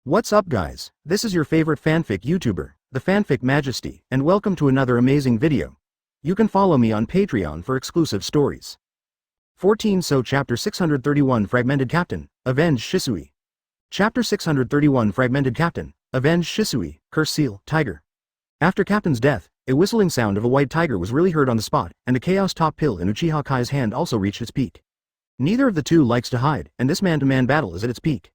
What's up guys, this is your favorite fanfic YouTuber, the Fanfic Majesty, and welcome to another amazing video. You can follow me on Patreon for exclusive stories. 14 So Chapter 631 Fragmented Captain, Avenge Shisui. Chapter 631 Fragmented Captain, Avenge Shisui, Curse Seal, Tiger. After Captain's death, a whistling sound of a white tiger was really heard on the spot, and the Chaos Top pill in Uchiha Qiye's hand also reached its peak. Neither of the two likes to hide, and this man-to-man battle is at its peak.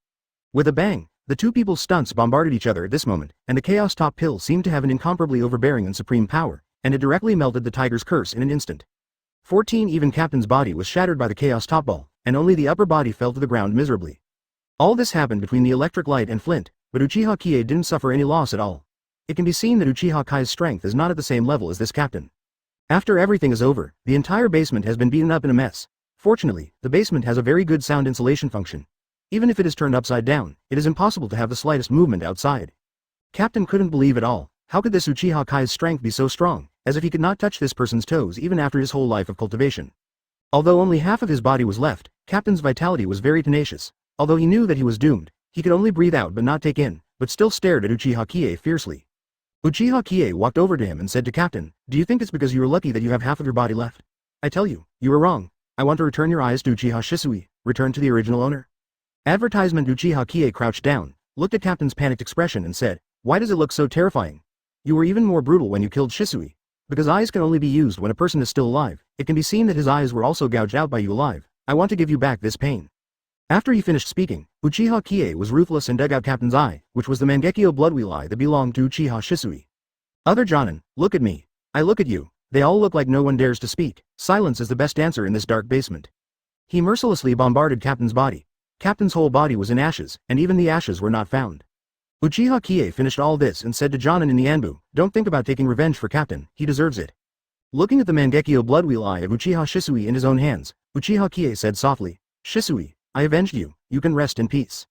With a bang, the two people's stunts bombarded each other at this moment, and the Chaos Top pill seemed to have an incomparably overbearing and supreme power, and it directly melted the tiger's curse in an instant. 14 Even Captain's body was shattered by the Chaos Top ball, and only the upper body fell to the ground miserably. All this happened between the electric light and flint, but Uchiha Qiye didn't suffer any loss at all. It can be seen that Uchiha Qiye's strength is not at the same level as this captain. After everything is over, the entire basement has been beaten up in a mess. Fortunately, the basement has a very good sound insulation function. Even if it is turned upside down, it is impossible to have the slightest movement outside. Captain couldn't believe it all. How could this Uchiha Qiye's strength be so strong, as if he could not touch this person's toes even after his whole life of cultivation? Although only half of his body was left, Captain's vitality was very tenacious. Although he knew that he was doomed, he could only breathe out but not take in, but still stared at Uchiha Qiye fiercely. Uchiha Qiye walked over to him and said to Captain, "Do you think it's because you are lucky that you have half of your body left? I tell you, you are wrong. I want to return your eyes to Uchiha Shisui, return to the original owner." Advertisement. Uchiha Qiye crouched down, looked at Captain's panicked expression and said, "Why does it look so terrifying? You were even more brutal when you killed Shisui. Because eyes can only be used when a person is still alive, it can be seen that his eyes were also gouged out by you alive. I want to give you back this pain." After he finished speaking, Uchiha Qiye was ruthless and dug out Captain's eye, which was the Mangekyo Bloodwheel eye that belonged to Uchiha Shisui. "Other Jonin, look at me. I look at you. They all look like no one dares to speak. Silence is the best answer in this dark basement." He mercilessly bombarded Captain's body. Captain's whole body was in ashes, and even the ashes were not found. Uchiha Qiye finished all this and said to Jonin in the Anbu, "Don't think about taking revenge for Captain, he deserves it." Looking at the Mangekyo Bloodwheel eye of Uchiha Shisui in his own hands, Uchiha Qiye said softly, "Shisui, I avenged you, you can rest in peace."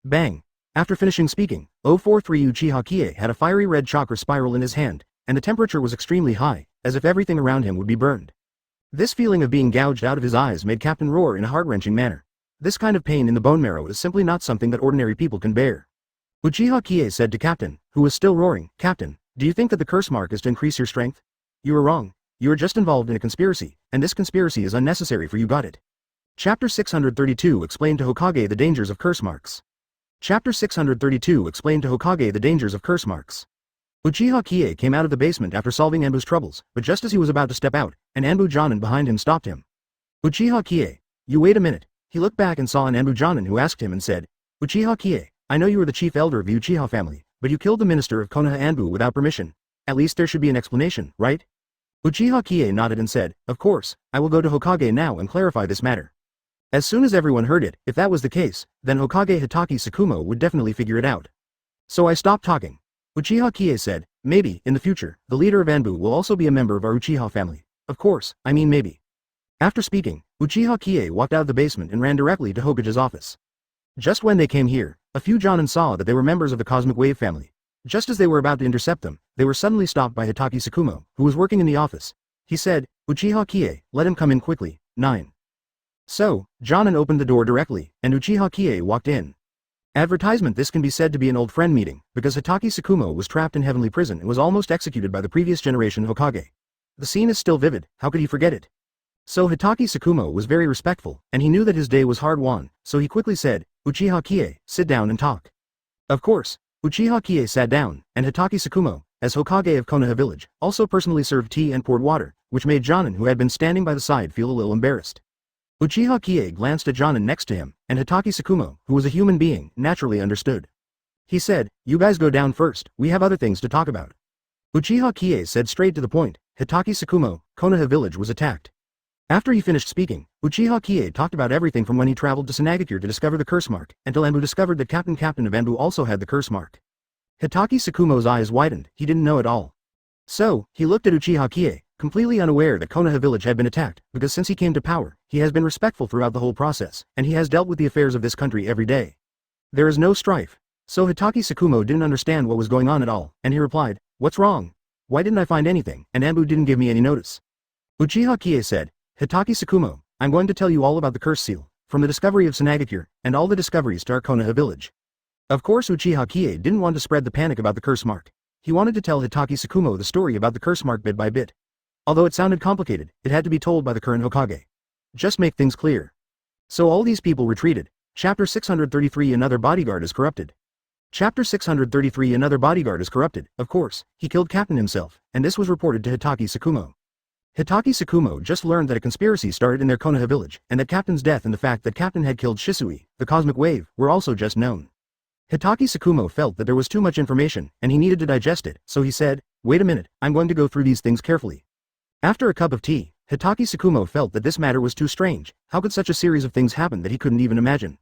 Bang! After finishing speaking, 043 Uchiha Qiye had a fiery red chakra spiral in his hand, and the temperature was extremely high, as if everything around him would be burned. This feeling of being gouged out of his eyes made Captain roar in a heart-wrenching manner. This kind of pain in the bone marrow is simply not something that ordinary people can bear. Uchiha Qiye said to Captain, who was still roaring, "Captain, do you think that the curse mark is to increase your strength? You are wrong. You are just involved in a conspiracy, and this conspiracy is unnecessary for you. Got it?" Chapter 632 explained to Hokage the dangers of curse marks. Chapter 632 explained to Hokage the dangers of curse marks. Uchiha Qiye came out of the basement after solving Anbu's troubles, but just as he was about to step out, an Anbu Jonin behind him stopped him. "Uchiha Qiye, you wait a minute." He looked back and saw an Anbu Jonin who asked him and said, "Uchiha Qiye, I know you are the chief elder of the Uchiha family, but you killed the minister of Konoha Anbu without permission. At least there should be an explanation, right?" Uchiha Qiye nodded and said, "Of course, I will go to Hokage now and clarify this matter." As soon as everyone heard it, if that was the case, then Hokage Hitaki Tsukumo would definitely figure it out. "So I stopped talking." Uchiha Qiye said, "Maybe, in the future, the leader of Anbu will also be a member of our Uchiha family. Of course, I mean maybe." After speaking, Uchiha Qiye walked out of the basement and ran directly to Hokage's office. Just when they came here, a few Jonin saw that they were members of the Cosmic Wave family. Just as they were about to intercept them, they were suddenly stopped by Hitaki Tsukumo, who was working in the office. He said, "Uchiha Qiye, let him come in quickly." 9. So, Jonin opened the door directly, and Uchiha Qiye walked in. Advertisement. This can be said to be an old friend meeting, because Hitaki Tsukumo was trapped in Heavenly Prison and was almost executed by the previous generation Hokage. The scene is still vivid, how could he forget it? So Hitaki Tsukumo was very respectful, and he knew that his day was hard won, so he quickly said, "Uchiha Qiye, sit down and talk." Of course, Uchiha Qiye sat down, and Hitaki Tsukumo, as Hokage of Konoha village, also personally served tea and poured water, which made Jonin who had been standing by the side feel a little embarrassed. Uchiha Qiye glanced at Jonin next to him, and Hitaki Tsukumo, who was a human being, naturally understood. He said, "You guys go down first, we have other things to talk about." Uchiha Qiye said straight to the point, "Hitaki Tsukumo, Konoha village was attacked." After he finished speaking, Uchiha Qiye talked about everything from when he traveled to Sunagakure to discover the curse mark, until Anbu discovered that Captain of Anbu also had the curse mark. Hitaki Tsukumo's eyes widened, he didn't know at all. So, he looked at Uchiha Qiye, completely unaware that Konoha village had been attacked, because since he came to power, he has been respectful throughout the whole process, and he has dealt with the affairs of this country every day. There is no strife. So Hitaki Tsukumo didn't understand what was going on at all, and he replied, "What's wrong? Why didn't I find anything, and Anbu didn't give me any notice?" Uchiha Qiye said, "Hitaki Tsukumo, I'm going to tell you all about the curse seal, from the discovery of Sunagakure, and all the discoveries to our Konoha village. Of course Uchiha Qiye didn't want to spread the panic about the curse mark. He wanted to tell Hitaki Tsukumo the story about the curse mark bit by bit. Although it sounded complicated, it had to be told by the current Hokage. Just make things clear. So all these people retreated. Chapter 633 Another bodyguard is corrupted. Chapter 633 Another bodyguard is corrupted. Of course, he killed Captain himself, and this was reported to Hitaki Tsukumo. Hitaki Tsukumo just learned that a conspiracy started in their Konoha village, and that Captain's death and the fact that Captain had killed Shisui, the cosmic wave, were also just known. Hitaki Tsukumo felt that there was too much information, and he needed to digest it, so he said, "Wait a minute, I'm going to go through these things carefully." After a cup of tea, Hitaki Tsukumo felt that this matter was too strange. How could such a series of things happen that he couldn't even imagine?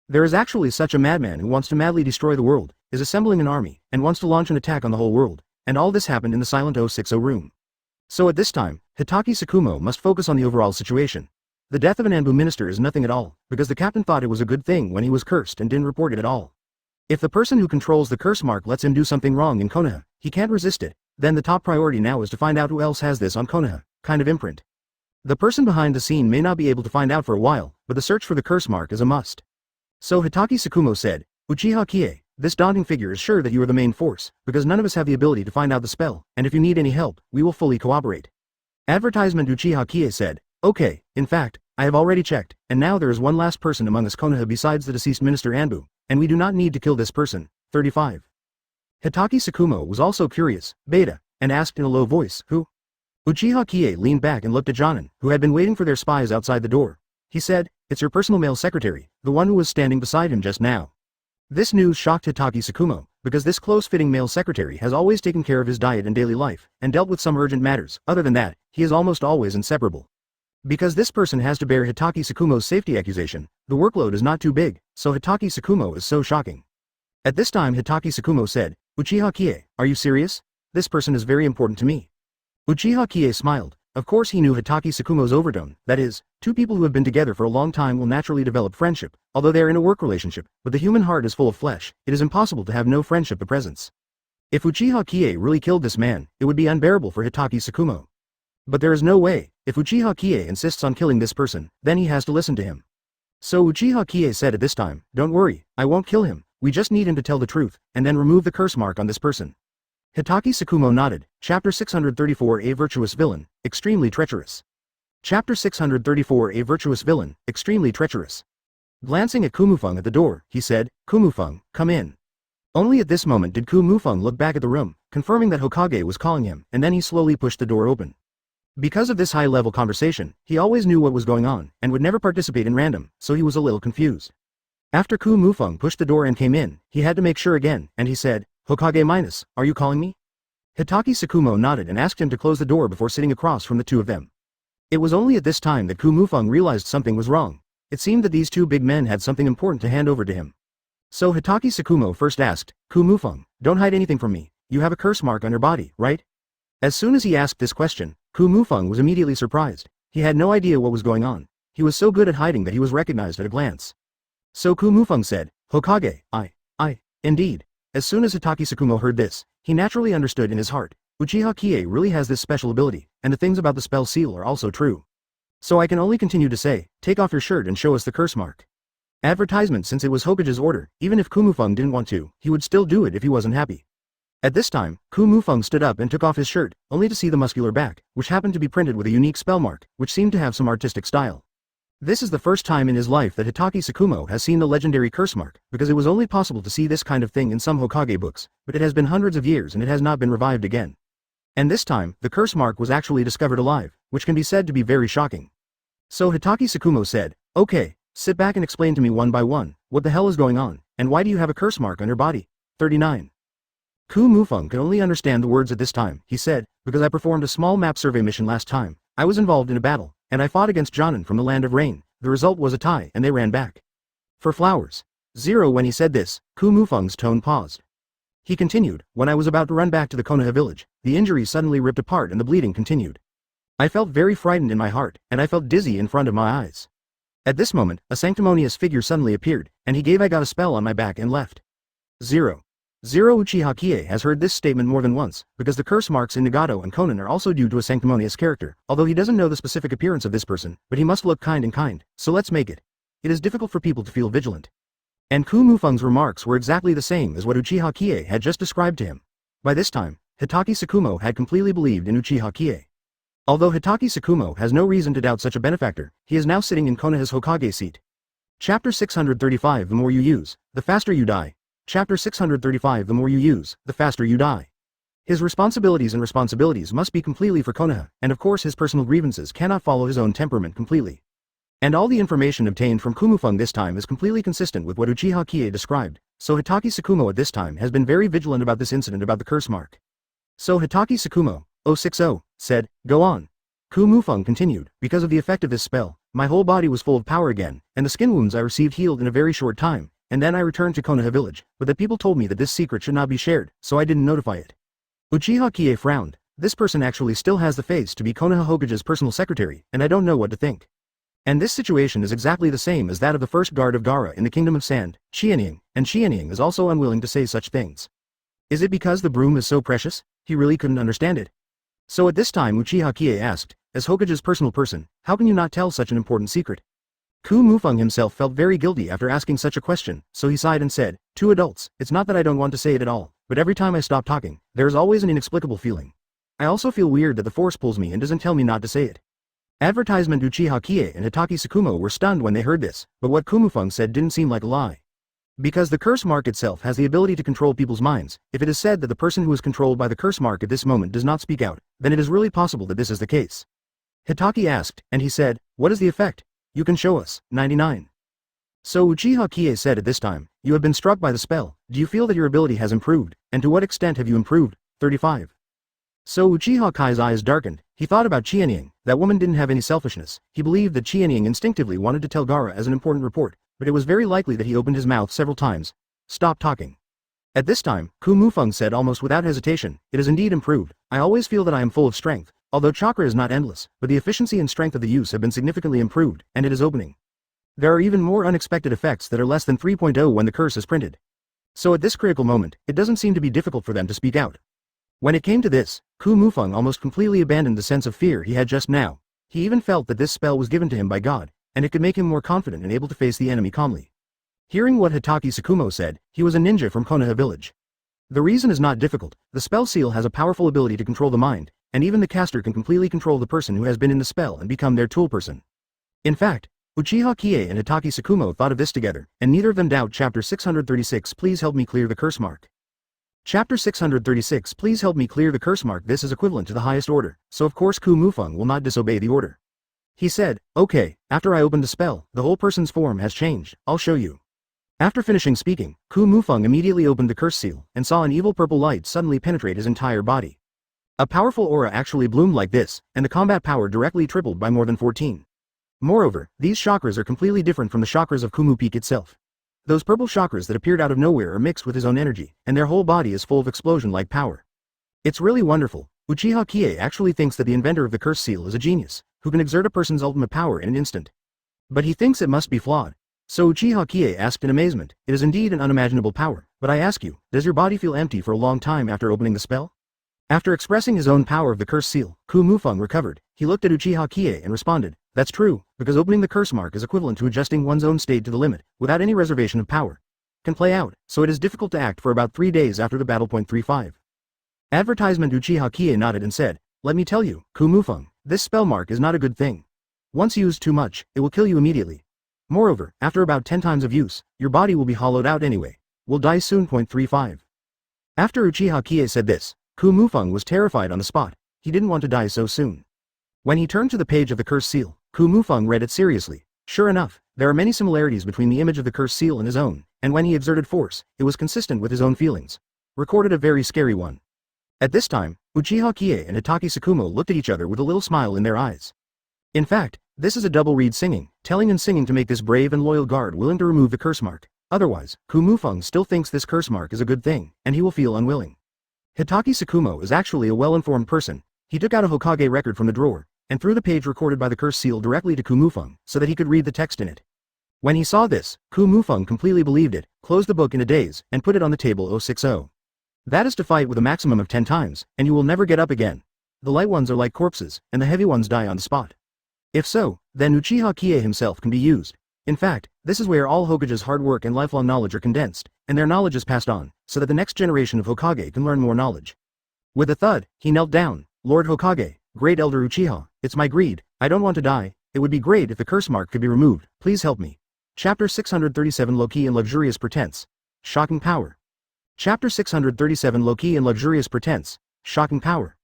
There is actually such a madman who wants to madly destroy the world, is assembling an army, and wants to launch an attack on the whole world, and all this happened in the silent 060 room. So at this time, Hitaki Tsukumo must focus on the overall situation. The death of an Anbu minister is nothing at all, because the captain thought it was a good thing when he was cursed and didn't report it at all. If the person who controls the curse mark lets him do something wrong in Konoha, he can't resist it, then the top priority now is to find out who else has this on Konoha, kind of imprint. The person behind the scene may not be able to find out for a while, but the search for the curse mark is a must. So Hitaki Tsukumo said, "Uchiha Qiye, this daunting figure is sure that you are the main force, because none of us have the ability to find out the spell, and if you need any help, we will fully cooperate." Advertisement Uchiha Qiye said, "Okay, in fact, I have already checked, and now there is one last person among us Konoha besides the deceased Minister Anbu, and we do not need to kill this person." 35. Hitaki Tsukumo was also curious, beta, and asked in a low voice, "Who?" Uchiha Qiye leaned back and looked at Jonin, who had been waiting for their spies outside the door. He said, "It's your personal male secretary, the one who was standing beside him just now." This news shocked Hitaki Tsukumo, because this close-fitting male secretary has always taken care of his diet and daily life, and dealt with some urgent matters. Other than that, he is almost always inseparable. Because this person has to bear Hitaki Tsukumo's safety accusation, the workload is not too big, so Hitaki Tsukumo is so shocking. At this time Hitaki Tsukumo said, "Uchiha Qiye, are you serious? This person is very important to me." Uchiha Qiye smiled. Of course he knew Hitaki Tsukumo's overtone, that is, two people who have been together for a long time will naturally develop friendship, although they are in a work relationship, but the human heart is full of flesh, it is impossible to have no friendship or presence. If Uchiha Qiye really killed this man, it would be unbearable for Hitaki Tsukumo. But there is no way. If Uchiha Qiye insists on killing this person, then he has to listen to him. So Uchiha Qiye said at this time, "Don't worry, I won't kill him, we just need him to tell the truth, and then remove the curse mark on this person." Hitaki Tsukumo nodded. Chapter 634 A Virtuous Villain, Extremely Treacherous. Chapter 634 A Virtuous Villain, Extremely Treacherous. Glancing at Kumufeng at the door, he said, "Kumufeng, come in." Only at this moment did Kumufeng look back at the room, confirming that Hokage was calling him, and then he slowly pushed the door open. Because of this high-level conversation, he always knew what was going on, and would never participate in random, so he was a little confused. After Kumufeng pushed the door and came in, he had to make sure again, and he said, "Hokage-, are you calling me?" Hitaki Tsukumo nodded and asked him to close the door before sitting across from the two of them. It was only at this time that Kumufeng realized something was wrong. It seemed that these two big men had something important to hand over to him. So Hitaki Tsukumo first asked, "Kumufeng, don't hide anything from me, you have a curse mark on your body, right?" As soon as he asked this question, Kumufeng was immediately surprised. He had no idea what was going on. He was so good at hiding that he was recognized at a glance. So Kumufeng said, "Hokage, indeed." As soon as Hitaki Tsukumo heard this, he naturally understood in his heart, Uchiha Qiye really has this special ability, and the things about the spell seal are also true. So I can only continue to say, take off your shirt and show us the curse mark. Advertisement since it was Hokage's order, even if Kumufeng didn't want to, he would still do it if he wasn't happy. At this time, Kumufeng stood up and took off his shirt, only to see the muscular back, which happened to be printed with a unique spell mark, which seemed to have some artistic style. This is the first time in his life that Hitaki Tsukumo has seen the legendary curse mark, because it was only possible to see this kind of thing in some Hokage books, but it has been hundreds of years and it has not been revived again. And this time, the curse mark was actually discovered alive, which can be said to be very shocking. So Hitaki Tsukumo said, "Okay, sit back and explain to me one by one, what the hell is going on, and why do you have a curse mark on your body?" 39. Kumufeng could only understand the words at this time. He said, "Because I performed a small map survey mission last time, I was involved in a battle, and I fought against Jonin from the Land of Rain. The result was a tie and they ran back. For flowers. 0." When he said this, Kumufeng's tone paused. He continued, "When I was about to run back to the Konoha village, the injury suddenly ripped apart and the bleeding continued. I felt very frightened in my heart, and I felt dizzy in front of my eyes. At this moment, a sanctimonious figure suddenly appeared, and he gave I got a spell on my back and left." 0. Uchiha Qiye has heard this statement more than once, because the curse marks in Nagato and Conan are also due to a sanctimonious character, although he doesn't know the specific appearance of this person, but he must look kind and kind, so let's make it. It is difficult for people to feel vigilant. And Ku Mufeng's remarks were exactly the same as what Uchiha Qiye had just described to him. By this time, Hitaki Tsukumo had completely believed in Uchiha Qiye. Although Hitaki Tsukumo has no reason to doubt such a benefactor, he is now sitting in Konoha's Hokage seat. Chapter 635 The more you use, the faster you die. Chapter 635 The more you use, the faster you die. His responsibilities must be completely for Konoha, and of course his personal grievances cannot follow his own temperament completely. And all the information obtained from Ku Mufeng this time is completely consistent with what Uchiha Qiye described, so Hitaki Tsukumo at this time has been very vigilant about this incident about the curse mark. So Hitaki Tsukumo, 060, said, "Go on." Ku Mufeng continued, "Because of the effect of this spell, my whole body was full of power again, and the skin wounds I received healed in a very short time, and then I returned to Konoha village, but that people told me that this secret should not be shared, so I didn't notify it." Uchiha Qiye frowned. This person actually still has the face to be Konoha Hokage's personal secretary, and I don't know what to think. And this situation is exactly the same as that of the first guard of Gaara in the Kingdom of Sand, Qianying, and Qianying is also unwilling to say such things. Is it because the broom is so precious? He really couldn't understand it. So at this time Uchiha Qiye asked, "As Hokage's personal person, how can you not tell such an important secret?" Ku Mufeng himself felt very guilty after asking such a question, so he sighed and said, "Two adults, it's not that I don't want to say it at all, but every time I stop talking, there is always an inexplicable feeling. I also feel weird that the force pulls me and doesn't tell me not to say it." Advertisement Uchiha Qiye and Hitaki Tsukumo were stunned when they heard this, but what Ku Mufeng said didn't seem like a lie. Because the curse mark itself has the ability to control people's minds, if it is said that the person who is controlled by the curse mark at this moment does not speak out, then it is really possible that this is the case. Hitaki asked, and he said, "What is the effect? You can show us." 99. So Uchiha Qiye said at this time, "You have been struck by the spell, do you feel that your ability has improved, and to what extent have you improved?" 35. So Uchiha Kai's eyes darkened. He thought about Qianying. That woman didn't have any selfishness. He believed that Qianying instinctively wanted to tell Gaara as an important report, but it was very likely that he opened his mouth several times. "Stop talking." At this time, Ku Mufeng said almost without hesitation, "It is indeed improved. I always feel that I am full of strength, although chakra is not endless, but the efficiency and strength of the use have been significantly improved, and it is opening. There are even more unexpected effects that are less than 3.0 when the curse is printed. So at this critical moment, it doesn't seem to be difficult for them to speak out." When it came to this, Ku Mufeng almost completely abandoned the sense of fear he had just now. He even felt that this spell was given to him by God, and it could make him more confident and able to face the enemy calmly. Hearing what Hitaki Tsukumo said, he was a ninja from Konoha village. The reason is not difficult. The spell seal has a powerful ability to control the mind, and even the caster can completely control the person who has been in the spell and become their tool person. In fact, Uchiha Qiye and Hitaki Tsukumo thought of this together, and neither of them doubt. Chapter 636 Please help me clear the curse mark. Chapter 636 Please help me clear the curse mark. This is equivalent to the highest order, so of course Ku Mufeng will not disobey the order. He said, "Okay, after I opened the spell, the whole person's form has changed, I'll show you." After finishing speaking, Ku Mufeng immediately opened the curse seal, and saw an evil purple light suddenly penetrate his entire body. A powerful aura actually bloomed like this, and the combat power directly tripled by more than 14. Moreover, these chakras are completely different from the chakras of Kumu Peak itself. Those purple chakras that appeared out of nowhere are mixed with his own energy, and their whole body is full of explosion-like power. It's really wonderful. Uchiha Qiye actually thinks that the inventor of the curse seal is a genius, who can exert a person's ultimate power in an instant. But he thinks it must be flawed. So Uchiha Qiye asked in amazement, "It is indeed an unimaginable power, but I ask you, does your body feel empty for a long time after opening the spell?" After expressing his own power of the curse seal, Ku Mufeng recovered. He looked at Uchiha Qiye and responded, "That's true, because opening the curse mark is equivalent to adjusting one's own state to the limit, without any reservation of power. Can play out, so it is difficult to act for about 3 days after the battle. 35. Advertisement Uchiha Qiye nodded and said, "Let me tell you, Ku Mufeng, this spell mark is not a good thing. Once used too much, it will kill you immediately. Moreover, after about 10 times of use, your body will be hollowed out anyway. Will die soon. 35. After Uchiha Qiye said this, Ku Mufeng was terrified on the spot. He didn't want to die so soon. When he turned to the page of the curse seal, Ku Mufeng read it seriously. Sure enough, there are many similarities between the image of the curse seal and his own, and when he exerted force, it was consistent with his own feelings. Recorded a very scary one. At this time, Uchiha Qiye and Hitaki Tsukumo looked at each other with a little smile in their eyes. In fact, this is a double read singing, telling and singing to make this brave and loyal guard willing to remove the curse mark. Otherwise, Ku Mufeng still thinks this curse mark is a good thing, and he will feel unwilling. Hitaki Tsukumo is actually a well-informed person. He took out a Hokage record from the drawer, and threw the page recorded by the curse seal directly to Ku Mufeng, so that he could read the text in it. When he saw this, Ku Mufeng completely believed it, closed the book in a daze, and put it on the table. 060. That is to fight with a maximum of 10 times, and you will never get up again. The light ones are like corpses, and the heavy ones die on the spot. If so, then Uchiha Qiye himself can be used. In fact, This is where all Hokage's hard work and lifelong knowledge are condensed, and their knowledge is passed on, so that the next generation of Hokage can learn more knowledge. With a thud, he knelt down. Lord Hokage, Great Elder Uchiha, it's my greed, I don't want to die, it would be great if the curse mark could be removed, please help me. Chapter 637 Low-Key and Luxurious Pretense. Shocking Power. Chapter 637 Low-Key and Luxurious Pretense. Shocking Power.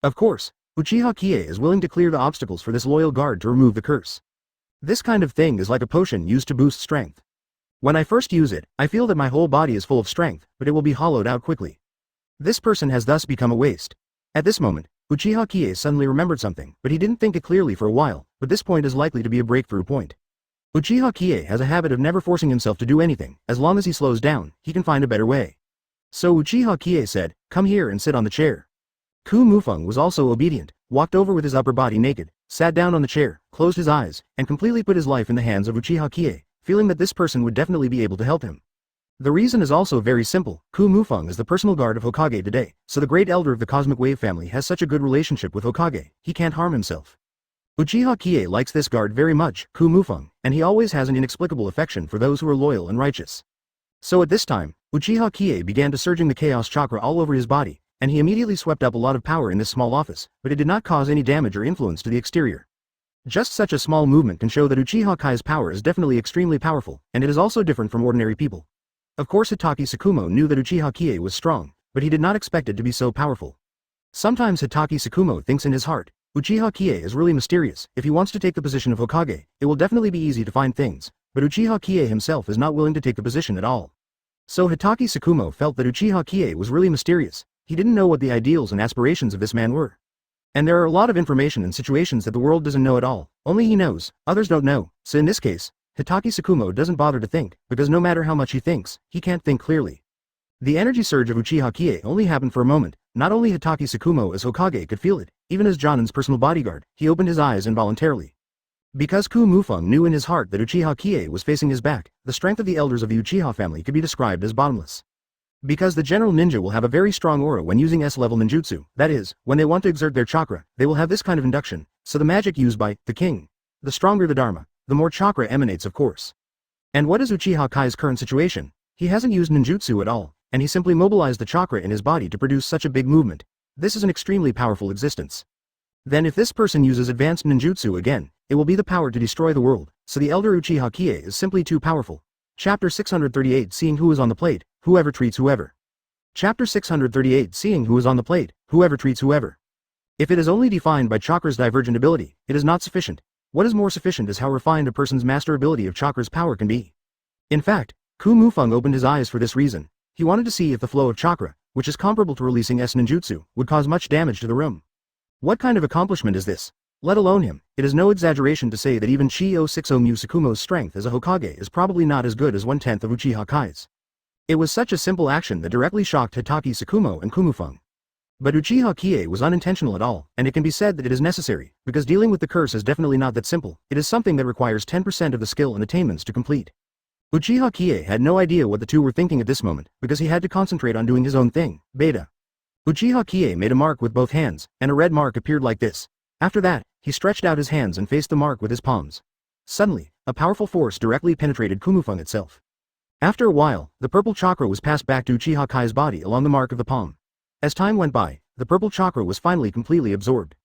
Of course, Uchiha Qiye is willing to clear the obstacles for this loyal guard to remove the curse. This kind of thing is like a potion used to boost strength. When I first use it, I feel that my whole body is full of strength, but it will be hollowed out quickly. This person has thus become a waste. At this moment, Uchiha Qiye suddenly remembered something, but he didn't think it clearly for a while, but this point is likely to be a breakthrough point. Uchiha Qiye has a habit of never forcing himself to do anything, as long as he slows down, he can find a better way. So Uchiha Qiye said, come here and sit on the chair. Ku Mufeng was also obedient, walked over with his upper body naked, sat down on the chair, closed his eyes, and completely put his life in the hands of Uchiha Qiye, feeling that this person would definitely be able to help him. The reason is also very simple. Ku Mufeng is the personal guard of Hokage today, so the great elder of the Cosmic Wave family has such a good relationship with Hokage, he can't harm himself. Uchiha Qiye likes this guard very much, Ku Mufeng, and he always has an inexplicable affection for those who are loyal and righteous. So at this time, Uchiha Qiye began to surging the chaos chakra all over his body, and he immediately swept up a lot of power in this small office, but it did not cause any damage or influence to the exterior. Just such a small movement can show that Uchiha Kai's power is definitely extremely powerful, and it is also different from ordinary people. Of course Hitaki Tsukumo knew that Uchiha Qiye was strong, but he did not expect it to be so powerful. Sometimes Hitaki Tsukumo thinks in his heart, Uchiha Qiye is really mysterious, if he wants to take the position of Hokage, it will definitely be easy to find things, but Uchiha Qiye himself is not willing to take the position at all. So Hitaki Tsukumo felt that Uchiha Qiye was really mysterious, he didn't know what the ideals and aspirations of this man were. And there are a lot of information and situations that the world doesn't know at all, only he knows, others don't know, so in this case, Hitaki Tsukumo doesn't bother to think, because no matter how much he thinks, he can't think clearly. The energy surge of Uchiha Qiye only happened for a moment, not only Hitaki Tsukumo as Hokage could feel it, even as Jonan's personal bodyguard, he opened his eyes involuntarily. Because Ku Mufeng knew in his heart that Uchiha Qiye was facing his back, the strength of the elders of the Uchiha family could be described as bottomless. Because the general ninja will have a very strong aura when using S-level ninjutsu, that is, when they want to exert their chakra, they will have this kind of induction, so the magic used by the king. The stronger the dharma, the more chakra emanates of course. And what is Uchiha Kai's current situation? He hasn't used ninjutsu at all, and he simply mobilized the chakra in his body to produce such a big movement. This is an extremely powerful existence. Then if this person uses advanced ninjutsu again, it will be the power to destroy the world, so the elder Uchiha Qiye is simply too powerful. Chapter 638 Seeing who is on the plate, whoever treats whoever. Chapter 638 Seeing who is on the plate, whoever treats whoever. If it is only defined by chakra's divergent ability, it is not sufficient. What is more sufficient is how refined a person's master ability of chakra's power can be. In fact, Ku Mufeng opened his eyes for this reason. He wanted to see if the flow of chakra, which is comparable to releasing S-ninjutsu, would cause much damage to the room. What kind of accomplishment is this? Let alone him, it is no exaggeration to say that even Chi-060 Tsukumo's strength as a Hokage is probably not as good as 1/10 of Uchiha Kai's. It was such a simple action that directly shocked Hitaki Tsukumo and Ku Mufeng. But Uchiha Qiye was unintentional at all, and it can be said that it is necessary, because dealing with the curse is definitely not that simple, it is something that requires 10% of the skill and attainments to complete. Uchiha Qiye had no idea what the two were thinking at this moment, because he had to concentrate on doing his own thing, beta. Uchiha Qiye made a mark with both hands, and a red mark appeared like this. After that, he stretched out his hands and faced the mark with his palms. Suddenly, a powerful force directly penetrated Ku Mufeng itself. After a while, the purple chakra was passed back to Uchiha Kai's body along the mark of the palm. As time went by, the purple chakra was finally completely absorbed.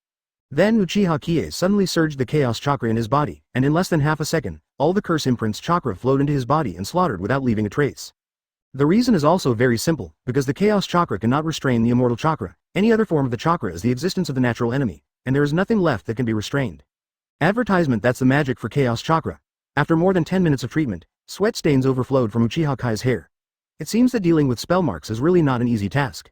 Then Uchiha Qiye suddenly surged the chaos chakra in his body, and in less than half a second, all the curse imprints chakra flowed into his body and slaughtered without leaving a trace. The reason is also very simple, because the chaos chakra cannot restrain the immortal chakra. Any other form of the chakra is the existence of the natural enemy, and there is nothing left that can be restrained. Advertisement. That's the magic for chaos chakra. After more than 10 minutes of treatment, sweat stains overflowed from Uchiha Kai's hair. It seems that dealing with spell marks is really not an easy task.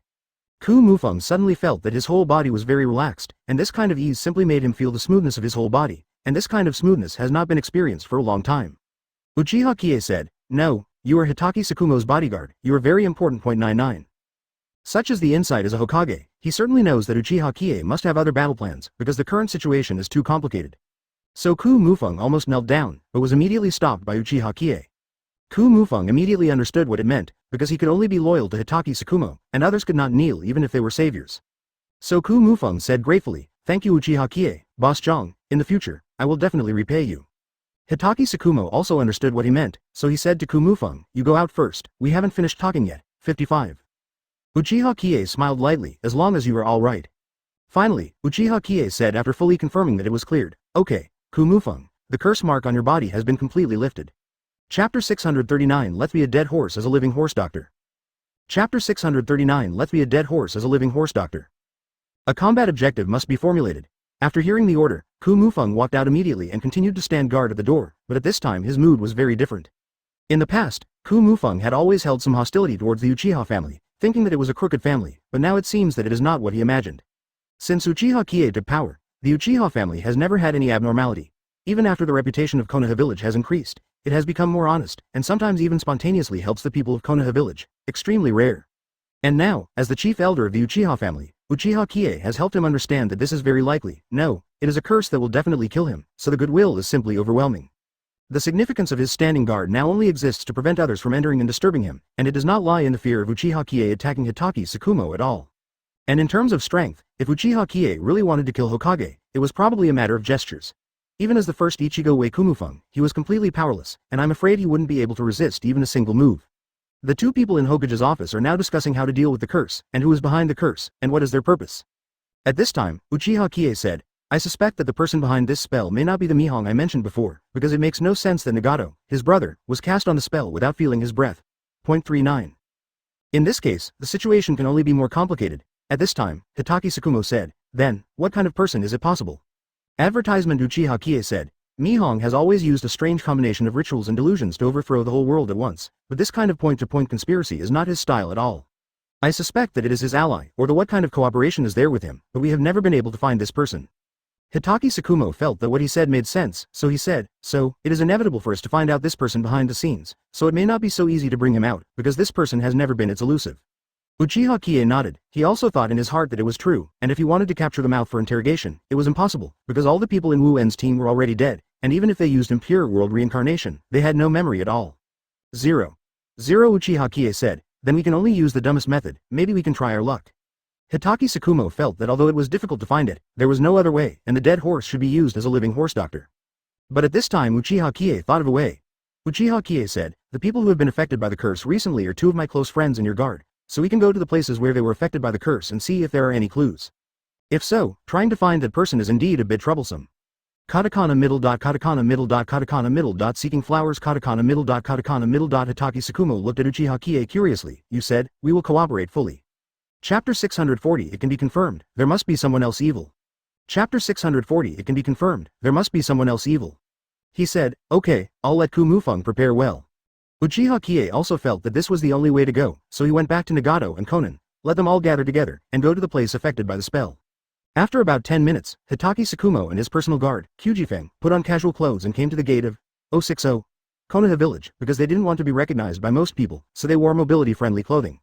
Ku Mufeng suddenly felt that his whole body was very relaxed, and this kind of ease simply made him feel the smoothness of his whole body, and this kind of smoothness has not been experienced for a long time. Uchiha Qiye said, "No, you are Hitaki Tsukumo's bodyguard, you are very important. 99. Such is the insight as a Hokage, he certainly knows that Uchiha Qiye must have other battle plans, because the current situation is too complicated. So Ku Mufeng almost knelt down, but was immediately stopped by Uchiha Qiye. Ku Mufeng immediately understood what it meant, because he could only be loyal to Hitaki Tsukumo, and others could not kneel even if they were saviors. So Ku Mufeng said gratefully, "Thank you Uchiha Qiye, Boss Zhang, in the future, I will definitely repay you." Hitaki Tsukumo also understood what he meant, so he said to Kumufeng, "You go out first, we haven't finished talking yet." 55. Uchiha Qiye smiled lightly, "As long as you are all right." Finally, Uchiha Qiye said after fully confirming that it was cleared, "Okay, Kumufeng, the curse mark on your body has been completely lifted." Chapter 639 Let's be a dead horse as a living horse doctor. Chapter 639 Let's be a dead horse as a living horse doctor. A combat objective must be formulated. After hearing the order, Kumufeng walked out immediately and continued to stand guard at the door, but at this time his mood was very different. In the past, Kumufeng had always held some hostility towards the Uchiha family, thinking that it was a crooked family, but now it seems that it is not what he imagined. Since Uchiha Qiye took power, the Uchiha family has never had any abnormality. Even after the reputation of Konoha village has increased, it has become more honest, and sometimes even spontaneously helps the people of Konoha village, extremely rare. And now, as the chief elder of the Uchiha family, Uchiha Qiye has helped him understand that this is very likely. No, it is a curse that will definitely kill him, so the goodwill is simply overwhelming. The significance of his standing guard now only exists to prevent others from entering and disturbing him, and it does not lie in the fear of Uchiha Qiye attacking Hitaki Tsukumo at all. And in terms of strength, if Uchiha Qiye really wanted to kill Hokage, it was probably a matter of gestures. Even as the first Ichigo Wei Kumufeng, he was completely powerless, and I'm afraid he wouldn't be able to resist even a single move. The two people in Hokage's office are now discussing how to deal with the curse, and who is behind the curse, and what is their purpose. At this time, Uchiha Qiye said, "I suspect that the person behind this spell may not be the Mihong I mentioned before, because it makes no sense that Nagato, his brother, was cast on the spell without feeling his breath." 39. In this case, the situation can only be more complicated. At this time, Hitaki Tsukumo said, "Then, what kind of person is it possible?" Advertisement Uchiha Qiye said, "Mihong has always used a strange combination of rituals and delusions to overthrow the whole world at once, but this kind of point-to-point conspiracy is not his style at all. I suspect that it is his ally, or what kind of cooperation is there with him, but we have never been able to find this person." Hitaki Tsukumo felt that what he said made sense, so he said, "So, it is inevitable for us to find out this person behind the scenes, so it may not be so easy to bring him out, because this person has never been its elusive." Uchiha Qiye nodded. He also thought in his heart that it was true, and if he wanted to capture the mouth for interrogation, it was impossible, because all the people in Wu En's team were already dead, and even if they used impure world reincarnation, they had no memory at all. 0. Uchiha Qiye said, "Then we can only use the dumbest method, maybe we can try our luck." Hitaki Tsukumo felt that although it was difficult to find it, there was no other way, and the dead horse should be used as a living horse doctor. But at this time Uchiha Qiye thought of a way. Uchiha Qiye said, "The people who have been affected by the curse recently are two of my close friends in your guard, so we can go to the places where they were affected by the curse and see if there are any clues. If so, trying to find that person is indeed a bit troublesome." Katakana middle dot katakana middle dot katakana middle dot seeking flowers katakana middle dot katakana middle dot Hitaki Tsukumo looked at Uchiha Qiye curiously. "You said, we will cooperate fully." Chapter 640 It can be confirmed, there must be someone else evil. Chapter 640 It can be confirmed, there must be someone else evil. He said, "Okay, I'll let Kumufeng prepare well." Uchiha Qiye also felt that this was the only way to go, so he went back to Nagato and Konan, let them all gather together, and go to the place affected by the spell. After about 10 minutes, Hitaki Tsukumo and his personal guard, Kyujifeng, put on casual clothes and came to the gate of 060 Konoha village, because they didn't want to be recognized by most people, so they wore mobility-friendly clothing.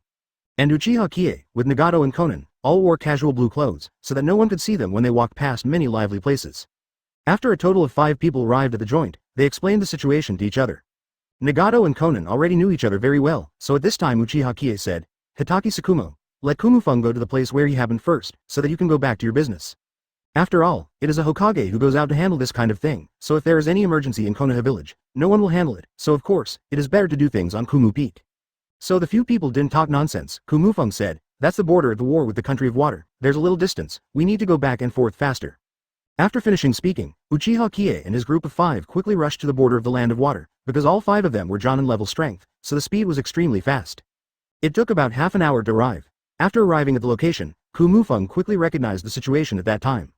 And Uchiha Qiye, with Nagato and Konan, all wore casual blue clothes, so that no one could see them when they walked past many lively places. After a total of 5 people arrived at the joint, they explained the situation to each other. Nagato and Konan already knew each other very well, so at this time Uchiha Qiye said, "Hitaki Tsukumo, let Kumufeng go to the place where he happened first, so that you can go back to your business. After all, it is a Hokage who goes out to handle this kind of thing, so if there is any emergency in Konoha village, no one will handle it, so of course, it is better to do things on Kumu Peak." So the few people didn't talk nonsense. Kumufeng said, "That's the border of the war with the country of water, there's a little distance, we need to go back and forth faster." After finishing speaking, Uchiha Qiye and his group of 5 quickly rushed to the border of the land of water, because all 5 of them were Jonin level strength, so the speed was extremely fast. It took about half an hour to arrive. After arriving at the location, Kumufeng quickly recognized the situation at that time.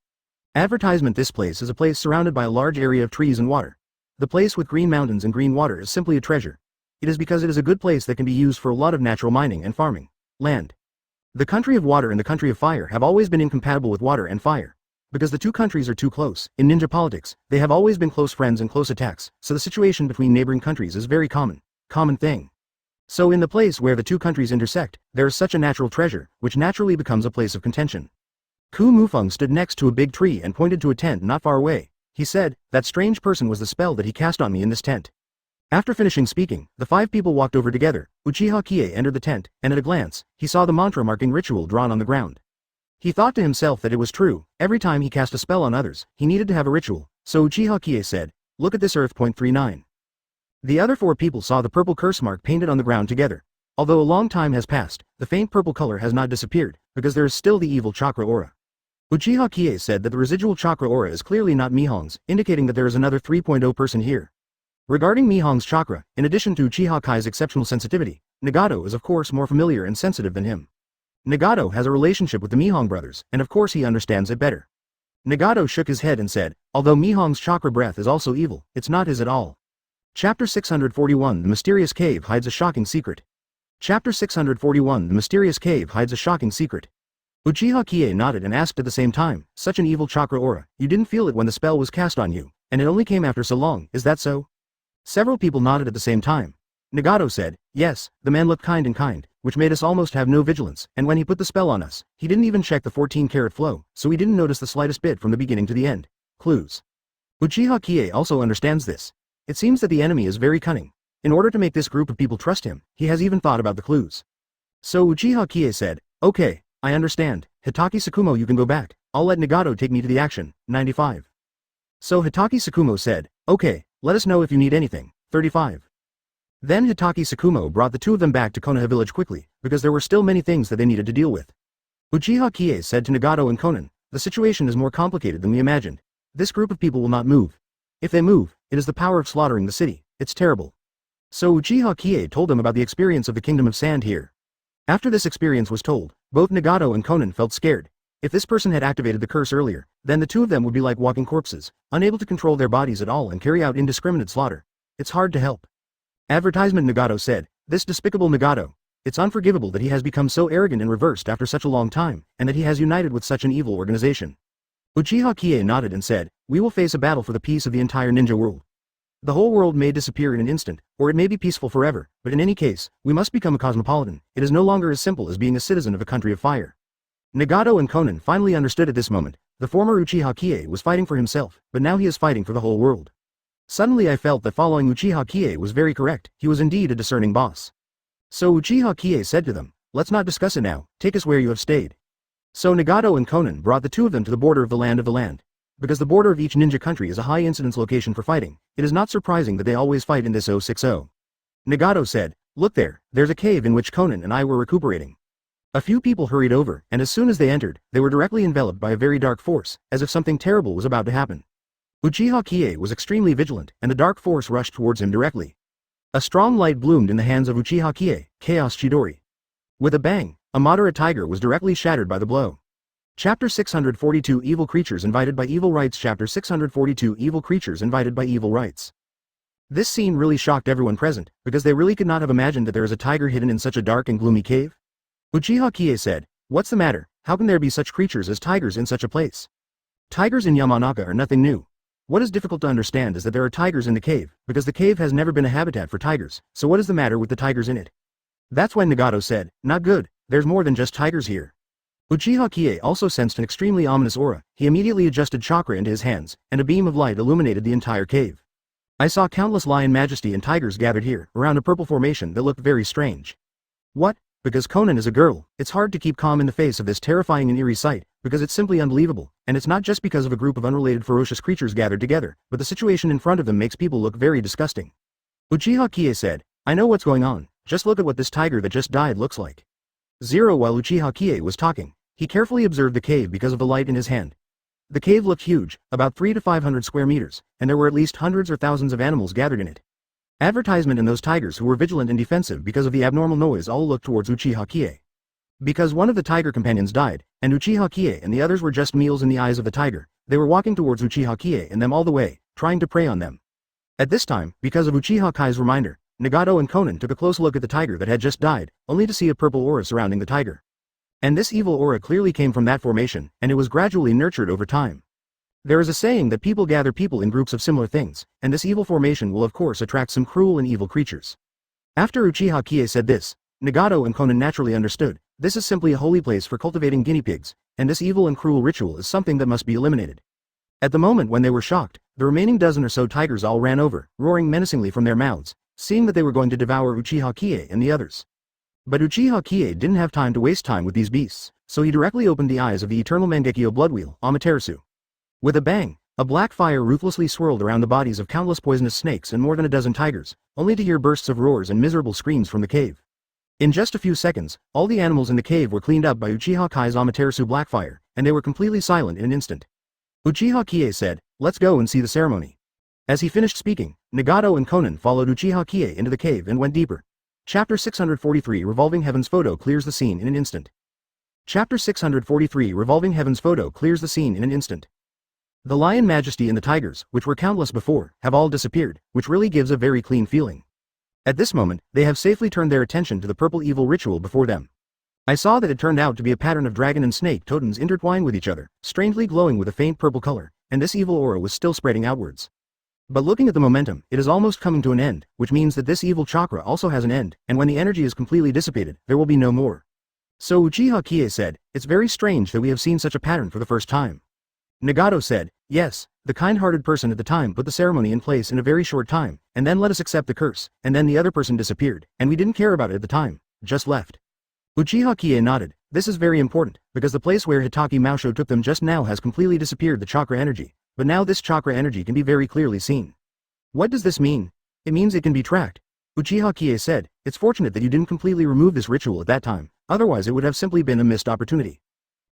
Advertisement This place is a place surrounded by a large area of trees and water. The place with green mountains and green water is simply a treasure. It is because it is a good place that can be used for a lot of natural mining and farming. Land. The country of water and the country of fire have always been incompatible with water and fire. Because the two countries are too close, in ninja politics, they have always been close friends and close attacks, so the situation between neighboring countries is very common thing. So in the place where the two countries intersect, there is such a natural treasure, which naturally becomes a place of contention. Kumufeng stood next to a big tree and pointed to a tent not far away. He said, "That strange person was the spell that he cast on me in this tent." After finishing speaking, the 5 people walked over together. Uchiha Qiye entered the tent, and at a glance, he saw the mantra-marking ritual drawn on the ground. He thought to himself that it was true, every time he cast a spell on others, he needed to have a ritual, so Uchiha Qiye said, look at this Earth.39. The other 4 people saw the purple curse mark painted on the ground together. Although a long time has passed, the faint purple color has not disappeared, because there is still the evil chakra aura. Uchiha Qiye said that the residual chakra aura is clearly not Mihong's, indicating that there is another 3.0 person here. Regarding Mihong's chakra, in addition to Uchiha Kai's exceptional sensitivity, Nagato is of course more familiar and sensitive than him. Nagato has a relationship with the Mihong brothers, and of course he understands it better. Nagato shook his head and said, although Mihong's chakra breath is also evil, it's not his at all. Chapter 641 The Mysterious Cave Hides a Shocking Secret. Chapter 641 The Mysterious Cave Hides a Shocking Secret. Uchiha Qiye nodded and asked at the same time, such an evil chakra aura, you didn't feel it when the spell was cast on you, and it only came after so long, is that so? Several people nodded at the same time. Nagato said, yes, the man looked kind, which made us almost have no vigilance, and when he put the spell on us, he didn't even check the 14-karat flow, so we didn't notice the slightest bit from the beginning to the end. Clues. Uchiha Qiye also understands this. It seems that the enemy is very cunning. In order to make this group of people trust him, he has even thought about the clues. So Uchiha Qiye said, okay, I understand, Hitaki Tsukumo you can go back, I'll let Nagato take me to the action, 95. So Hitaki Tsukumo said, okay, let us know if you need anything, 35. Then Hitaki Tsukumo brought the 2 of them back to Konoha village quickly, because there were still many things that they needed to deal with. Uchiha Qiye said to Nagato and Konan, the situation is more complicated than we imagined. This group of people will not move. If they move, it is the power of slaughtering the city, it's terrible. So Uchiha Qiye told them about the experience of the Kingdom of Sand here. After this experience was told, both Nagato and Konan felt scared. If this person had activated the curse earlier, then the 2 of them would be like walking corpses, unable to control their bodies at all and carry out indiscriminate slaughter. It's hard to help. Advertisement Nagato said, this despicable Nagato. It's unforgivable that he has become so arrogant and reversed after such a long time, and that he has united with such an evil organization. Uchiha Qiye nodded and said, we will face a battle for the peace of the entire ninja world. The whole world may disappear in an instant, or it may be peaceful forever, but in any case, we must become a cosmopolitan. It is no longer as simple as being a citizen of a country of fire. Nagato and Konan finally understood at this moment. The former Uchiha Qiye was fighting for himself, but now he is fighting for the whole world. Suddenly I felt that following Uchiha Qiye was very correct, he was indeed a discerning boss. So Uchiha Qiye said to them, let's not discuss it now, take us where you have stayed. So Nagato and Konan brought the 2 of them to the border of the land. Because the border of each ninja country is a high incidence location for fighting, it is not surprising that they always fight in this 060. Nagato said, look there, there's a cave in which Konan and I were recuperating. A few people hurried over, and as soon as they entered, they were directly enveloped by a very dark force, as if something terrible was about to happen. Uchiha Qiye was extremely vigilant, and the dark force rushed towards him directly. A strong light bloomed in the hands of Uchiha Qiye, Chaos Chidori. With a bang, a Madara tiger was directly shattered by the blow. Chapter 642 Evil Creatures Invited by Evil Rites. Chapter 642 Evil Creatures Invited by Evil Rites. This scene really shocked everyone present, because they really could not have imagined that there is a tiger hidden in such a dark and gloomy cave. Uchiha Qiye said, what's the matter, how can there be such creatures as tigers in such a place? Tigers in Yamanaka are nothing new. What is difficult to understand is that there are tigers in the cave, because the cave has never been a habitat for tigers, so what is the matter with the tigers in it? That's when Nagato said, not good, there's more than just tigers here. Uchiha Qiye also sensed an extremely ominous aura. He immediately adjusted chakra into his hands, and a beam of light illuminated the entire cave. I saw countless lion majesty and tigers gathered here, around a purple formation that looked very strange. What? Because Konan is a girl, it's hard to keep calm in the face of this terrifying and eerie sight, because it's simply unbelievable, and it's not just because of a group of unrelated ferocious creatures gathered together, but the situation in front of them makes people look very disgusting. Uchiha Qiye said, I know what's going on, just look at what this tiger that just died looks like. While Uchiha Qiye was talking, he carefully observed the cave because of the light in his hand. The cave looked huge, about 300 to 500 square meters, and there were at least hundreds or thousands of animals gathered in it. Advertisement and those tigers who were vigilant and defensive because of the abnormal noise all looked towards Uchiha Qiye. Because one of the tiger companions died, and Uchiha Qiye and the others were just meals in the eyes of the tiger, they were walking towards Uchiha Qiye and them all the way, trying to prey on them. At this time, because of Uchiha Kai's reminder, Nagato and Konan took a close look at the tiger that had just died, only to see a purple aura surrounding the tiger. And this evil aura clearly came from that formation, and it was gradually nurtured over time. There is a saying that people gather people in groups of similar things, and this evil formation will of course attract some cruel and evil creatures. After Uchiha Qiye said this, Nagato and Konan naturally understood, this is simply a holy place for cultivating guinea pigs, and this evil and cruel ritual is something that must be eliminated. At the moment when they were shocked, the remaining dozen or so tigers all ran over, roaring menacingly from their mouths, seeing that they were going to devour Uchiha Qiye and the others. But Uchiha Qiye didn't have time to waste time with these beasts, so he directly opened the eyes of the eternal Mangekyo blood wheel, Amaterasu. With a bang, A black fire ruthlessly swirled around the bodies of countless poisonous snakes and more than a dozen tigers, only to hear bursts of roars and miserable screams from the cave. In just a few seconds, all the animals in the cave were cleaned up by Uchiha Kai's Amaterasu Blackfire, and they were completely silent in an instant. Uchiha Qiye said, "Let's go and see the ceremony." As he finished speaking, Nagato and Konan followed Uchiha Qiye into the cave and went deeper. Chapter 643 Revolving Heaven's Photo clears the scene in an instant. Chapter 643 Revolving Heaven's Photo clears the scene in an instant. The lion majesty and the tigers, which were countless before, have all disappeared, which really gives a very clean feeling. At this moment, they have safely turned their attention to the purple evil ritual before them. I saw that it turned out to be a pattern of dragon and snake totems intertwined with each other, strangely glowing with a faint purple color, and this evil aura was still spreading outwards. But looking at the momentum, it is almost coming to an end, which means that this evil chakra also has an end, and when the energy is completely dissipated, there will be no more. So Uchiha Qiye said, "It's very strange that we have seen such a pattern for the first time." Nagato said, "Yes, the kind-hearted person at the time put the ceremony in place in a very short time, and then let us accept the curse, and then the other person disappeared, and we didn't care about it at the time, just left." Uchiha Qiye nodded. "This is very important, because the place where Hitaki Maosho took them just now has completely disappeared the chakra energy, but now this chakra energy can be very clearly seen." "What does this mean?" "It means it can be tracked." Uchiha Qiye said, "It's fortunate that you didn't completely remove this ritual at that time, otherwise it would have simply been a missed opportunity."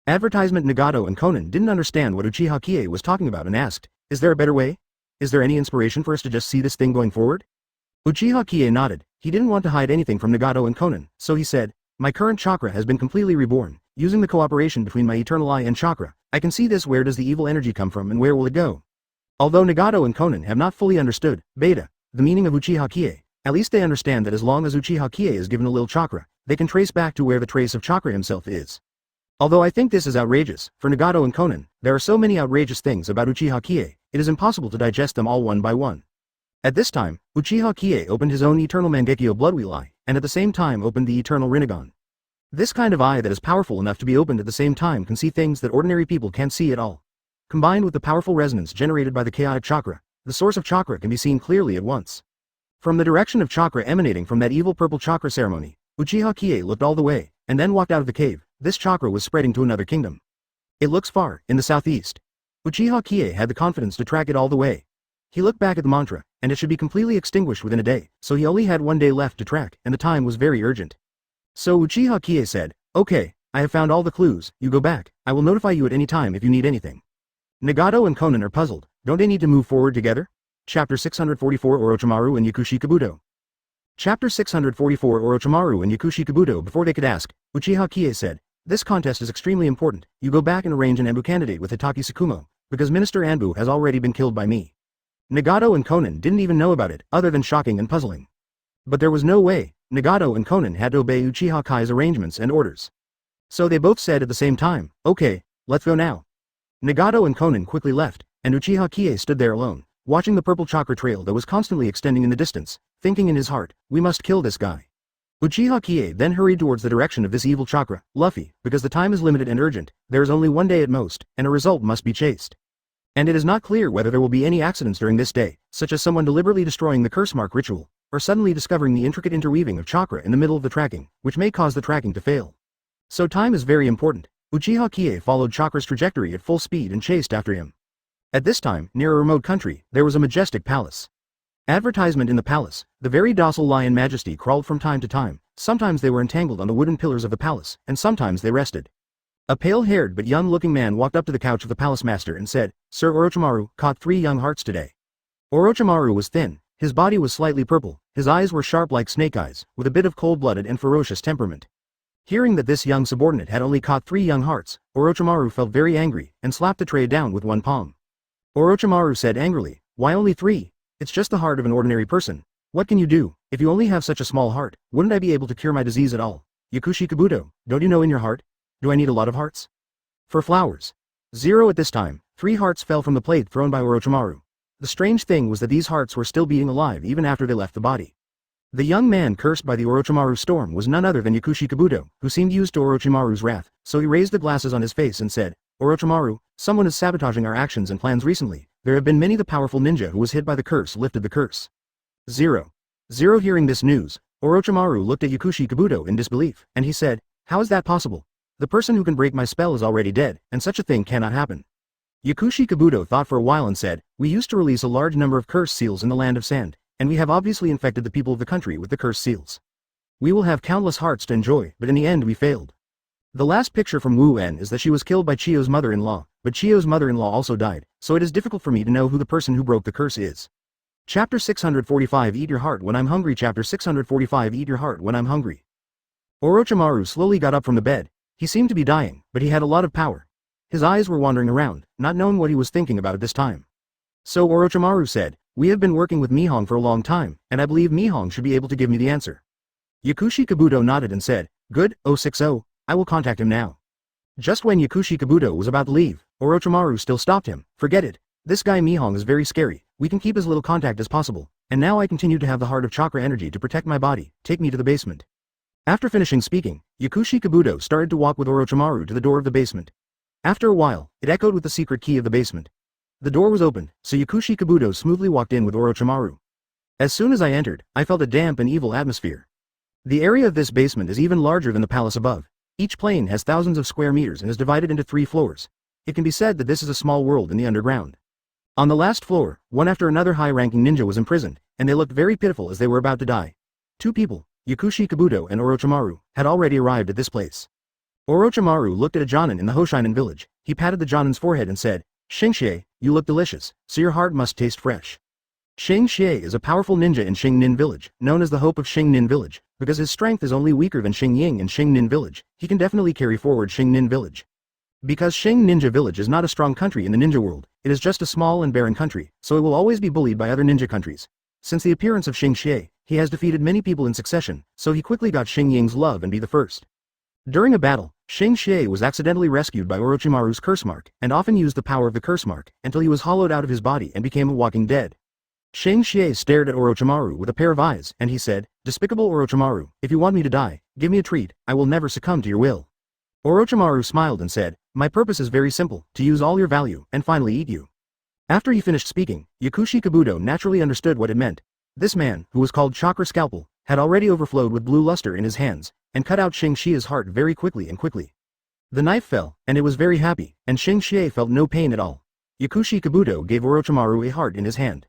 Advertisement Nagato and Konan didn't understand what Uchiha Qiye was talking about and asked, "Is there a better way? Is there any inspiration for us to just see this thing going forward?" Uchiha Qiye nodded. He didn't want to hide anything from Nagato and Konan, so he said, "My current chakra has been completely reborn. Using the cooperation between my eternal eye and chakra, I can see this. Where does the evil energy come from and where will it go?" Although Nagato and Konan have not fully understood, beta, the meaning of Uchiha Qiye, at least they understand that as long as Uchiha Qiye is given a little chakra, they can trace back to where the trace of chakra himself is. Although I think this is outrageous, for Nagato and Konan, there are so many outrageous things about Uchiha Qiye, it is impossible to digest them all one by one. At this time, Uchiha Qiye opened his own eternal Mangekyo Bloodwheel eye, and at the same time opened the eternal Rinnegan. This kind of eye that is powerful enough to be opened at the same time can see things that ordinary people can't see at all. Combined with the powerful resonance generated by the chaotic chakra, the source of chakra can be seen clearly at once. From the direction of chakra emanating from that evil purple chakra ceremony, Uchiha Qiye looked all the way, and then walked out of the cave. This chakra was spreading to another kingdom. It looks far, in the southeast. Uchiha Qiye had the confidence to track it all the way. He looked back at the mantra, and it should be completely extinguished within a day, so he only had one day left to track, and the time was very urgent. So Uchiha Qiye said, "Okay, I have found all the clues, you go back, I will notify you at any time if you need anything." Nagato and Konan are puzzled. Don't they need to move forward together? Chapter 644 Orochimaru and Yakushi Kabuto. Chapter 644 Orochimaru and Yakushi Kabuto. Before they could ask, Uchiha Qiye said, "This contest is extremely important. You go back and arrange an Anbu candidate with Hitaki Tsukumo, because Minister Anbu has already been killed by me." Nagato and Konan didn't even know about it, other than shocking and puzzling. But there was no way. Nagato and Konan had to obey Uchiha Kai's arrangements and orders. So they both said at the same time, "Okay, let's go now." Nagato and Konan quickly left, and Uchiha Qiye stood there alone, watching the purple chakra trail that was constantly extending in the distance, thinking in his heart, "We must kill this guy." Uchiha Qiye then hurried towards the direction of this evil chakra, Luffy, because the time is limited and urgent, there is only one day at most, and a result must be chased. And it is not clear whether there will be any accidents during this day, such as someone deliberately destroying the curse mark ritual, or suddenly discovering the intricate interweaving of chakra in the middle of the tracking, which may cause the tracking to fail. So time is very important. Uchiha Qiye followed chakra's trajectory at full speed and chased after him. At this time, near a remote country, there was a majestic palace. Advertisement in the palace, the very docile lion majesty crawled from time to time, sometimes they were entangled on the wooden pillars of the palace, and sometimes they rested. A pale-haired but young-looking man walked up to the couch of the palace master and said, "Sir Orochimaru caught 3 young hearts today." Orochimaru was thin, his body was slightly purple, his eyes were sharp like snake eyes, with a bit of cold-blooded and ferocious temperament. Hearing that this young subordinate had only caught 3 young hearts, Orochimaru felt very angry, and slapped the tray down with one palm. Orochimaru said angrily, "Why only 3? It's just the heart of an ordinary person. What can you do? If you only have such a small heart, wouldn't I be able to cure my disease at all? Yakushi Kabuto, don't you know in your heart? Do I need a lot of hearts?" For flowers. 0 at this time, 3 hearts fell from the plate thrown by Orochimaru. The strange thing was that these hearts were still being alive even after they left the body. The young man cursed by the Orochimaru storm was none other than Yakushi Kabuto, who seemed used to Orochimaru's wrath, so he raised the glasses on his face and said, "Orochimaru, someone is sabotaging our actions and plans recently. There have been many. The powerful ninja who was hit by the curse lifted the curse." 0. Hearing this news, Orochimaru looked at Yakushi Kabuto in disbelief, and he said, "How is that possible? The person who can break my spell is already dead, and such a thing cannot happen." Yakushi Kabuto thought for a while and said, "We used to release a large number of cursed seals in the land of sand, and we have obviously infected the people of the country with the cursed seals. We will have countless hearts to enjoy, but in the end we failed." The last picture from Wu En is that she was killed by Chiyo's mother-in-law, but Chiyo's mother-in-law also died, so it is difficult for me to know who the person who broke the curse is. Chapter 645 Eat Your Heart When I'm Hungry. Chapter 645 Eat Your Heart When I'm Hungry. Orochimaru slowly got up from the bed. He seemed to be dying, but he had a lot of power. His eyes were wandering around, not knowing what he was thinking about at this time. So Orochimaru said, "We have been working with Mihong for a long time, and I believe Mihong should be able to give me the answer." Yakushi Kabuto nodded and said, "Good, 060, I will contact him now." Just when Yakushi Kabuto was about to leave, Orochimaru still stopped him. "Forget it. This guy Mihong is very scary. We can keep as little contact as possible, and now I continue to have the heart of chakra energy to protect my body. Take me to the basement." After finishing speaking, Yakushi Kabuto started to walk with Orochimaru to the door of the basement. After a while, it echoed with the secret key of the basement. The door was opened, so Yakushi Kabuto smoothly walked in with Orochimaru. As soon as I entered, I felt a damp and evil atmosphere. The area of this basement is even larger than the palace above. Each plane has thousands of square meters and is divided into 3 floors. It can be said that this is a small world in the underground. On the last floor, one after another high-ranking ninja was imprisoned, and they looked very pitiful as they were about to die. 2 people, Yakushi Kabuto and Orochimaru, had already arrived at this place. Orochimaru looked at a Jonin in the Hoshinen village. He patted the Jonin's forehead and said, "Xingxie, you look delicious, so your heart must taste fresh." Xingxie is a powerful ninja in Xingnin village, known as the Hope of Xingnin village, because his strength is only weaker than Xingying in Xingnin village. He can definitely carry forward Xingnin village. Because Xing Ninja village is not a strong country in the ninja world, it is just a small and barren country, so it will always be bullied by other ninja countries. Since the appearance of Xingxie, he has defeated many people in succession, so he quickly got Xingying's love and be the first. During a battle, Xingxie was accidentally rescued by Orochimaru's curse mark, and often used the power of the curse mark, until he was hollowed out of his body and became a walking dead. Xingxie stared at Orochimaru with a pair of eyes, and he said, "Despicable Orochimaru, if you want me to die, give me a treat, I will never succumb to your will." Orochimaru smiled and said, "My purpose is very simple, to use all your value, and finally eat you." After he finished speaking, Yakushi Kabuto naturally understood what it meant. This man, who was called Chakra Scalpel, had already overflowed with blue luster in his hands, and cut out Xingxie's heart very quickly and quickly. The knife fell, and it was very happy, and Xingxie felt no pain at all. Yakushi Kabuto gave Orochimaru a heart in his hand.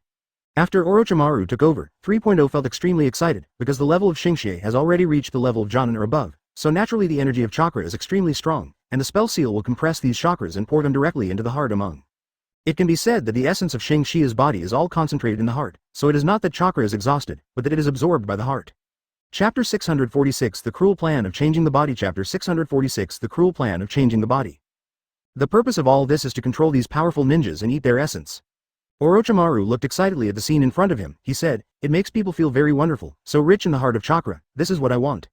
After Orochimaru took over, 3.0 felt extremely excited, because the level of Xingxie has already reached the level of Jonin or above, so naturally the energy of chakra is extremely strong, and the spell seal will compress these chakras and pour them directly into the heart among. It can be said that the essence of Xingxie's body is all concentrated in the heart, so it is not that chakra is exhausted, but that it is absorbed by the heart. Chapter 646 The Cruel Plan of Changing the Body. Chapter 646 The Cruel Plan of Changing the Body. The purpose of all this is to control these powerful ninjas and eat their essence. Orochimaru looked excitedly at the scene in front of him. He said, "It makes people feel very wonderful, so rich in the heart of chakra, this is what I want."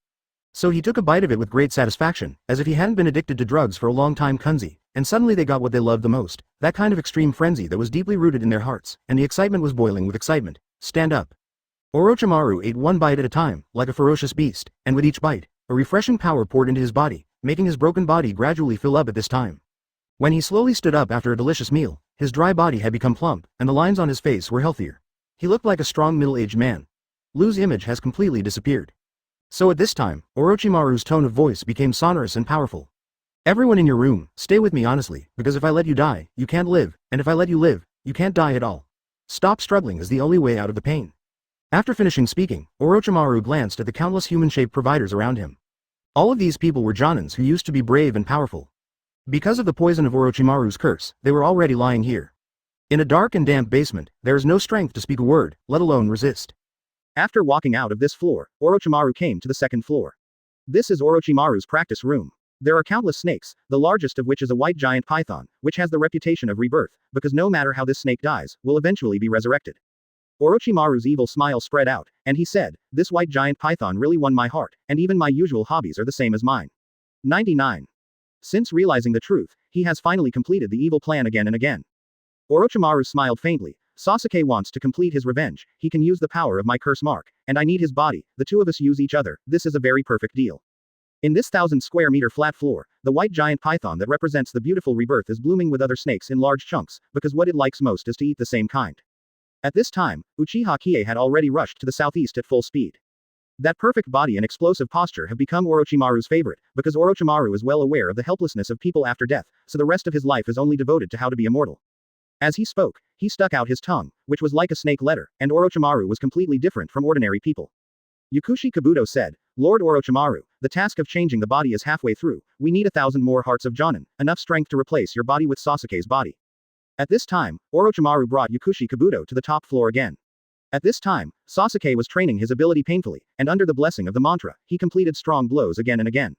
So he took a bite of it with great satisfaction, as if he hadn't been addicted to drugs for a long time. Kunzi, and suddenly they got what they loved the most, that kind of extreme frenzy that was deeply rooted in their hearts, and the excitement was boiling with excitement. Stand up. Orochimaru ate one bite at a time, like a ferocious beast, and with each bite, a refreshing power poured into his body, making his broken body gradually fill up at this time. When he slowly stood up after a delicious meal, his dry body had become plump, and the lines on his face were healthier. He looked like a strong middle-aged man. Lu's image has completely disappeared. So at this time, Orochimaru's tone of voice became sonorous and powerful. "Everyone in your room, stay with me honestly, because if I let you die, you can't live, and if I let you live, you can't die at all. Stop struggling is the only way out of the pain." After finishing speaking, Orochimaru glanced at the countless human-shaped providers around him. All of these people were Jonins who used to be brave and powerful. Because of the poison of Orochimaru's curse, they were already lying here. In a dark and damp basement, there is no strength to speak a word, let alone resist. After walking out of this floor, Orochimaru came to the second floor. This is Orochimaru's practice room. There are countless snakes, the largest of which is a white giant python, which has the reputation of rebirth, because no matter how this snake dies, will eventually be resurrected. Orochimaru's evil smile spread out, and he said, "This white giant python really won my heart, and even my usual hobbies are the same as mine." 99. Since realizing the truth, he has finally completed the evil plan again and again. Orochimaru smiled faintly. "Sasuke wants to complete his revenge, he can use the power of my curse mark, and I need his body, the two of us use each other, this is a very perfect deal." In this 1,000 square meter flat floor, the white giant python that represents the beautiful rebirth is blooming with other snakes in large chunks, because what it likes most is to eat the same kind. At this time, Uchiha Qiye had already rushed to the southeast at full speed. That perfect body and explosive posture have become Orochimaru's favorite, because Orochimaru is well aware of the helplessness of people after death, so the rest of his life is only devoted to how to be immortal. As he spoke, he stuck out his tongue, which was like a snake letter, and Orochimaru was completely different from ordinary people. Yakushi Kabuto said, Lord Orochimaru, the task of changing the body is halfway through, we need 1,000 more hearts of Jonin, enough strength to replace your body with Sasuke's body. At this time, Orochimaru brought Yakushi Kabuto to the top floor again. At this time, Sasuke was training his ability painfully, and under the blessing of the mantra, he completed strong blows again and again.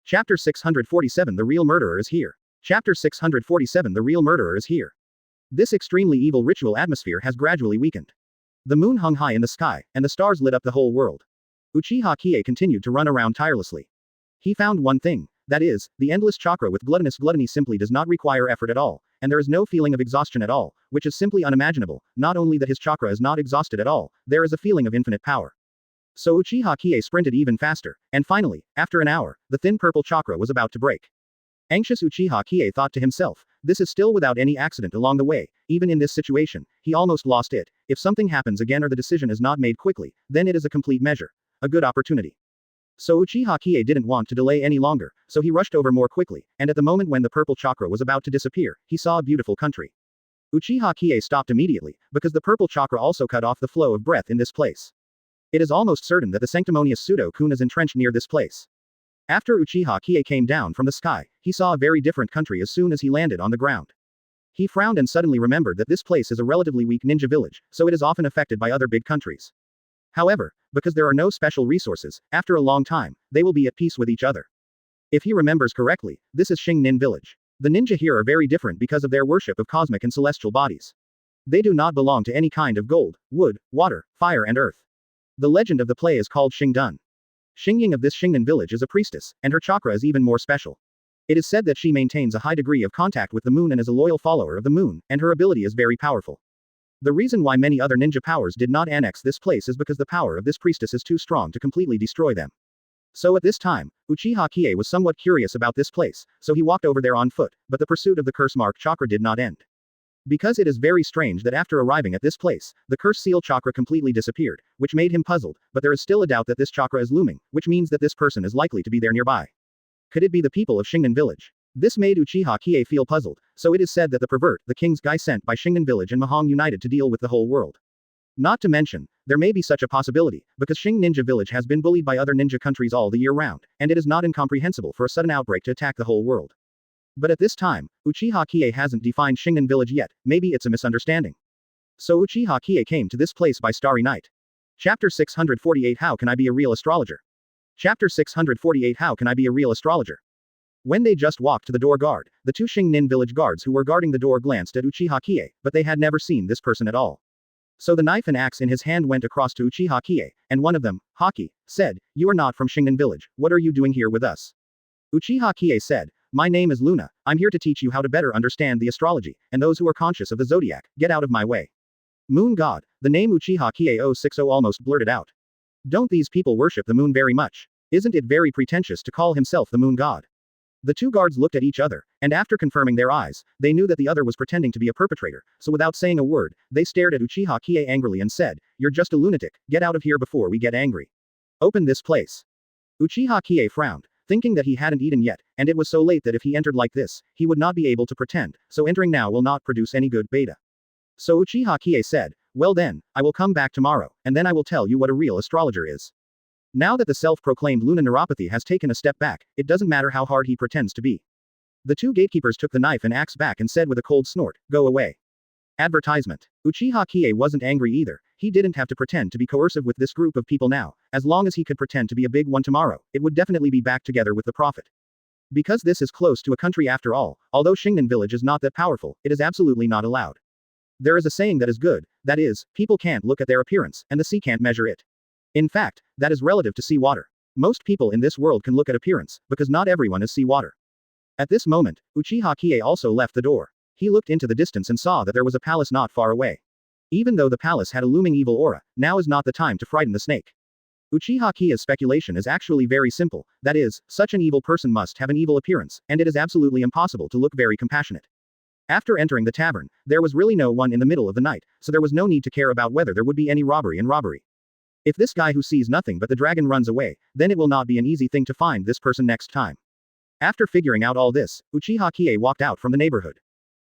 Chapter 647 The Real Murderer is here. Chapter 647 The Real Murderer is here. This extremely evil ritual atmosphere has gradually weakened. The moon hung high in the sky, and the stars lit up the whole world. Uchiha Qiye continued to run around tirelessly. He found one thing, that is, the endless chakra with gluttonous gluttony simply does not require effort at all, and there is no feeling of exhaustion at all, which is simply unimaginable. Not only that his chakra is not exhausted at all, there is a feeling of infinite power. So Uchiha Qiye sprinted even faster, and finally, after an hour, the thin purple chakra was about to break. Anxious Uchiha Qiye thought to himself, this is still without any accident along the way, even in this situation, he almost lost it. If something happens again or the decision is not made quickly, then it is a complete measure. A good opportunity. So Uchiha Qiye didn't want to delay any longer, so he rushed over more quickly, and at the moment when the purple chakra was about to disappear, he saw a beautiful country. Uchiha Qiye stopped immediately, because the purple chakra also cut off the flow of breath in this place. It is almost certain that the sanctimonious Pseudo-kun is entrenched near this place. After Uchiha Qiye came down from the sky, he saw a very different country as soon as he landed on the ground. He frowned and suddenly remembered that this place is a relatively weak ninja village, so it is often affected by other big countries. However, because there are no special resources, after a long time, they will be at peace with each other. If he remembers correctly, this is Xing Nin village. The ninja here are very different because of their worship of cosmic and celestial bodies. They do not belong to any kind of gold, wood, water, fire and earth. The legend of the play is called Xing Dun. Xingying of this Xingnan village is a priestess, and her chakra is even more special. It is said that she maintains a high degree of contact with the moon and is a loyal follower of the moon, and her ability is very powerful. The reason why many other ninja powers did not annex this place is because the power of this priestess is too strong to completely destroy them. So at this time, Uchiha Qiye was somewhat curious about this place, so he walked over there on foot, but the pursuit of the curse mark chakra did not end. Because it is very strange that after arriving at this place, the curse seal chakra completely disappeared, which made him puzzled, but there is still a doubt that this chakra is looming, which means that this person is likely to be there nearby. Could it be the people of Xingnan village? This made Uchiha Qiye feel puzzled, so it is said that the pervert, the king's guy sent by Xingnan village and Mahong united to deal with the whole world. Not to mention, there may be such a possibility, because Xing Ninja village has been bullied by other ninja countries all the year round, and it is not incomprehensible for a sudden outbreak to attack the whole world. But at this time, Uchiha Qiye hasn't defined Xingnan village yet, maybe it's a misunderstanding. So Uchiha Qiye came to this place by starry night. Chapter 648 How can I be a real astrologer? Chapter 648 How can I be a real astrologer? When they just walked to the door guard, the two Xing Nin village guards who were guarding the door glanced at Uchiha Qiye, but they had never seen this person at all. So the knife and axe in his hand went across to Uchiha Qiye, and one of them, Haki, said, You are not from Xingnan village, what are you doing here with us? Uchiha Qiye said, My name is Luna, I'm here to teach you how to better understand the astrology, and those who are conscious of the zodiac, get out of my way. Moon God, the name Uchiha Qiye 060 almost blurted out. Don't these people worship the moon very much? Isn't it very pretentious to call himself the moon god? The two guards looked at each other, and after confirming their eyes, they knew that the other was pretending to be a perpetrator, so without saying a word, they stared at Uchiha Qiye angrily and said, You're just a lunatic, get out of here before we get angry. Open this place. Uchiha Qiye frowned, thinking that he hadn't eaten yet, and it was so late that if he entered like this, he would not be able to pretend, so entering now will not produce any good beta. So Uchiha Qiye said, Well then, I will come back tomorrow, and then I will tell you what a real astrologer is. Now that the self-proclaimed Luna neuropathy has taken a step back, it doesn't matter how hard he pretends to be. The two gatekeepers took the knife and axe back and said with a cold snort, Go away. Advertisement. Uchiha Qiye wasn't angry either, he didn't have to pretend to be coercive with this group of people now, as long as he could pretend to be a big one tomorrow, it would definitely be back together with the prophet. Because this is close to a country after all, although Xingnan village is not that powerful, it is absolutely not allowed. There is a saying that is good, that is, people can't look at their appearance, and the sea can't measure it. In fact, that is relative to sea water. Most people in this world can look at appearance, because not everyone is sea water. At this moment, Uchiha Qiye also left the door. He looked into the distance and saw that there was a palace not far away. Even though the palace had a looming evil aura, now is not the time to frighten the snake. Uchiha Qiye's speculation is actually very simple, that is, such an evil person must have an evil appearance, and it is absolutely impossible to look very compassionate. After entering the tavern, there was really no one in the middle of the night, so there was no need to care about whether there would be any robbery. If this guy who sees nothing but the dragon runs away, then it will not be an easy thing to find this person next time. After figuring out all this, Uchiha Qiye walked out from the neighborhood.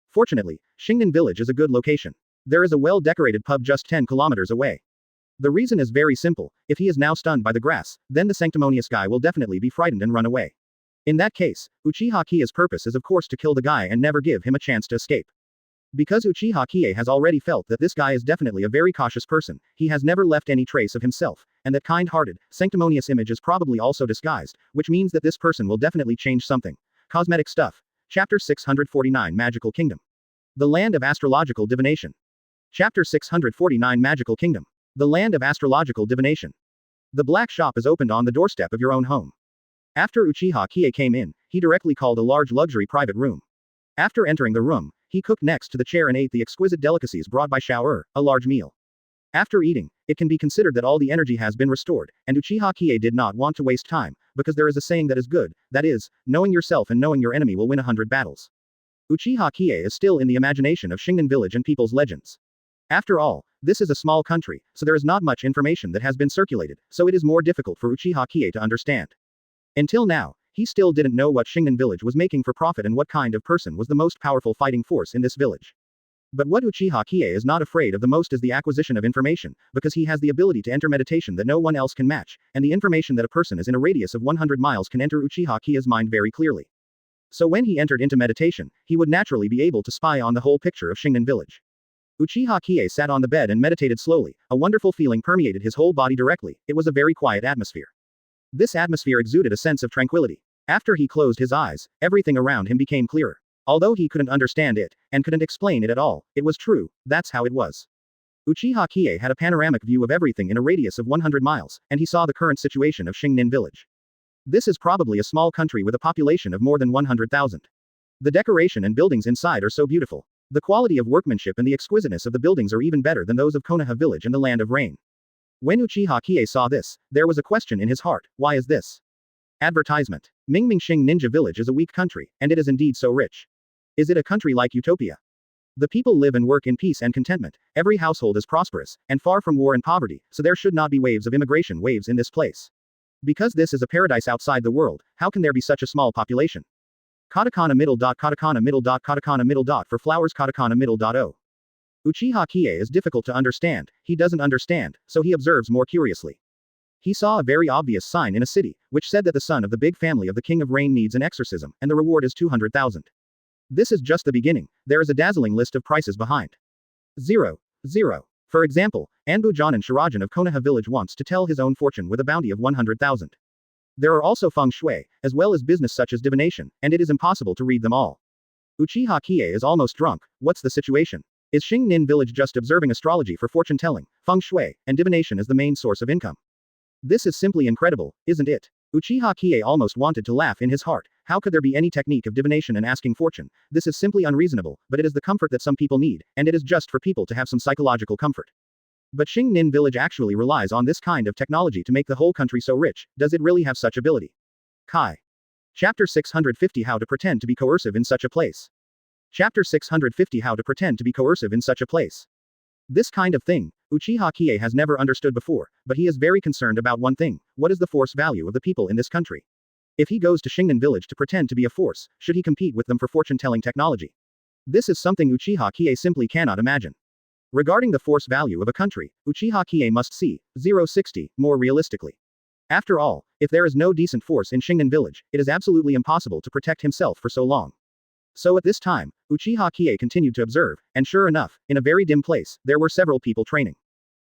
Fortunately, Shingnan village is a good location. There is a well-decorated pub just 10 kilometers away. The reason is very simple: if he is now stunned by the grass, then the sanctimonious guy will definitely be frightened and run away. In that case, Uchiha Qiye's purpose is of course to kill the guy and never give him a chance to escape. Because Uchiha Qiye has already felt that this guy is definitely a very cautious person, he has never left any trace of himself, and that kind-hearted, sanctimonious image is probably also disguised, which means that this person will definitely change something. Cosmetic stuff. Chapter 649 Magical Kingdom. The Land of Astrological Divination. Chapter 649 Magical Kingdom. The Land of Astrological Divination. The black shop is opened on the doorstep of your own home. After Uchiha Qiye came in, he directly called a large luxury private room. After entering the room, he cooked next to the chair and ate the exquisite delicacies brought by Showoff, a large meal. After eating, it can be considered that all the energy has been restored, and Uchiha Qiye did not want to waste time, because there is a saying that is good, that is, knowing yourself and knowing your enemy will win 100 battles. Uchiha Qiye is still in the imagination of Shingnan village and people's legends. After all, this is a small country, so there is not much information that has been circulated, so it is more difficult for Uchiha Qiye to understand. Until now, he still didn't know what Shingnan village was making for profit and what kind of person was the most powerful fighting force in this village. But what Uchiha Qiye is not afraid of the most is the acquisition of information, because he has the ability to enter meditation that no one else can match, and the information that a person is in a radius of 100 miles can enter Uchiha Qiye's mind very clearly. So when he entered into meditation, he would naturally be able to spy on the whole picture of Shingnan village. Uchiha Qiye sat on the bed and meditated slowly. A wonderful feeling permeated his whole body directly. It was a very quiet atmosphere. This atmosphere exuded a sense of tranquility. After he closed his eyes, everything around him became clearer. Although he couldn't understand it, and couldn't explain it at all, it was true, that's how it was. Uchiha Qiye had a panoramic view of everything in a radius of 100 miles, and he saw the current situation of Shingnan village. This is probably a small country with a population of more than 100,000. The decoration and buildings inside are so beautiful. The quality of workmanship and the exquisiteness of the buildings are even better than those of Konoha village and the Land of Rain. When Uchiha Qiye saw this, there was a question in his heart: why is this? Advertisement. Mingmingxing Ninja Village is a weak country, and it is indeed so rich. Is it a country like utopia? The people live and work in peace and contentment, every household is prosperous, and far from war and poverty, so there should not be waves of immigration waves in this place. Because this is a paradise outside the world, how can there be such a small population? Katakana middle dot katakana middle dot katakana middle dot for flowers katakana middle dot o. Uchiha Qiye is difficult to understand, he doesn't understand, so he observes more curiously. He saw a very obvious sign in a city, which said that the son of the big family of the King of Rain needs an exorcism, and the reward is 200,000. This is just the beginning, there is a dazzling list of prices behind. 0. For example, Anbu Janan Shirajan of Konoha village wants to tell his own fortune with a bounty of 100,000. There are also feng shui, as well as business such as divination, and it is impossible to read them all. Uchiha Qiye is almost drunk. What's the situation? Is Shingnan village just observing astrology for fortune telling, feng shui, and divination as the main source of income? This is simply incredible, isn't it? Uchiha Qiye almost wanted to laugh in his heart. How could there be any technique of divination and asking fortune? This is simply unreasonable, but it is the comfort that some people need, and it is just for people to have some psychological comfort. But Shingnan village actually relies on this kind of technology to make the whole country so rich. Does it really have such ability? Kai. Chapter 650 How to pretend to be coercive in such a place. Chapter 650 How to pretend to be coercive in such a place. This kind of thing, Uchiha Qiye has never understood before, but he is very concerned about one thing: what is the force value of the people in this country? If he goes to Shingnan village to pretend to be a force, should he compete with them for fortune-telling technology? This is something Uchiha Qiye simply cannot imagine. Regarding the force value of a country, Uchiha Qiye must see 060 more realistically. After all, if there is no decent force in Shingnan village, it is absolutely impossible to protect himself for so long. So at this time, Uchiha Qiye continued to observe, and sure enough, in a very dim place, there were several people training.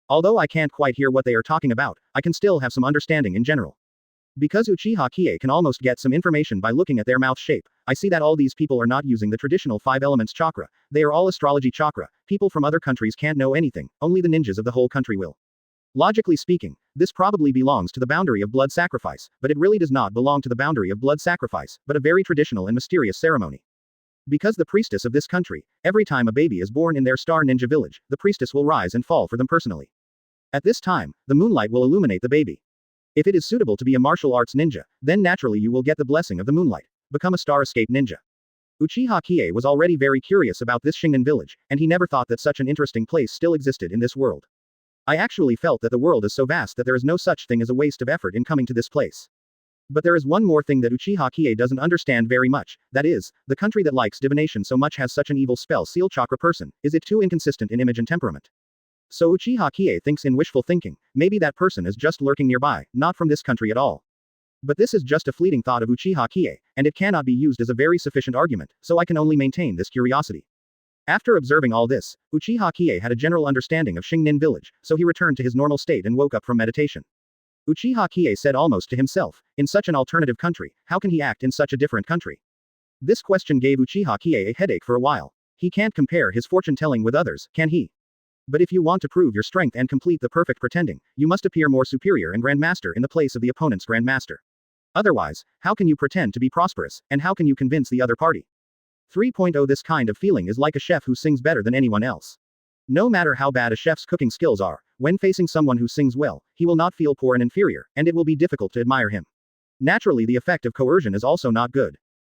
Although I can't quite hear what they are talking about, I can still have some understanding in general. Because Uchiha Qiye can almost get some information by looking at their mouth shape, I see that all these people are not using the traditional 5 elements chakra, they are all astrology chakra. People from other countries can't know anything, only the ninjas of the whole country will. Logically speaking, this probably belongs to the boundary of blood sacrifice, but it really does not belong to the boundary of blood sacrifice, but a very traditional and mysterious ceremony. Because the priestess of this country, every time a baby is born in their star ninja village, the priestess will rise and fall for them personally. At this time, the moonlight will illuminate the baby. If it is suitable to be a martial arts ninja, then naturally you will get the blessing of the moonlight. Become a star escape ninja. Uchiha Qiye was already very curious about this Shingnan village, and he never thought that such an interesting place still existed in this world. I actually felt that the world is so vast that there is no such thing as a waste of effort in coming to this place. But there is one more thing that Uchiha Qiye doesn't understand very much, that is, the country that likes divination so much has such an evil spell seal chakra person, is it too inconsistent in image and temperament? So Uchiha Qiye thinks in wishful thinking, maybe that person is just lurking nearby, not from this country at all. But this is just a fleeting thought of Uchiha Qiye, and it cannot be used as a very sufficient argument, so I can only maintain this curiosity. After observing all this, Uchiha Qiye had a general understanding of Shingnin village, so he returned to his normal state and woke up from meditation. Uchiha Qiye said almost to himself, in such an alternative country, how can he act in such a different country? This question gave Uchiha Qiye a headache for a while. He can't compare his fortune-telling with others, can he? But if you want to prove your strength and complete the perfect pretending, you must appear more superior and grandmaster in the place of the opponent's grandmaster. Otherwise, how can you pretend to be prosperous, and how can you convince the other party? 3.0 This kind of feeling is like a chef who sings better than anyone else. No matter how bad a chef's cooking skills are, when facing someone who sings well, he will not feel poor and inferior, and it will be difficult to admire him. Naturally, the effect of coercion is also not good.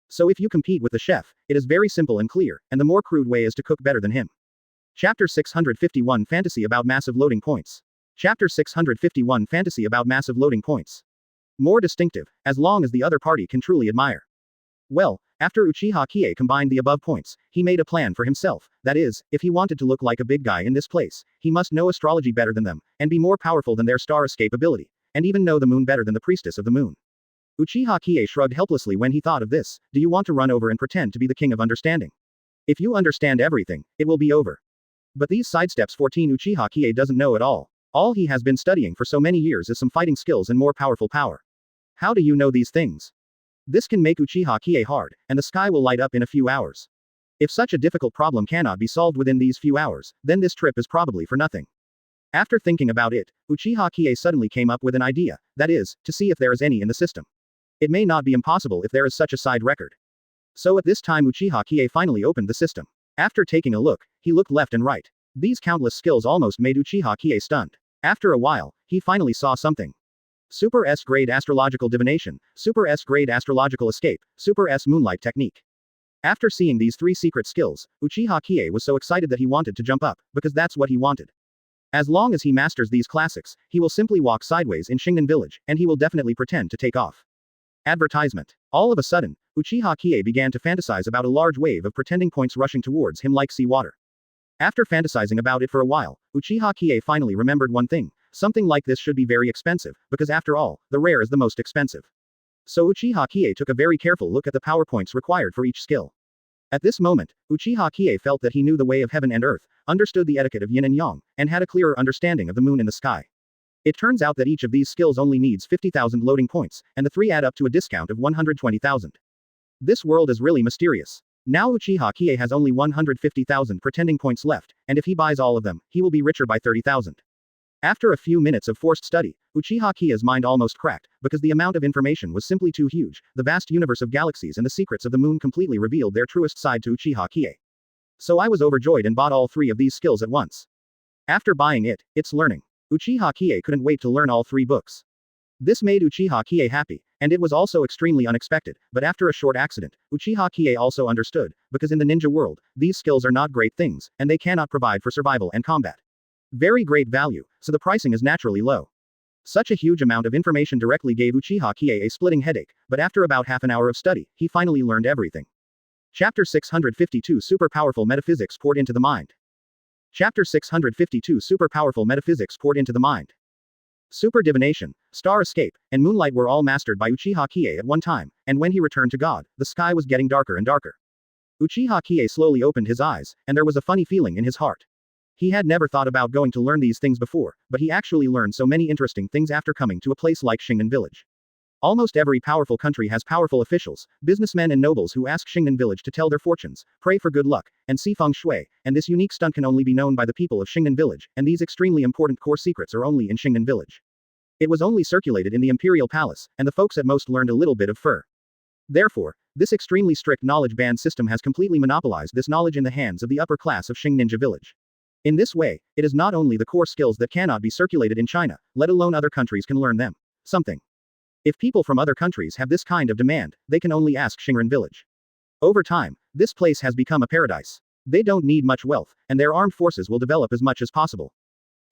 So if you compete with the chef, it is very simple and clear, and the more crude way is to cook better than him. Chapter 651 Fantasy about massive loading points. Chapter 651 Fantasy about massive loading points. More distinctive, as long as the other party can truly admire. Well, after Uchiha Qiye combined the above points, he made a plan for himself, that is, if he wanted to look like a big guy in this place, he must know astrology better than them, and be more powerful than their star escape ability, and even know the moon better than the priestess of the moon. Uchiha Qiye shrugged helplessly when he thought of this. Do you want to run over and pretend to be the king of understanding? If you understand everything, it will be over. But these sidesteps 14 Uchiha Qiye doesn't know at all. All he has been studying for so many years is some fighting skills and more powerful power. How do you know these things? This can make Uchiha Qiye hard, and the sky will light up in a few hours. If such a difficult problem cannot be solved within these few hours, then this trip is probably for nothing. After thinking about it, Uchiha Qiye suddenly came up with an idea, that is, to see if there is any in the system. It may not be impossible if there is such a side record. So at this time Uchiha Qiye finally opened the system. After taking a look, he looked left and right. These countless skills almost made Uchiha Qiye stunned. After a while, he finally saw something. Super S-grade astrological divination, Super S-grade astrological escape, Super S moonlight technique. After seeing these three secret skills, Uchiha Qiye was so excited that he wanted to jump up, because that's what he wanted. As long as he masters these classics, he will simply walk sideways in Shingnan village, and he will definitely pretend to take off. Advertisement. All of a sudden, Uchiha Qiye began to fantasize about a large wave of pretending points rushing towards him like sea water. After fantasizing about it for a while, Uchiha Qiye finally remembered one thing. Something like this should be very expensive, because after all, the rare is the most expensive. So Uchiha Qiye took a very careful look at the power points required for each skill. At this moment, Uchiha Qiye felt that he knew the way of heaven and earth, understood the etiquette of yin and yang, and had a clearer understanding of the moon in the sky. It turns out that each of these skills only needs 50,000 loading points, and the three add up to a discount of 120,000. This world is really mysterious. Now Uchiha Qiye has only 150,000 pretending points left, and if he buys all of them, he will be richer by 30,000. After a few minutes of forced study, Uchiha Qiye's mind almost cracked, because the amount of information was simply too huge. The vast universe of galaxies and the secrets of the moon completely revealed their truest side to Uchiha Qiye. So I was overjoyed and bought all three of these skills at once. After buying it, it's learning. Uchiha Qiye couldn't wait to learn all three books. This made Uchiha Qiye happy, and it was also extremely unexpected, but after a short accident, Uchiha Qiye also understood, because in the ninja world, these skills are not great things, and they cannot provide for survival and combat. Very great value, so the pricing is naturally low. Such a huge amount of information directly gave Uchiha Qiye a splitting headache, but after about half an hour of study, he finally learned everything. Chapter 652 Super Powerful Metaphysics Poured into the Mind. Chapter 652 Super Powerful Metaphysics Poured into the Mind. Super Divination, Star Escape, and Moonlight were all mastered by Uchiha Qiye at one time, and when he returned to God, the sky was getting darker and darker. Uchiha Qiye slowly opened his eyes, and there was a funny feeling in his heart. He had never thought about going to learn these things before, but he actually learned so many interesting things after coming to a place like Shingnan Village. Almost every powerful country has powerful officials, businessmen and nobles who ask Shingnan Village to tell their fortunes, pray for good luck, and see feng shui, and this unique stunt can only be known by the people of Shingnan Village, and these extremely important core secrets are only in Shingnan Village. It was only circulated in the Imperial Palace, and the folks at most learned a little bit of fur. Therefore, this extremely strict knowledge ban system has completely monopolized this knowledge in the hands of the upper class of Shing Ninja Village. In this way, it is not only the core skills that cannot be circulated in China, let alone other countries can learn them. Something. If people from other countries have this kind of demand, they can only ask Shingran Village. Over time, this place has become a paradise. They don't need much wealth, and their armed forces will develop as much as possible.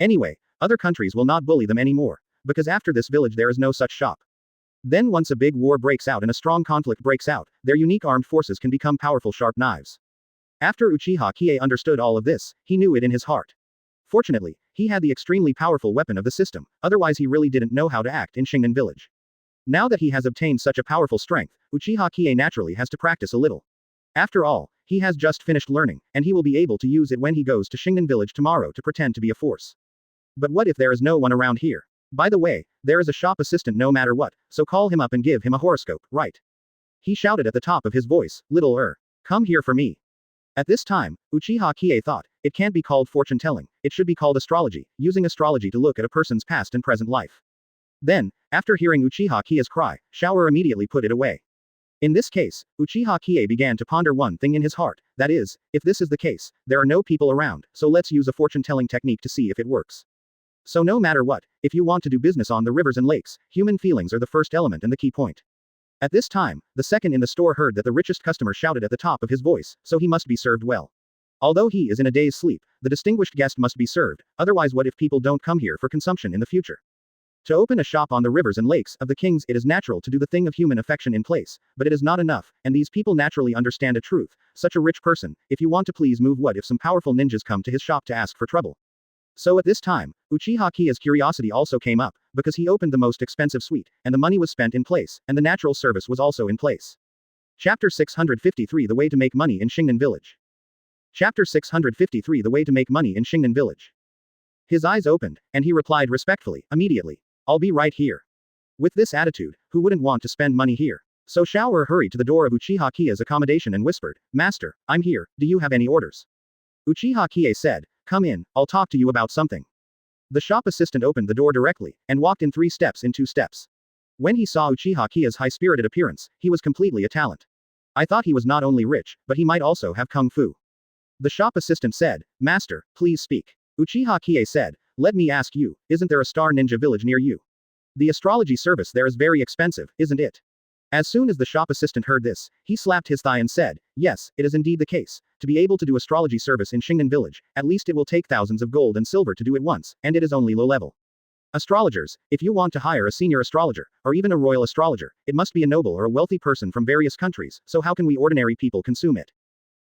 Anyway, Other countries will not bully them anymore, because after this village there is no such shop. Then once a big war breaks out and a strong conflict breaks out, their unique armed forces can become powerful sharp knives. After Uchiha Qiye understood all of this, he knew it in his heart. Fortunately, he had the extremely powerful weapon of the system, otherwise he really didn't know how to act in Shingen village. Now that he has obtained such a powerful strength, Uchiha Qiye naturally has to practice a little. After all, he has just finished learning, and he will be able to use it when he goes to Shingen village tomorrow to pretend to be a force. But what if there is no one around here? By the way, there is a shop assistant no matter what, so call him up and give him a horoscope, right? He shouted at the top of his voice, little come here for me. At this time, Uchiha Qiye thought, it can't be called fortune-telling, it should be called astrology, using astrology to look at a person's past and present life. Then, after hearing Uchiha Qiye's cry, Shower immediately put it away. In this case, Uchiha Qiye began to ponder one thing in his heart, that is, if this is the case, there are no people around, so let's use a fortune-telling technique to see if it works. So no matter what, if you want to do business on the rivers and lakes, human feelings are the first element and the key point. At this time, the second in the store heard that the richest customer shouted at the top of his voice, so he must be served well. Although he is in a day's sleep, the distinguished guest must be served, otherwise what if people don't come here for consumption in the future? To open a shop on the rivers and lakes of the kings, it is natural to do the thing of human affection in place, but it is not enough, and these people naturally understand a truth. Such a rich person, if you want to please move, what if some powerful ninjas come to his shop to ask for trouble? So at this time, Uchiha Qiye's curiosity also came up, because he opened the most expensive suite, and the money was spent in place, and the natural service was also in place. Chapter 653 The Way to Make Money in Shingen Village. Chapter 653 The Way to Make Money in Shingen Village. His eyes opened, and he replied respectfully, immediately. I'll be right here. With this attitude, who wouldn't want to spend money here? So Shower hurried to the door of Uchiha Qiye's accommodation and whispered, Master, I'm here, do you have any orders? Uchiha Qiye said, come in, I'll talk to you about something. The shop assistant opened the door directly, and walked in 3 steps in 2 steps. When he saw Uchiha Qiye's high-spirited appearance, he was completely a talent. I thought he was not only rich, but he might also have kung fu. The shop assistant said, Master, please speak. Uchiha Qiye said, let me ask you, isn't there a star ninja village near you? The astrology service there is very expensive, isn't it? As soon as the shop assistant heard this, he slapped his thigh and said, yes, it is indeed the case. To be able to do astrology service in Shingen village, at least it will take thousands of gold and silver to do it once, and it is only low level. Astrologers, if you want to hire a senior astrologer, or even a royal astrologer, it must be a noble or a wealthy person from various countries, so how can we ordinary people consume it?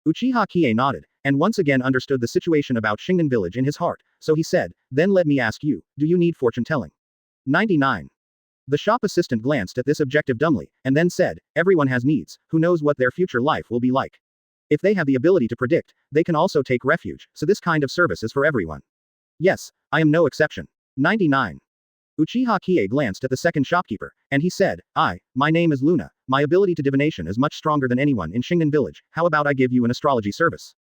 Uchiha Qiye nodded, and once again understood the situation about Shingen village in his heart, so he said, then let me ask you, do you need fortune telling? 99. The shop assistant glanced at this objective dumbly, and then said, everyone has needs, who knows what their future life will be like. If they have the ability to predict, they can also take refuge, so this kind of service is for everyone. Yes, I am no exception. 99. Uchiha Qiye glanced at the second shopkeeper, and he said, my name is Luna, my ability to divination is much stronger than anyone in Shingen village, how about I give you an astrology service?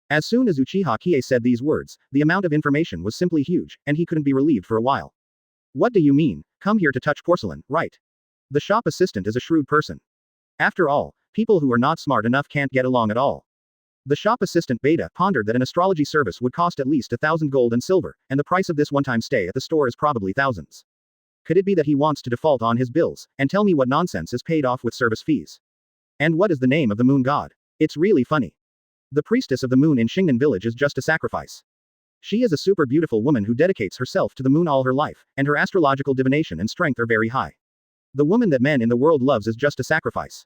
As soon as Uchiha Qiye said these words, the amount of information was simply huge, and he couldn't be relieved for a while. What do you mean, come here to touch porcelain, right? The shop assistant is a shrewd person. After all, people who are not smart enough can't get along at all. The shop assistant Beta pondered that an astrology service would cost at least 1,000 gold and silver, and the price of this one-time stay at the store is probably thousands. Could it be that he wants to default on his bills, and tell me what nonsense is paid off with service fees? And what is the name of the moon god? It's really funny. The priestess of the moon in Shingen village is just a sacrifice. She is a super beautiful woman who dedicates herself to the moon all her life, and her astrological divination and strength are very high. The woman that men in the world loves is just a sacrifice.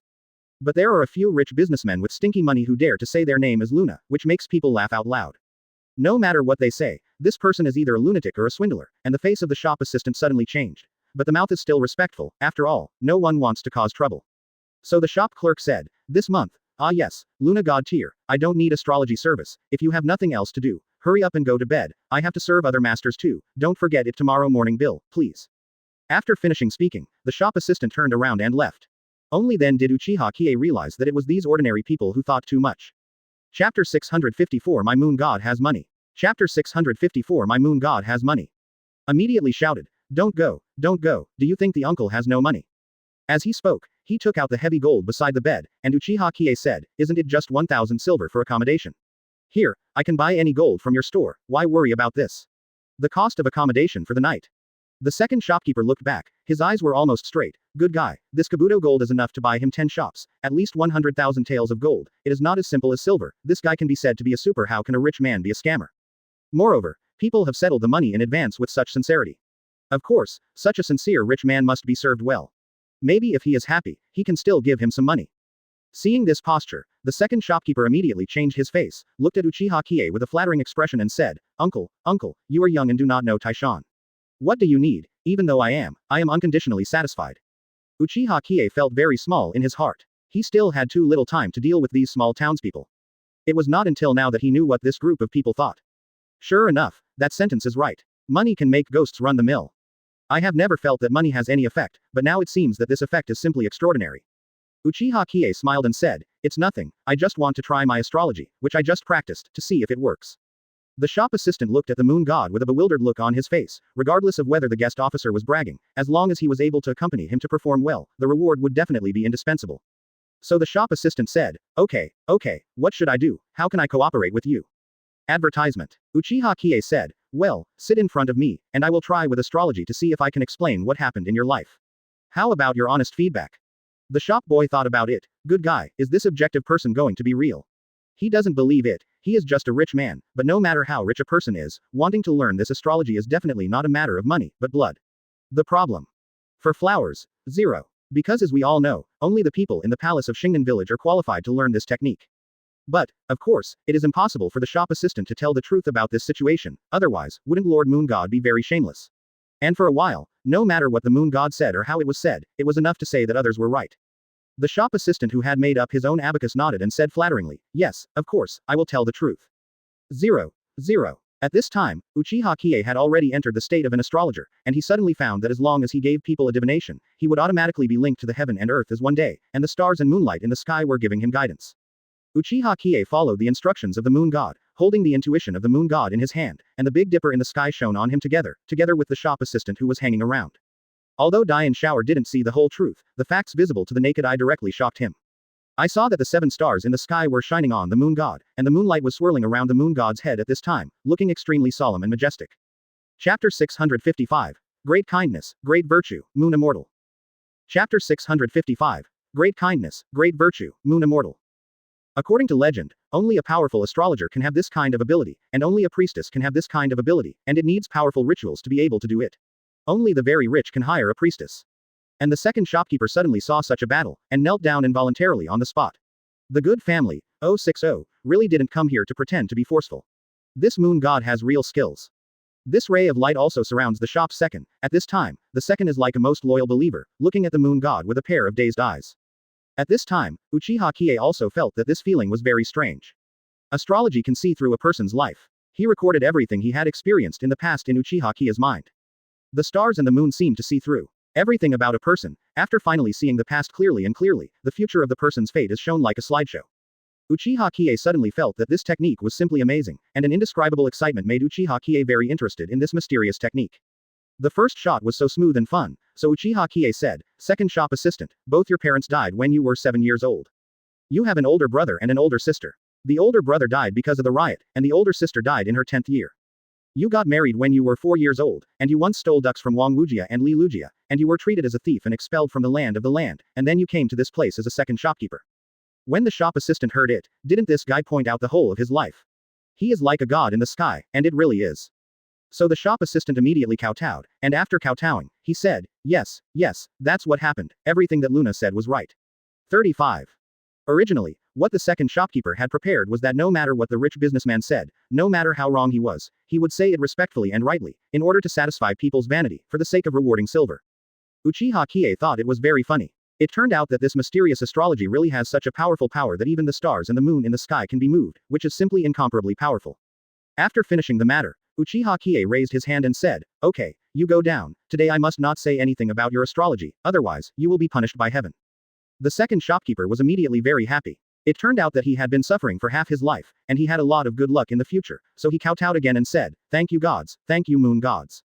But there are a few rich businessmen with stinky money who dare to say their name is Luna, which makes people laugh out loud. No matter what they say, this person is either a lunatic or a swindler, and the face of the shop assistant suddenly changed. But the mouth is still respectful, after all, no one wants to cause trouble. So the shop clerk said, this month, yes, Luna God tier, I don't need astrology service, if you have nothing else to do, hurry up and go to bed, I have to serve other masters too, don't forget it tomorrow morning bill, please. After finishing speaking, the shop assistant turned around and left. Only then did Uchiha Qiye realize that it was these ordinary people who thought too much. Chapter 654 My Moon God Has Money. Chapter 654 My Moon God Has Money. Immediately shouted, don't go, do you think the uncle has no money? As he spoke, he took out the heavy gold beside the bed, and Uchiha Qiye said, isn't it just 1,000 silver for accommodation? Here, I can buy any gold from your store, why worry about this? The cost of accommodation for the night. The second shopkeeper looked back, his eyes were almost straight, good guy, this Kabuto gold is enough to buy him 10 shops, at least 100,000 taels of gold, it is not as simple as silver, this guy can be said to be a super, how can a rich man be a scammer? Moreover, People have settled the money in advance with such sincerity. Of course, such a sincere rich man must be served well. Maybe if he is happy, he can still give him some money. Seeing this posture, the second shopkeeper immediately changed his face, looked at Uchiha Qiye with a flattering expression and said, Uncle, you are young and do not know Taishan. What do you need? Even though I am unconditionally satisfied. Uchiha Qiye felt very small in his heart. He still had too little time to deal with these small townspeople. It was not until now that he knew what this group of people thought. Sure enough, that sentence is right. Money can make ghosts run the mill. I have never felt that money has any effect, but now it seems that this effect is simply extraordinary. Uchiha Qiye smiled and said, It's nothing, I just want to try my astrology, which I just practiced, to see if it works. The shop assistant looked at the moon god with a bewildered look on his face, regardless of whether the guest officer was bragging, as long as he was able to accompany him to perform well, the reward would definitely be indispensable. So the shop assistant said, Okay, what should I do, how can I cooperate with you? Advertisement. Uchiha Qiye said, Well, sit in front of me, and I will try with astrology to see if I can explain what happened in your life. How about your honest feedback? The shop boy thought about it. Good guy, is this objective person going to be real? He doesn't believe it, he is just a rich man, but no matter how rich a person is, wanting to learn this astrology is definitely not a matter of money, but blood. The problem. For flowers, 0. Because as we all know, only the people in the palace of Shingnan village are qualified to learn this technique. But, of course, it is impossible for the shop assistant to tell the truth about this situation, otherwise, wouldn't Lord Moon God be very shameless? And for a while, no matter what the moon god said or how it was said, it was enough to say that others were right. The shop assistant who had made up his own abacus nodded and said flatteringly, Yes, of course, I will tell the truth. 0. At this time, Uchiha Qiye had already entered the state of an astrologer, and he suddenly found that as long as he gave people a divination, he would automatically be linked to the heaven and earth as one day, and the stars and moonlight in the sky were giving him guidance. Uchiha Qiye followed the instructions of the moon god, holding the intuition of the moon god in his hand, and the big dipper in the sky shone on him together with the shop assistant who was hanging around. Although Dian Shower didn't see the whole truth, the facts visible to the naked eye directly shocked him. I saw that the 7 stars in the sky were shining on the moon god, and the moonlight was swirling around the moon god's head at this time, looking extremely solemn and majestic. Chapter 655. Great Kindness, Great Virtue, Moon Immortal. Chapter 655. Great Kindness, Great Virtue, Moon Immortal. According to legend, only a powerful astrologer can have this kind of ability, and only a priestess can have this kind of ability, and it needs powerful rituals to be able to do it. Only the very rich can hire a priestess. And the second shopkeeper suddenly saw such a battle, and knelt down involuntarily on the spot. The good family, 060, really didn't come here to pretend to be forceful. This moon god has real skills. This ray of light also surrounds the shop's second. At this time, the second is like a most loyal believer, looking at the moon god with a pair of dazed eyes. At this time, Uchiha Qiye also felt that this feeling was very strange. Astrology can see through a person's life. He recorded everything he had experienced in the past in Uchiha Qiye's mind. The stars and the moon seemed to see through everything about a person. After finally seeing the past clearly, the future of the person's fate is shown like a slideshow. Uchiha Qiye suddenly felt that this technique was simply amazing, and an indescribable excitement made Uchiha Qiye very interested in this mysterious technique. The first shot was so smooth and fun, so Uchiha Qiye said, Second shop assistant, both your parents died when you were 7 years old. You have an older brother and an older sister. The older brother died because of the riot, and the older sister died in her 10th year. You got married when you were 4 years old, and you once stole ducks from Wang Wujia and Li Lujia, and you were treated as a thief and expelled from the land, and then you came to this place as a second shopkeeper. When the shop assistant heard it, didn't this guy point out the whole of his life? He is like a god in the sky, and it really is. So the shop assistant immediately kowtowed, and after kowtowing, he said, Yes, that's what happened, everything that Luna said was right. 35. Originally, what the second shopkeeper had prepared was that no matter what the rich businessman said, no matter how wrong he would say it respectfully and rightly, in order to satisfy people's vanity, for the sake of rewarding silver. Uchiha Qiye thought it was very funny. It turned out that this mysterious astrology really has such a powerful power that even the stars and the moon in the sky can be moved, which is simply incomparably powerful. After finishing the matter, Uchiha Qiye raised his hand and said, Okay, you go down, today I must not say anything about your astrology, otherwise, you will be punished by heaven. The second shopkeeper was immediately very happy. It turned out that he had been suffering for half his life, and he had a lot of good luck in the future, so he kowtowed again and said, Thank you gods, thank you moon gods.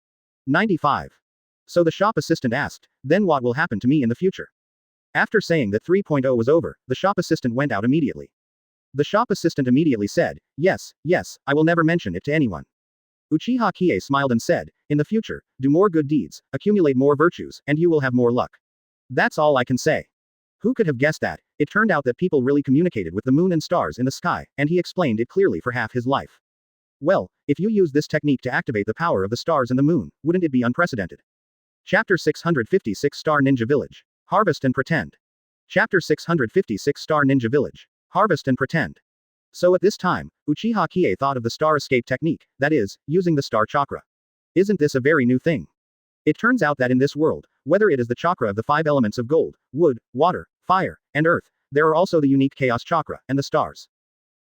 95. So the shop assistant asked, Then what will happen to me in the future? After saying that 3.0 was over, the shop assistant went out immediately. The shop assistant immediately said, Yes, I will never mention it to anyone. Uchiha Qiye smiled and said, In the future, do more good deeds, accumulate more virtues, and you will have more luck. That's all I can say. Who could have guessed that? It turned out that people really communicated with the moon and stars in the sky, and he explained it clearly for half his life. Well, if you use this technique to activate the power of the stars and the moon, wouldn't it be unprecedented? Chapter 656 Star Ninja Village. Harvest and Pretend. Chapter 656 Star Ninja Village. Harvest and Pretend. So at this time, Uchiha Qiye thought of the star escape technique, that is, using the star chakra. Isn't this a very new thing? It turns out that in this world, whether it is the chakra of the 5 elements of gold, wood, water, fire, and earth, there are also the unique chaos chakra, and the stars.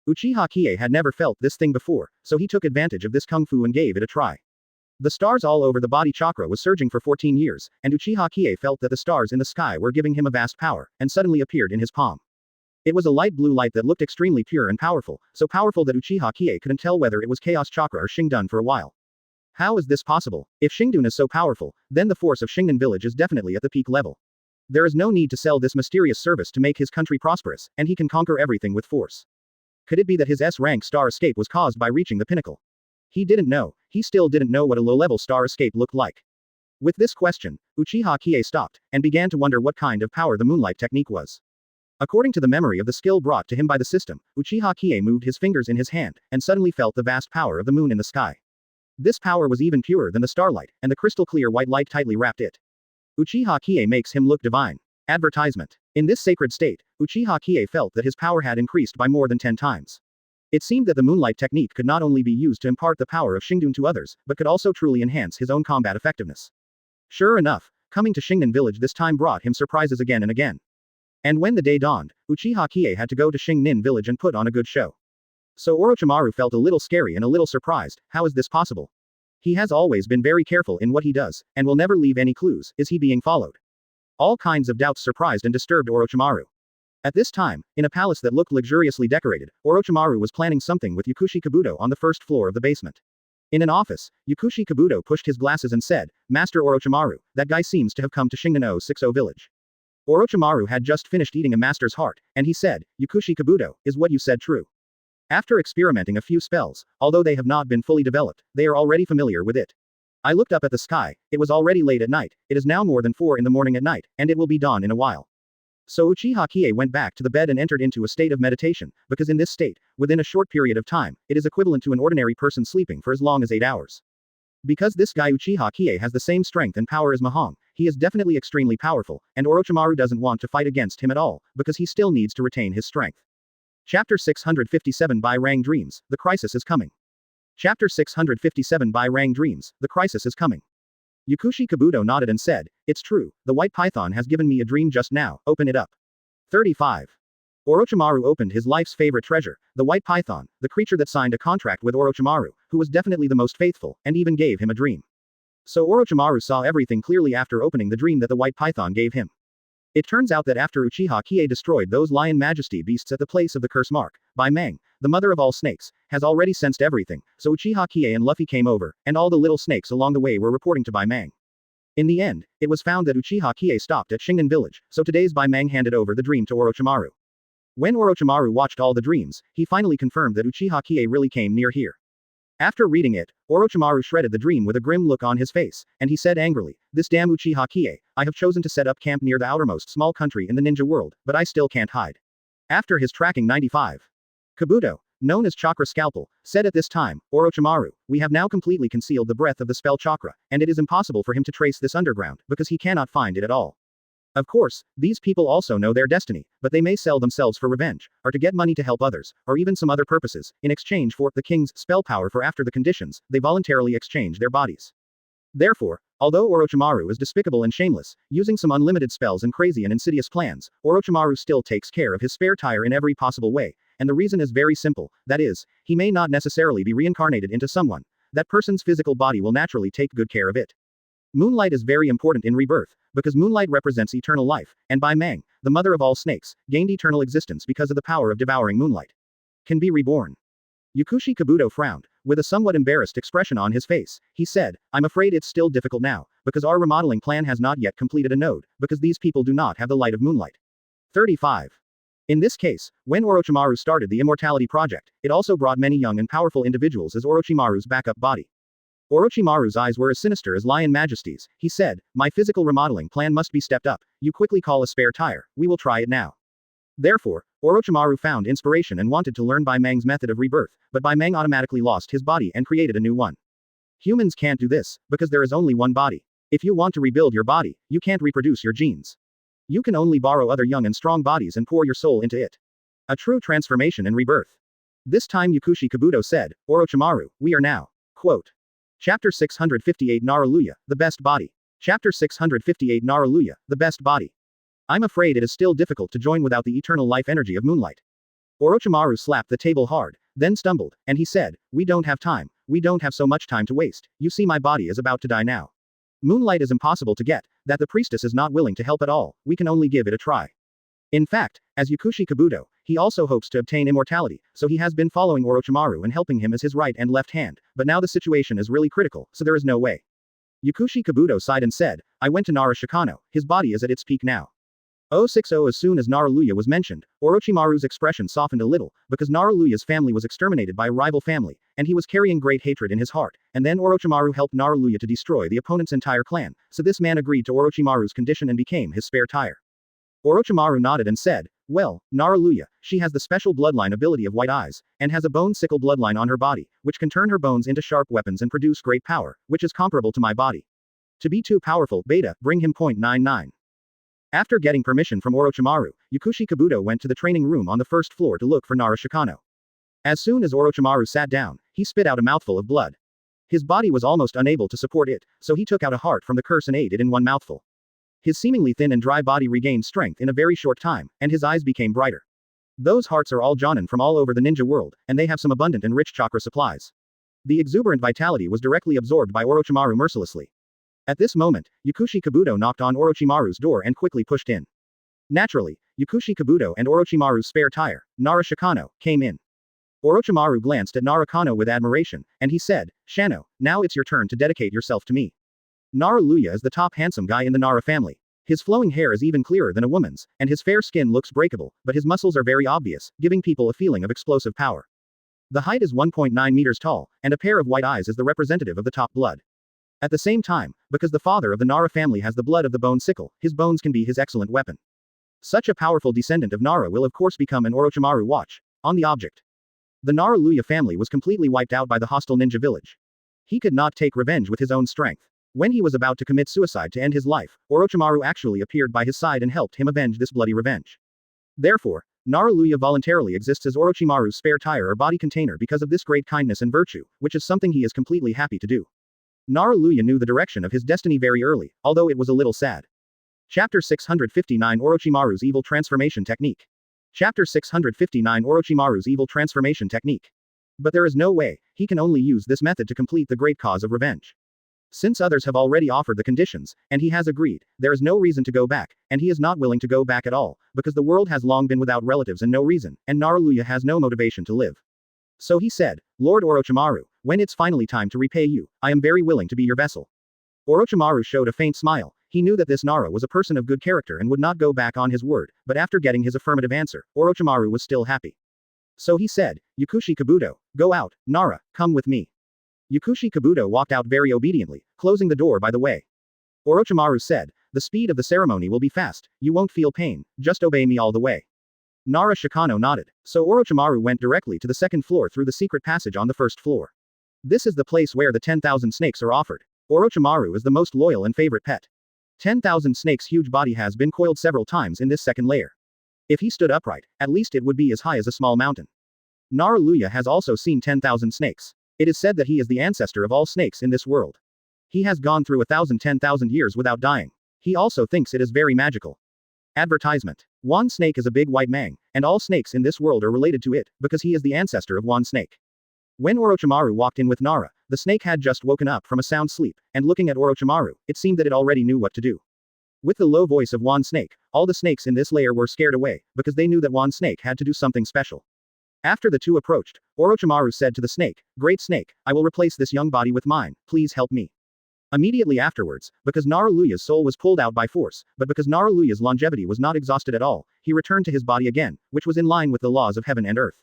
Uchiha Qiye had never felt this thing before, so he took advantage of this kung fu and gave it a try. The stars all over the body chakra was surging for 14 years, and Uchiha Qiye felt that the stars in the sky were giving him a vast power, and suddenly appeared in his palm. It was a light blue light that looked extremely pure and powerful, so powerful that Uchiha Qiye couldn't tell whether it was chaos chakra or Shingdun for a while. How is this possible? If Shingdun is so powerful, then the force of Shingdun village is definitely at the peak level. There is no need to sell this mysterious service to make his country prosperous, and he can conquer everything with force. Could it be that his S-rank star escape was caused by reaching the pinnacle? He didn't know. He still didn't know what a low-level star escape looked like. With this question, Uchiha Qiye stopped, and began to wonder what kind of power the moonlight technique was. According to the memory of the skill brought to him by the system, Uchiha Qiye moved his fingers in his hand, and suddenly felt the vast power of the moon in the sky. This power was even purer than the starlight, and the crystal clear white light tightly wrapped it. Uchiha Qiye makes him look divine. Advertisement. In this sacred state, Uchiha Qiye felt that his power had increased by more than 10 times. It seemed that the moonlight technique could not only be used to impart the power of Shingdun to others, but could also truly enhance his own combat effectiveness. Sure enough, coming to Shingdun village this time brought him surprises again and again. And when the day dawned, Uchiha Qiye had to go to Shingnin village and put on a good show. So Orochimaru felt a little scary and a little surprised. How is this possible? He has always been very careful in what he does, and will never leave any clues. Is he being followed? All kinds of doubts surprised and disturbed Orochimaru. At this time, in a palace that looked luxuriously decorated, Orochimaru was planning something with Yukushi Kabuto on the first floor of the basement. In an office, Yukushi Kabuto pushed his glasses and said, "Master Orochimaru, that guy seems to have come to Shingnan 060 village." Orochimaru had just finished eating a master's heart, and he said, "Yukushi Kabuto, is what you said true?" After experimenting a few spells, although they have not been fully developed, they are already familiar with it. I looked up at the sky, it was already late at night, it is now more than 4 in the morning at night, and it will be dawn in a while. So Uchiha Qiye went back to the bed and entered into a state of meditation, because in this state, within a short period of time, it is equivalent to an ordinary person sleeping for as long as 8 hours. Because this guy Uchiha Qiye has the same strength and power as Mahong, he is definitely extremely powerful, and Orochimaru doesn't want to fight against him at all, because he still needs to retain his strength. Chapter 657 by Rang Dreams, The Crisis is Coming. Chapter 657 by Rang Dreams, The Crisis is Coming. Yukushi Kabuto nodded and said, "It's true, the white python has given me a dream just now, open it up." 35. Orochimaru opened his life's favorite treasure, the white python, the creature that signed a contract with Orochimaru, who was definitely the most faithful, and even gave him a dream. So Orochimaru saw everything clearly after opening the dream that the white python gave him. It turns out that after Uchiha Qiye destroyed those lion majesty beasts at the place of the curse mark, Bai Meng, the mother of all snakes, has already sensed everything, so Uchiha Qiye and Luffy came over, and all the little snakes along the way were reporting to Bai Meng. In the end, it was found that Uchiha Qiye stopped at Shingnan village, so today's Bai Meng handed over the dream to Orochimaru. When Orochimaru watched all the dreams, he finally confirmed that Uchiha Qiye really came near here. After reading it, Orochimaru shredded the dream with a grim look on his face, and he said angrily, "This damn Uchiha Qiye, I have chosen to set up camp near the outermost small country in the ninja world, but I still can't hide." After his tracking 95. Kabuto, known as Chakra Scalpel, said at this time, "Orochimaru, we have now completely concealed the breadth of the spell chakra, and it is impossible for him to trace this underground, because he cannot find it at all. Of course, these people also know their destiny, but they may sell themselves for revenge, or to get money to help others, or even some other purposes, in exchange for the king's spell power for after the conditions, they voluntarily exchange their bodies. Therefore, although Orochimaru is despicable and shameless, using some unlimited spells and crazy and insidious plans, Orochimaru still takes care of his spare tire in every possible way, and the reason is very simple, that is, he may not necessarily be reincarnated into someone. That person's physical body will naturally take good care of it. Moonlight is very important in rebirth, because moonlight represents eternal life, and Bai Meng, the mother of all snakes, gained eternal existence because of the power of devouring moonlight. Can be reborn. Yukushi Kabuto frowned, with a somewhat embarrassed expression on his face. He said, "I'm afraid it's still difficult now, because our remodeling plan has not yet completed a node, because these people do not have the light of moonlight." 35. In this case, when Orochimaru started the Immortality Project, it also brought many young and powerful individuals as Orochimaru's backup body. Orochimaru's eyes were as sinister as lion majesties. He said, "My physical remodeling plan must be stepped up. You quickly call a spare tire, we will try it now." Therefore, Orochimaru found inspiration and wanted to learn Bai Meng's method of rebirth, but Bai Meng automatically lost his body and created a new one. Humans can't do this, because there is only one body. If you want to rebuild your body, you can't reproduce your genes. You can only borrow other young and strong bodies and pour your soul into it. A true transformation and rebirth. This time Yakushi Kabuto said, Orochimaru, we are now. Quote. Chapter 658 Naruto, the best body. Chapter 658 Naruto, the best body. I'm afraid it is still difficult to join without the eternal life energy of moonlight. Orochimaru slapped the table hard, then stumbled, and he said, we don't have time, we don't have so much time to waste, you see my body is about to die now. Moonlight is impossible to get, that the priestess is not willing to help at all, we can only give it a try. In fact, as Yakushi Kabuto, he also hopes to obtain immortality, so he has been following Orochimaru and helping him as his right and left hand, but now the situation is really critical, so there is no way. Yakushi Kabuto sighed and said, I went to Nara Shikano, his body is at its peak now. 060 As soon as Naruto was mentioned, Orochimaru's expression softened a little, because Naruto's family was exterminated by a rival family, and he was carrying great hatred in his heart, and then Orochimaru helped Naruto to destroy the opponent's entire clan, so this man agreed to Orochimaru's condition and became his spare tire. Orochimaru nodded and said, well, Naruto, she has the special bloodline ability of white eyes, and has a bone sickle bloodline on her body, which can turn her bones into sharp weapons and produce great power, which is comparable to my body. To be too powerful, beta, bring him .99. After getting permission from Orochimaru, Yakushi Kabuto went to the training room on the first floor to look for Nara Shikano. As soon as Orochimaru sat down, he spit out a mouthful of blood. His body was almost unable to support it, so he took out a heart from the curse and ate it in one mouthful. His seemingly thin and dry body regained strength in a very short time, and his eyes became brighter. Those hearts are all Jonin from all over the ninja world, and they have some abundant and rich chakra supplies. The exuberant vitality was directly absorbed by Orochimaru mercilessly. At this moment, Yakushi Kabuto knocked on Orochimaru's door and quickly pushed in. Naturally, Yakushi Kabuto and Orochimaru's spare tire, Nara Shikano, came in. Orochimaru glanced at Naruto with admiration, and he said, Shano, now it's your turn to dedicate yourself to me. Naruto is the top handsome guy in the Nara family. His flowing hair is even clearer than a woman's, and his fair skin looks breakable, but his muscles are very obvious, giving people a feeling of explosive power. The height is 1.9 meters tall, and a pair of white eyes is the representative of the top blood. At the same time, because the father of the Nara family has the blood of the bone sickle, his bones can be his excellent weapon. Such a powerful descendant of Nara will of course become an Orochimaru watch on the object. The Naruto family was completely wiped out by the hostile ninja village. He could not take revenge with his own strength. When he was about to commit suicide to end his life, Orochimaru actually appeared by his side and helped him avenge this bloody revenge. Therefore, Naruto voluntarily exists as Orochimaru's spare tire or body container because of this great kindness and virtue, which is something he is completely happy to do. Naruto knew the direction of his destiny very early, although it was a little sad. Chapter 659 Orochimaru's Evil Transformation Technique. Chapter 659 Orochimaru's Evil Transformation Technique. But there is no way, he can only use this method to complete the great cause of revenge. Since others have already offered the conditions, and he has agreed, there is no reason to go back, and he is not willing to go back at all, because the world has long been without relatives and no reason, and Naruto has no motivation to live. So he said, Lord Orochimaru, when it's finally time to repay you, I am very willing to be your vessel. Orochimaru showed a faint smile. He knew that this Nara was a person of good character and would not go back on his word, but after getting his affirmative answer, Orochimaru was still happy. So he said, Yakushi Kabuto, go out, Nara, come with me. Yakushi Kabuto walked out very obediently, closing the door by the way. Orochimaru said, the speed of the ceremony will be fast, you won't feel pain, just obey me all the way. Nara Shikano nodded. So Orochimaru went directly to the second floor through the secret passage on the first floor. This is the place where the 10,000 snakes are offered. Orochimaru is the most loyal and favorite pet. 10,000 snakes' huge body has been coiled several times in this second layer. If he stood upright, at least it would be as high as a small mountain. Naruto has also seen 10,000 snakes. It is said that he is the ancestor of all snakes in this world. He has gone through 10,000 years without dying. He also thinks it is very magical. Advertisement. Wan Snake is a big white mang, and all snakes in this world are related to it, because he is the ancestor of Wan Snake. When Orochimaru walked in with Nara, the snake had just woken up from a sound sleep, and looking at Orochimaru, it seemed that it already knew what to do. With the low voice of Wan Snake, all the snakes in this layer were scared away, because they knew that Wan Snake had to do something special. After the two approached, Orochimaru said to the snake, Great Snake, I will replace this young body with mine, please help me. Immediately afterwards, because Naruto's soul was pulled out by force, but because Naruto's longevity was not exhausted at all, he returned to his body again, which was in line with the laws of heaven and earth.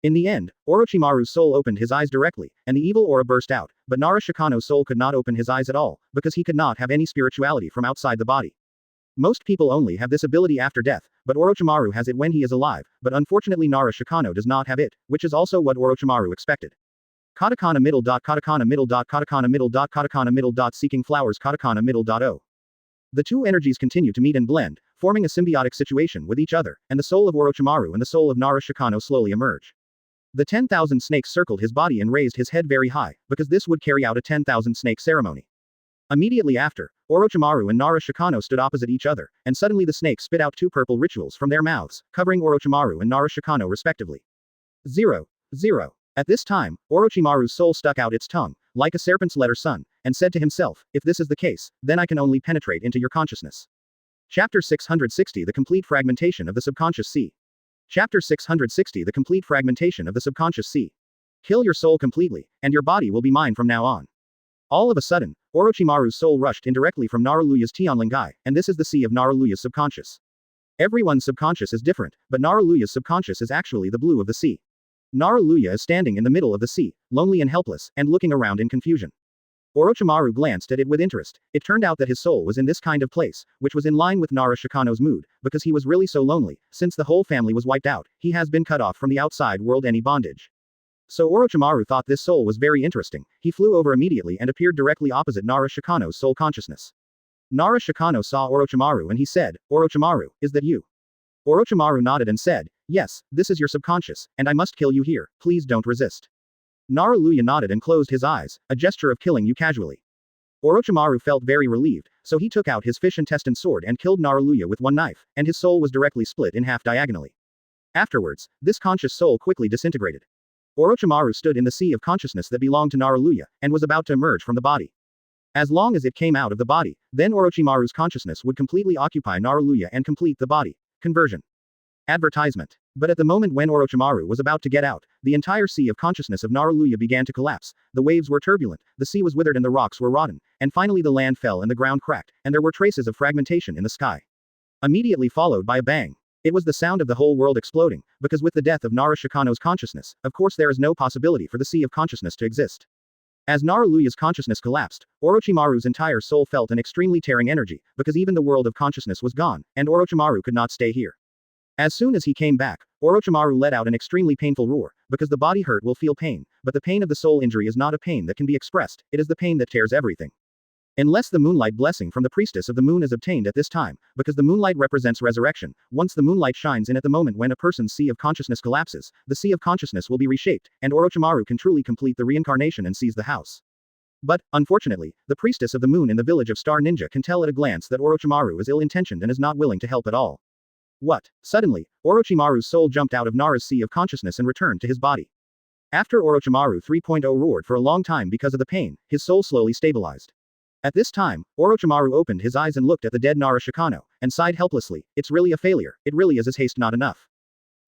In the end, Orochimaru's soul opened his eyes directly, and the evil aura burst out, but Nara Shikano's soul could not open his eyes at all, because he could not have any spirituality from outside the body. Most people only have this ability after death, but Orochimaru has it when he is alive, but unfortunately Nara Shikano does not have it, which is also what Orochimaru expected. Katakana middle dot katakana middle dot katakana middle dot katakana middle dot seeking flowers katakana middle dot o. The two energies continue to meet and blend, forming a symbiotic situation with each other, and the soul of Orochimaru and the soul of Nara Shikano slowly emerge. The 10,000 snakes circled his body and raised his head very high, because this would carry out a 10,000 snake ceremony. Immediately after, Orochimaru and Nara Shikano stood opposite each other, and suddenly the snakes spit out two purple rituals from their mouths, covering Orochimaru and Nara Shikano respectively. 0. 0. At this time, Orochimaru's soul stuck out its tongue, like a serpent's letter sun, and said to himself, if this is the case, then I can only penetrate into your consciousness. Chapter 660 The Complete Fragmentation of the Subconscious Sea. Chapter 660 The Complete Fragmentation of the Subconscious Sea. Kill your soul completely, and your body will be mine from now on. All of a sudden, Orochimaru's soul rushed in directly from Naruluya's Tianlingai, and this is the sea of Naruluya's subconscious. Everyone's subconscious is different, but Naruluya's subconscious is actually the blue of the sea. Naruluya is standing in the middle of the sea, lonely and helpless, and looking around in confusion. Orochimaru glanced at it with interest. It turned out that his soul was in this kind of place, which was in line with Nara Shikano's mood, because he was really so lonely, since the whole family was wiped out, he has been cut off from the outside world any bondage. So Orochimaru thought this soul was very interesting. He flew over immediately and appeared directly opposite Nara Shikano's soul consciousness. Nara Shikano saw Orochimaru and he said, Orochimaru, is that you? Orochimaru nodded and said, yes, this is your subconscious, and I must kill you here, please don't resist. Naruluya nodded and closed his eyes, a gesture of killing you casually. Orochimaru felt very relieved, so he took out his fish intestine sword and killed Naruluya with one knife, and his soul was directly split in half diagonally. Afterwards, this conscious soul quickly disintegrated. Orochimaru stood in the sea of consciousness that belonged to Naruluya, and was about to emerge from the body. As long as it came out of the body, then Orochimaru's consciousness would completely occupy Naruluya and complete the body. Conversion. Advertisement. But at the moment when Orochimaru was about to get out, the entire sea of consciousness of Naruluya began to collapse, the waves were turbulent, the sea was withered and the rocks were rotten, and finally the land fell and the ground cracked, and there were traces of fragmentation in the sky. Immediately followed by a bang. It was the sound of the whole world exploding, because with the death of Nara Shikano's consciousness, of course there is no possibility for the sea of consciousness to exist. As Naruluya's consciousness collapsed, Orochimaru's entire soul felt an extremely tearing energy, because even the world of consciousness was gone, and Orochimaru could not stay here. As soon as he came back, Orochimaru let out an extremely painful roar, because the body hurt will feel pain, but the pain of the soul injury is not a pain that can be expressed, it is the pain that tears everything. Unless the moonlight blessing from the priestess of the moon is obtained at this time, because the moonlight represents resurrection, once the moonlight shines in at the moment when a person's sea of consciousness collapses, the sea of consciousness will be reshaped, and Orochimaru can truly complete the reincarnation and seize the house. But, unfortunately, the priestess of the moon in the village of Star Ninja can tell at a glance that Orochimaru is ill-intentioned and is not willing to help at all. What? Suddenly, Orochimaru's soul jumped out of Nara's sea of consciousness and returned to his body. After Orochimaru 3.0 roared for a long time because of the pain, his soul slowly stabilized. At this time, Orochimaru opened his eyes and looked at the dead Nara Shikano, and sighed helplessly, it's really a failure, it really is haste not enough.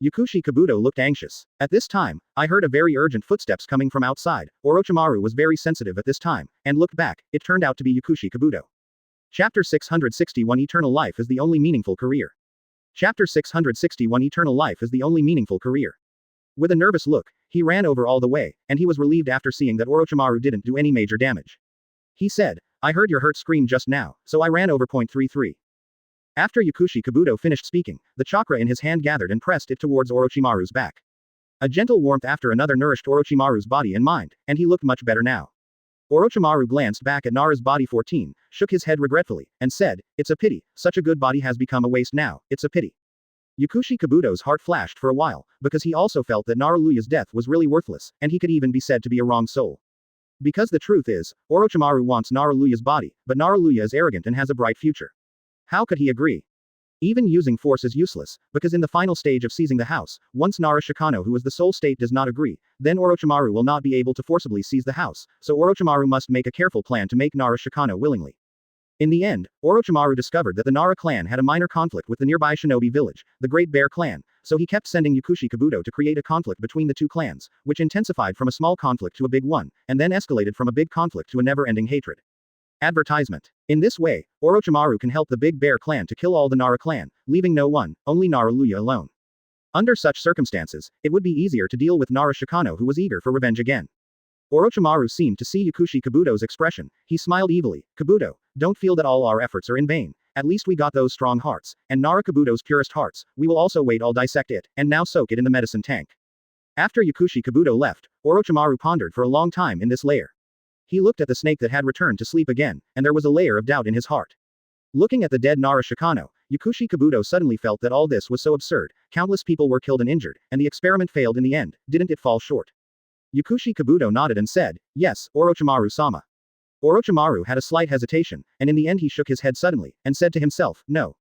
Yukushi Kabuto looked anxious. At this time, I heard a very urgent footsteps coming from outside. Orochimaru was very sensitive at this time, and looked back, it turned out to be Yukushi Kabuto. Chapter 661 Eternal Life is the only meaningful career. Chapter 661 Eternal Life is the only meaningful career. With a nervous look, he ran over all the way, and he was relieved after seeing that Orochimaru didn't do any major damage. He said, I heard your hurt scream just now, so I ran over. 33. After Yukushi Kabuto finished speaking, the chakra in his hand gathered and pressed it towards Orochimaru's back. A gentle warmth after another nourished Orochimaru's body and mind, and he looked much better now. Orochimaru glanced back at Nara's body 14, shook his head regretfully, and said, it's a pity, such a good body has become a waste now, it's a pity. Yukushi Kabuto's heart flashed for a while, because he also felt that Naruluya's death was really worthless, and he could even be said to be a wrong soul. Because the truth is, Orochimaru wants Naruluya's body, but Naruluya is arrogant and has a bright future. How could he agree? Even using force is useless, because in the final stage of seizing the house, once Nara Shikano who is the soul state does not agree, then Orochimaru will not be able to forcibly seize the house, so Orochimaru must make a careful plan to make Nara Shikano willingly. In the end, Orochimaru discovered that the Nara clan had a minor conflict with the nearby shinobi village, the Great Bear clan, so he kept sending Yukushi Kabuto to create a conflict between the two clans, which intensified from a small conflict to a big one, and then escalated from a big conflict to a never-ending hatred. Advertisement. In this way, Orochimaru can help the Big Bear clan to kill all the Nara clan, leaving no one, only Naruluya alone. Under such circumstances, it would be easier to deal with Nara Shikano who was eager for revenge again. Orochimaru seemed to see Yukushi Kabuto's expression, he smiled evilly, Kabuto, don't feel that all our efforts are in vain, at least we got those strong hearts, and Narakabuto's purest hearts, we will also wait I'll dissect it, and now soak it in the medicine tank. After Yakushi Kabuto left, Orochimaru pondered for a long time in this lair. He looked at the snake that had returned to sleep again, and there was a layer of doubt in his heart. Looking at the dead Nara Shikano, Yakushi Kabuto suddenly felt that all this was so absurd, countless people were killed and injured, and the experiment failed in the end, didn't it fall short? Yakushi Kabuto nodded and said, yes, Orochimaru-sama. Orochimaru had a slight hesitation, and in the end he shook his head suddenly, and said to himself, no.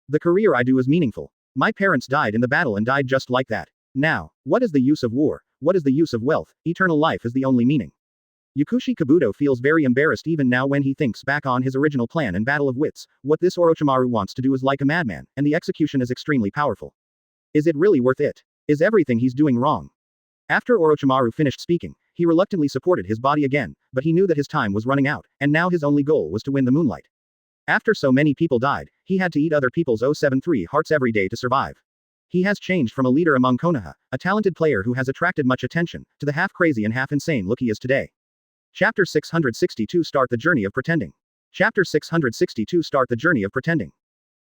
The career I do is meaningful. My parents died in the battle and died just like that. Now, what is the use of war? What is the use of wealth? Eternal life is the only meaning. Yakushi Kabuto feels very embarrassed even now when he thinks back on his original plan and battle of wits. What this Orochimaru wants to do is like a madman, and the execution is extremely powerful. Is it really worth it? Is everything he's doing wrong? After Orochimaru finished speaking, he reluctantly supported his body again, but he knew that his time was running out, and now his only goal was to win the moonlight. After so many people died, he had to eat other people's 073 hearts every day to survive. He has changed from a leader among Konoha, a talented player who has attracted much attention, to the half-crazy and half-insane look he is today. Chapter 662 Start the Journey of Pretending. Chapter 662 Start the Journey of Pretending.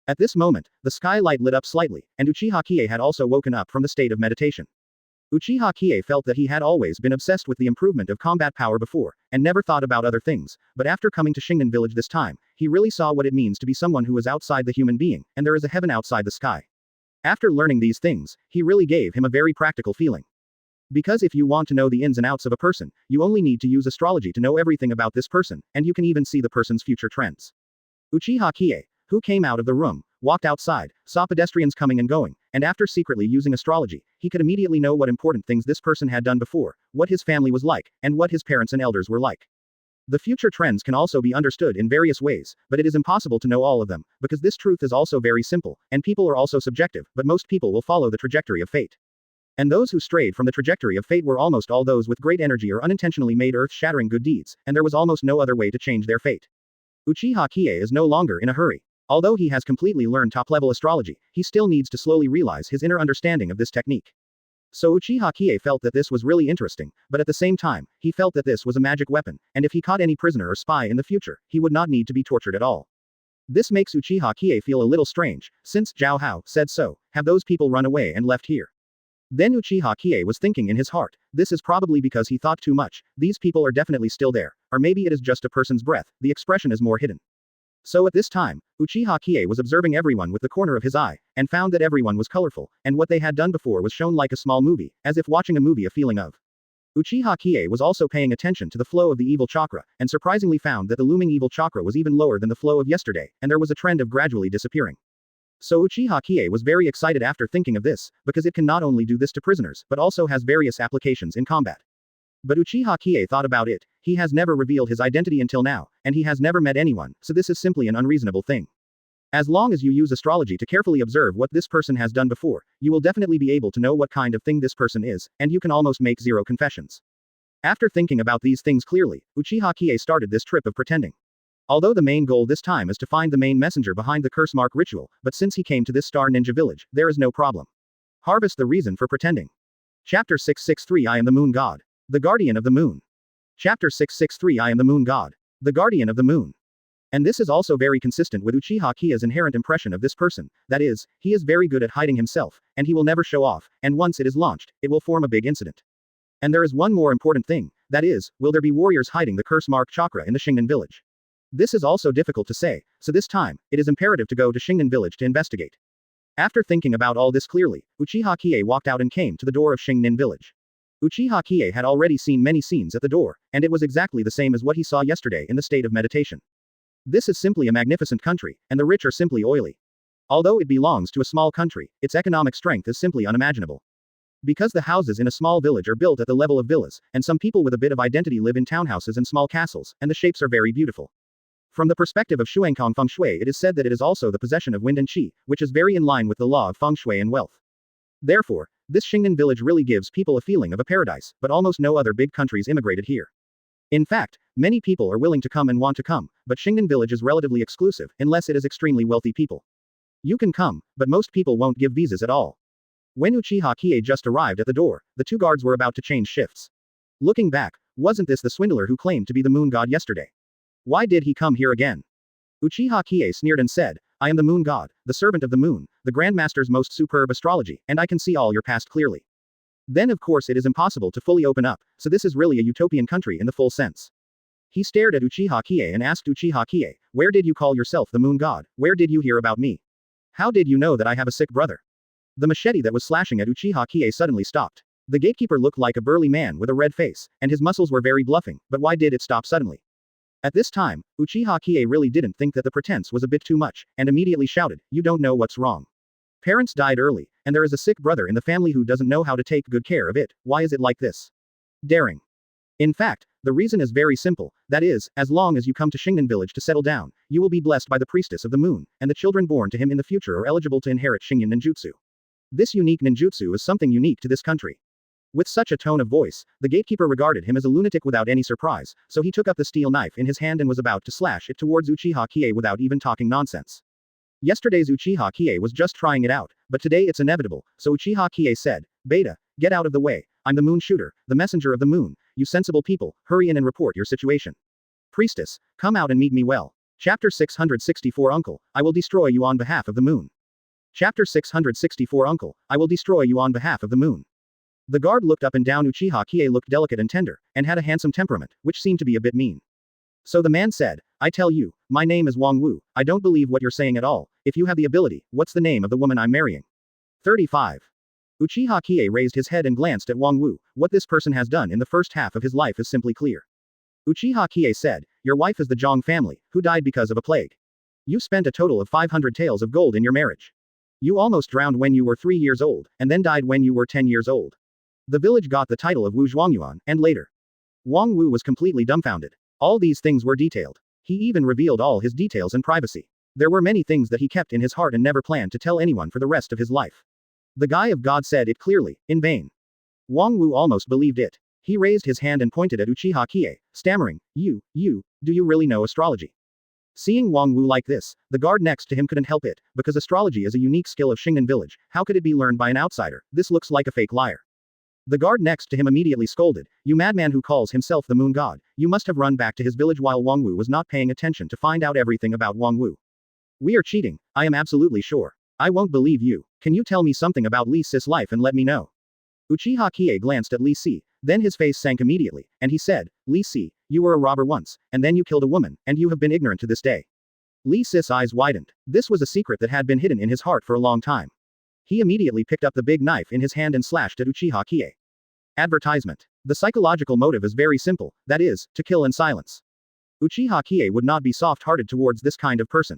At this moment, the skylight lit up slightly, and Uchiha Qiye had also woken up from the state of meditation. Uchiha Qiye felt that he had always been obsessed with the improvement of combat power before, and never thought about other things, but after coming to Shingen village this time, he really saw what it means to be someone who is outside the human being, and there is a heaven outside the sky. After learning these things, he really gave him a very practical feeling. Because if you want to know the ins and outs of a person, you only need to use astrology to know everything about this person, and you can even see the person's future trends. Uchiha Qiye, who came out of the room, walked outside, saw pedestrians coming and going, and after secretly using astrology, he could immediately know what important things this person had done before, what his family was like, and what his parents and elders were like. The future trends can also be understood in various ways, but it is impossible to know all of them, because this truth is also very simple, and people are also subjective, but most people will follow the trajectory of fate. And those who strayed from the trajectory of fate were almost all those with great energy or unintentionally made earth-shattering good deeds, and there was almost no other way to change their fate. Uchiha Qiye is no longer in a hurry. Although he has completely learned top-level astrology, he still needs to slowly realize his inner understanding of this technique. So Uchiha Qiye felt that this was really interesting, but at the same time, he felt that this was a magic weapon, and if he caught any prisoner or spy in the future, he would not need to be tortured at all. This makes Uchiha Qiye feel a little strange, since Zhao Hao said so, have those people run away and left here. Then Uchiha Qiye was thinking in his heart, this is probably because he thought too much, these people are definitely still there, or maybe it is just a person's breath, the expression is more hidden. So at this time, Uchiha Qiye was observing everyone with the corner of his eye, and found that everyone was colorful, and what they had done before was shown like a small movie, as if watching a movie a feeling of. Uchiha Qiye was also paying attention to the flow of the evil chakra, and surprisingly found that the looming evil chakra was even lower than the flow of yesterday, and there was a trend of gradually disappearing. So Uchiha Qiye was very excited after thinking of this, because it can not only do this to prisoners, but also has various applications in combat. But Uchiha Qiye thought about it, he has never revealed his identity until now, and he has never met anyone, so this is simply an unreasonable thing. As long as you use astrology to carefully observe what this person has done before, you will definitely be able to know what kind of thing this person is, and you can almost make zero confessions. After thinking about these things clearly, Uchiha Qiye started this trip of pretending. Although the main goal this time is to find the main messenger behind the curse mark ritual, but since he came to this star ninja village, there is no problem. Harvest the reason for pretending. Chapter 663 I am the moon god. The guardian of the moon. Chapter 663 I am the moon god. The guardian of the moon. And this is also very consistent with Uchiha Qiye's inherent impression of this person, that is, he is very good at hiding himself, and he will never show off, and once it is launched, it will form a big incident. And there is one more important thing, that is, will there be warriors hiding the curse mark chakra in the Shingen village? This is also difficult to say, so this time, it is imperative to go to Shingen village to investigate. After thinking about all this clearly, Uchiha Qiye walked out and came to the door of Shingen village. Uchiha Qiye had already seen many scenes at the door, and it was exactly the same as what he saw yesterday in the state of meditation. This is simply a magnificent country, and the rich are simply oily. Although it belongs to a small country, its economic strength is simply unimaginable. Because the houses in a small village are built at the level of villas, and some people with a bit of identity live in townhouses and small castles, and the shapes are very beautiful. From the perspective of Shuangkong Feng Shui, it is said that it is also the possession of wind and qi, which is very in line with the law of Feng Shui and wealth. Therefore, this Shingen village really gives people a feeling of a paradise, but almost no other big countries immigrated here. In fact, many people are willing to come and want to come, but Shingen village is relatively exclusive, unless it is extremely wealthy people. You can come, but most people won't give visas at all. When Uchiha Qiye just arrived at the door, the two guards were about to change shifts. Looking back, wasn't this the swindler who claimed to be the moon god yesterday? Why did he come here again? Uchiha Qiye sneered and said, I am the moon god, the servant of the moon, the Grandmaster's most superb astrology, and I can see all your past clearly. Then of course it is impossible to fully open up, so this is really a utopian country in the full sense. He stared at Uchiha Qiye and asked Uchiha Qiye, where did you call yourself the moon god? Where did you hear about me? How did you know that I have a sick brother? The machete that was slashing at Uchiha Qiye suddenly stopped. The gatekeeper looked like a burly man with a red face, and his muscles were very bluffing, but why did it stop suddenly? At this time, Uchiha Qiye really didn't think that the pretense was a bit too much, and immediately shouted, you don't know what's wrong. Parents died early, and there is a sick brother in the family who doesn't know how to take good care of it. Why is it like this? Daring. In fact, the reason is very simple, that is, as long as you come to Shingen village to settle down, you will be blessed by the priestess of the moon, and the children born to him in the future are eligible to inherit Shingen ninjutsu. This unique ninjutsu is something unique to this country. With such a tone of voice, the gatekeeper regarded him as a lunatic without any surprise, so he took up the steel knife in his hand and was about to slash it towards Uchiha Qiye without even talking nonsense. Yesterday's Uchiha Qiye was just trying it out, but today it's inevitable, so Uchiha Qiye said, Beta, get out of the way, I'm the moon shooter, the messenger of the moon, you sensible people, hurry in and report your situation. Priestess, come out and meet me well. Chapter 664 Uncle, I will destroy you on behalf of the moon. Chapter 664 Uncle, I will destroy you on behalf of the moon. The guard looked up and down. Uchiha Qiye looked delicate and tender, and had a handsome temperament, which seemed to be a bit mean. So the man said, I tell you, my name is Wang Wu, I don't believe what you're saying at all, if you have the ability, what's the name of the woman I'm marrying? 35. Uchiha Qiye raised his head and glanced at Wang Wu. What this person has done in the first half of his life is simply clear. Uchiha Qiye said, your wife is the Zhang family, who died because of a plague. You spent a total of 500 taels of gold in your marriage. You almost drowned when you were 3 years old, and then died when you were 10 years old. The village got the title of Wu Zhuangyuan, and later. Wang Wu was completely dumbfounded. All these things were detailed. He even revealed all his details and privacy. There were many things that he kept in his heart and never planned to tell anyone for the rest of his life. The guy of God said it clearly, in vain. Wang Wu almost believed it. He raised his hand and pointed at Uchiha Qiye, stammering, do you really know astrology? Seeing Wang Wu like this, the guard next to him couldn't help it, because astrology is a unique skill of Shingen village, how could it be learned by an outsider? This looks like a fake liar. The guard next to him immediately scolded, you madman who calls himself the moon god, you must have run back to his village while Wang Wu was not paying attention to find out everything about Wang Wu. We are cheating, I am absolutely sure. I won't believe you, can you tell me something about Li Si's life and let me know? Uchiha Qiye glanced at Li Si, then his face sank immediately, and he said, Li Si, you were a robber once, and then you killed a woman, and you have been ignorant to this day. Li Si's eyes widened. This was a secret that had been hidden in his heart for a long time. He immediately picked up the big knife in his hand and slashed at Uchiha Qiye. Advertisement. The psychological motive is very simple, that is, to kill and silence. Uchiha Qiye would not be soft-hearted towards this kind of person.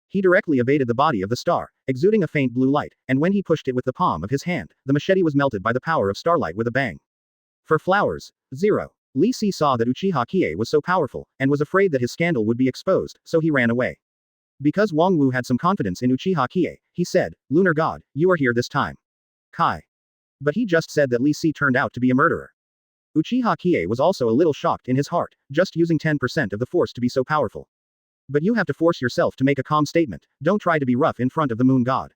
He directly evaded the body of the star, exuding a faint blue light, and when he pushed it with the palm of his hand, the machete was melted by the power of starlight with a bang. For flowers, 0. Li Si saw that Uchiha Qiye was so powerful, and was afraid that his scandal would be exposed, so he ran away. Because Wang Wu had some confidence in Uchiha Qiye, he said, Lunar God, you are here this time. Kai. But he just said that Li Si turned out to be a murderer. Uchiha Qiye was also a little shocked in his heart, just using 10% of the force to be so powerful. But you have to force yourself to make a calm statement, don't try to be rough in front of the moon god.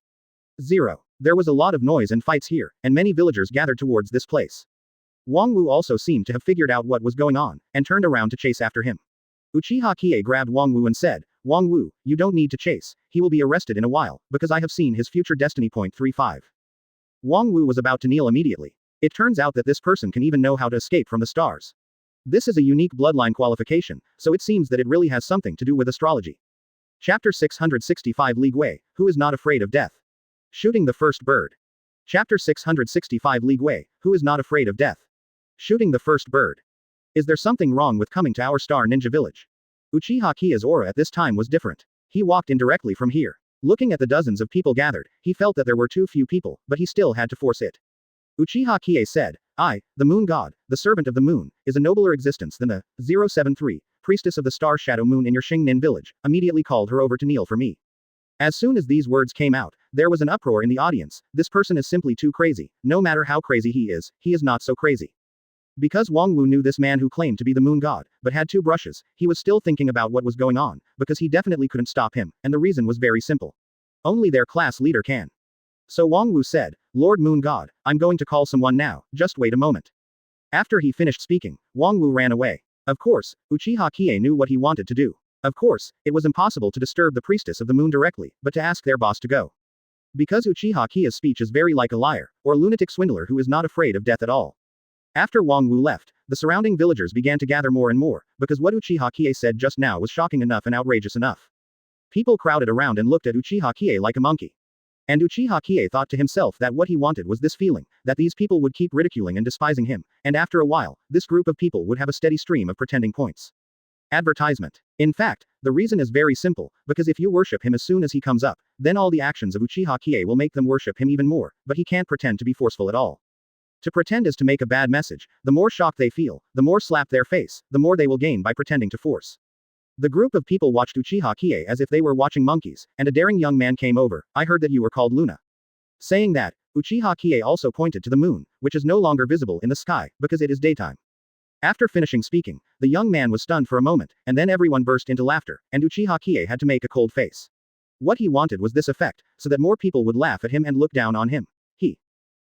0. There was a lot of noise and fights here, and many villagers gathered towards this place. Wang Wu also seemed to have figured out what was going on, and turned around to chase after him. Uchiha Qiye grabbed Wang Wu and said, Wang Wu, you don't need to chase, he will be arrested in a while, because I have seen his future destiny. 35. Wang Wu was about to kneel immediately. It turns out that this person can even know how to escape from the stars. This is a unique bloodline qualification, so it seems that it really has something to do with astrology. Chapter 665 Li Gui, who is not afraid of death. Shooting the first bird. Chapter 665 Li Gui, who is not afraid of death. Shooting the first bird. Is there something wrong with coming to our star ninja village? Uchiha Qiye's aura at this time was different. He walked in directly from here. Looking at the dozens of people gathered, he felt that there were too few people, but he still had to force it. Uchiha Qiye said, I, the moon god, the servant of the moon, is a nobler existence than the 073, priestess of the star shadow moon in your Xingnin village, immediately called her over to kneel for me. As soon as these words came out, there was an uproar in the audience, this person is simply too crazy, no matter how crazy he is not so crazy. Because Wang Wu knew this man who claimed to be the moon god, but had 2 brushes, he was still thinking about what was going on, because he definitely couldn't stop him, and the reason was very simple. Only their class leader can. So Wang Wu said, Lord Moon God, I'm going to call someone now, just wait a moment. After he finished speaking, Wang Wu ran away. Of course, Uchiha Qiye knew what he wanted to do. Of course, it was impossible to disturb the priestess of the moon directly, but to ask their boss to go. Because Uchiha Qiye's speech is very like a liar, or lunatic swindler who is not afraid of death at all. After Wang Wu left, the surrounding villagers began to gather more and more, because what Uchiha Qiye said just now was shocking enough and outrageous enough. People crowded around and looked at Uchiha Qiye like a monkey. And Uchiha Qiye thought to himself that what he wanted was this feeling, that these people would keep ridiculing and despising him, and after a while, this group of people would have a steady stream of pretending points. Advertisement. In fact, the reason is very simple, because if you worship him as soon as he comes up, then all the actions of Uchiha Qiye will make them worship him even more, but he can't pretend to be forceful at all. To pretend is to make a bad message. The more shock they feel, the more slap their face, the more they will gain by pretending to force. The group of people watched Uchiha Qiye as if they were watching monkeys, and a daring young man came over. I heard that you were called Luna. Saying that, Uchiha Qiye also pointed to the moon, which is no longer visible in the sky, because it is daytime. After finishing speaking, the young man was stunned for a moment, and then everyone burst into laughter, and Uchiha Qiye had to make a cold face. What he wanted was this effect, so that more people would laugh at him and look down on him.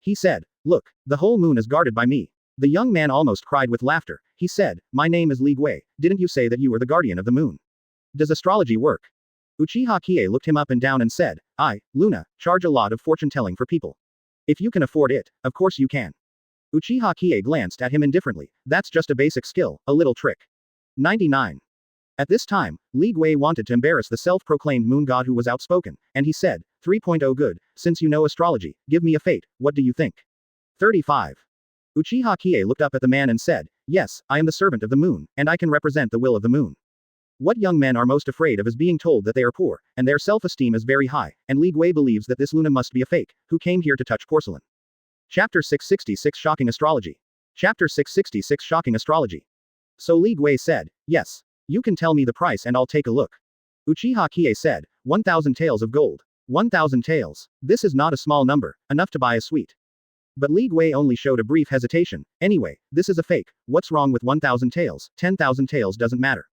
He said, "Look, the whole moon is guarded by me." The young man almost cried with laughter. He said, "My name is Li Gui, didn't you say that you were the guardian of the moon? Does astrology work?" Uchiha Qiye looked him up and down and said, "I, Luna, charge a lot of fortune-telling for people. If you can afford it, of course you can." Uchiha Qiye glanced at him indifferently. That's just a basic skill, a little trick. 99. At this time, Li Gui wanted to embarrass the self-proclaimed moon god who was outspoken, and he said, 3.0 good, since you know astrology, give me a fate, what do you think? 35. Uchiha Qiye looked up at the man and said, "Yes, I am the servant of the moon, and I can represent the will of the moon." What young men are most afraid of is being told that they are poor, and their self-esteem is very high, and Li Gui believes that this Luna must be a fake, who came here to touch porcelain. Chapter 666 Shocking Astrology. Chapter 666 Shocking Astrology. So Li Gui said, "Yes. You can tell me the price and I'll take a look." Uchiha Qiye said, 1,000 taels of gold. 1,000 taels. This is not a small number, enough to buy a suite. But Li Gui only showed a brief hesitation. Anyway, this is a fake. What's wrong with 1,000 taels? 10,000 taels doesn't matter.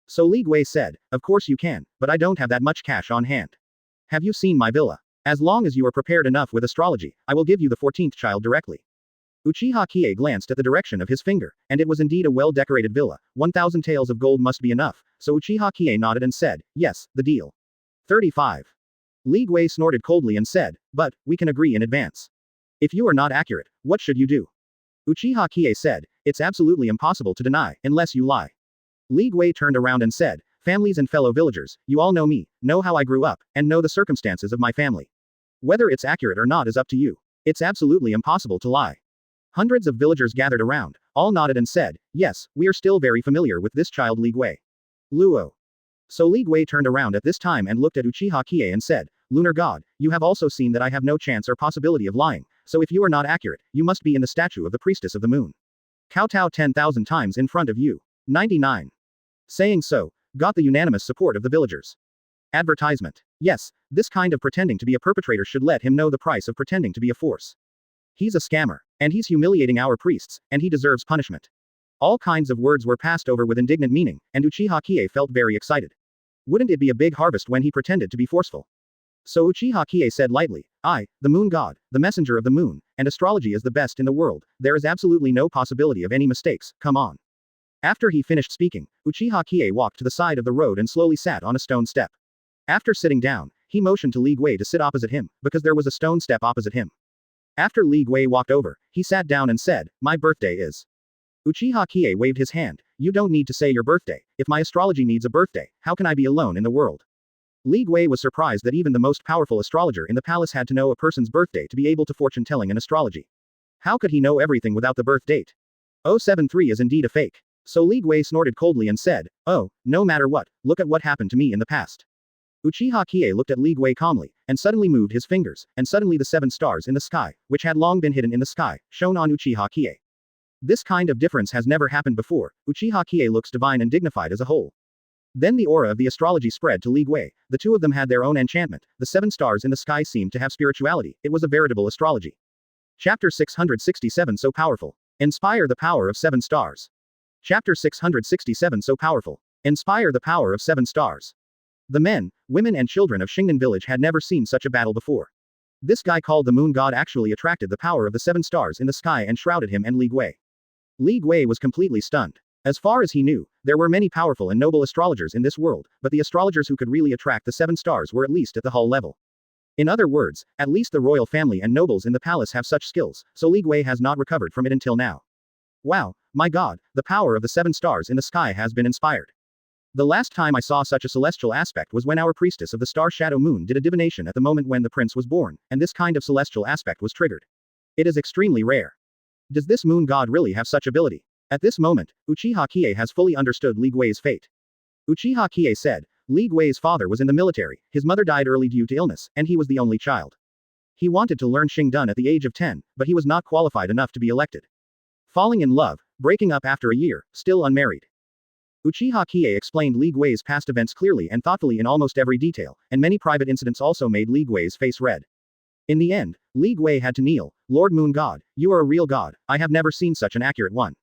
So Li Gui said, "Of course you can, but I don't have that much cash on hand. Have you seen my villa? As long as you are prepared enough with astrology, I will give you the 14th child directly." Uchiha Qiye glanced at the direction of his finger, and it was indeed a well-decorated villa. 1,000 taels of gold must be enough, so Uchiha Qiye nodded and said, "Yes, the deal." 35. Li Gui snorted coldly and said, "But, we can agree in advance. If you are not accurate, what should you do?" Uchiha Qiye said, "It's absolutely impossible to deny, unless you lie." Li Gui turned around and said, "Families and fellow villagers, you all know me, know how I grew up, and know the circumstances of my family. Whether it's accurate or not is up to you. It's absolutely impossible to lie." Hundreds of villagers gathered around, all nodded and said, "Yes, we are still very familiar with this child Li Gui. Luo." So Li Gui turned around at this time and looked at Uchiha Qiye and said, "Lunar God, you have also seen that I have no chance or possibility of lying, so if you are not accurate, you must be in the statue of the priestess of the moon. Kowtow 10,000 times in front of you." 99. Saying so, got the unanimous support of the villagers. Advertisement. Yes, this kind of pretending to be a perpetrator should let him know the price of pretending to be a force. He's a scammer, and he's humiliating our priests, and he deserves punishment. All kinds of words were passed over with indignant meaning, and Uchiha Qiye felt very excited. Wouldn't it be a big harvest when he pretended to be forceful? So Uchiha Qiye said lightly, "I, the moon god, the messenger of the moon, and astrology is the best in the world, there is absolutely no possibility of any mistakes, come on." After he finished speaking, Uchiha Qiye walked to the side of the road and slowly sat on a stone step. After sitting down, he motioned to Li Gui to sit opposite him, because there was a stone step opposite him. After Li Gui walked over, he sat down and said, "My birthday is." Uchiha Qiye waved his hand. "You don't need to say your birthday. If my astrology needs a birthday, how can I be alone in the world?" Li Gui was surprised that even the most powerful astrologer in the palace had to know a person's birthday to be able to fortune-telling in astrology. How could he know everything without the birth date? 073 is indeed a fake. So Li Gui snorted coldly and said, "Oh, no matter what, look at what happened to me in the past." Uchiha Qiye looked at Li Gui calmly, and suddenly moved his fingers, and suddenly the 7 stars in the sky, which had long been hidden in the sky, shone on Uchiha Qiye. This kind of difference has never happened before. Uchiha Qiye looks divine and dignified as a whole. Then the aura of the astrology spread to Li Gui. The two of them had their own enchantment. The 7 stars in the sky seemed to have spirituality. It was a veritable astrology. Chapter 667 So powerful. Inspire the power of 7 stars. Chapter 667 So powerful. Inspire the power of 7 stars. The men, women and children of Xingnan village had never seen such a battle before. This guy called the moon god actually attracted the power of the 7 stars in the sky and shrouded him and Li Gui. Li Gui was completely stunned. As far as he knew, there were many powerful and noble astrologers in this world, but the astrologers who could really attract the 7 stars were at least at the Hull level. In other words, at least the royal family and nobles in the palace have such skills, so Li Gui has not recovered from it until now. Wow, my god, the power of the 7 stars in the sky has been inspired. The last time I saw such a celestial aspect was when our priestess of the star Shadow Moon did a divination at the moment when the prince was born, and this kind of celestial aspect was triggered. It is extremely rare. Does this moon god really have such ability? At this moment, Uchiha Qiye has fully understood Li Gui's fate. Uchiha Qiye said, Li Gui's father was in the military, his mother died early due to illness, and he was the only child. He wanted to learn Xingdun at the age of 10, but he was not qualified enough to be elected. Falling in love, breaking up after a year, still unmarried. Uchiha Qiye explained Li Gui's past events clearly and thoughtfully in almost every detail, and many private incidents also made Li Gui's face red. In the end, Li Gui had to kneel. Lord Moon God, you are a real god, I have never seen such an accurate one.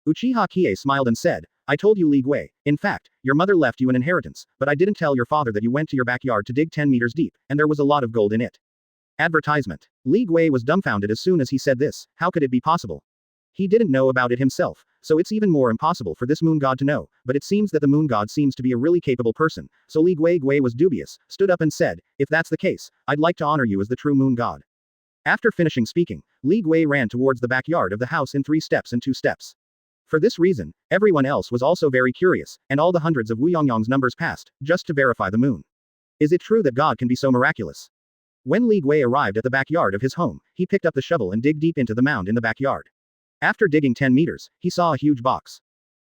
Uchiha Qiye smiled and said, I told you Li Gui, in fact, your mother left you an inheritance, but I didn't tell your father that you went to your backyard to dig 10 meters deep, and there was a lot of gold in it. Advertisement. Li Gui was dumbfounded as soon as he said this, how could it be possible? He didn't know about it himself, so it's even more impossible for this moon god to know, but it seems that the moon god seems to be a really capable person, so Li Gui was dubious, stood up and said, if that's the case, I'd like to honor you as the true moon god. After finishing speaking, Li Gui ran towards the backyard of the house in 3 steps and 2 steps. For this reason, everyone else was also very curious, and all the hundreds of Wu Yongyang's numbers passed, just to verify the moon. Is it true that God can be so miraculous? When Li Gui arrived at the backyard of his home, he picked up the shovel and dig deep into the mound in the backyard. After digging 10 meters, he saw a huge box.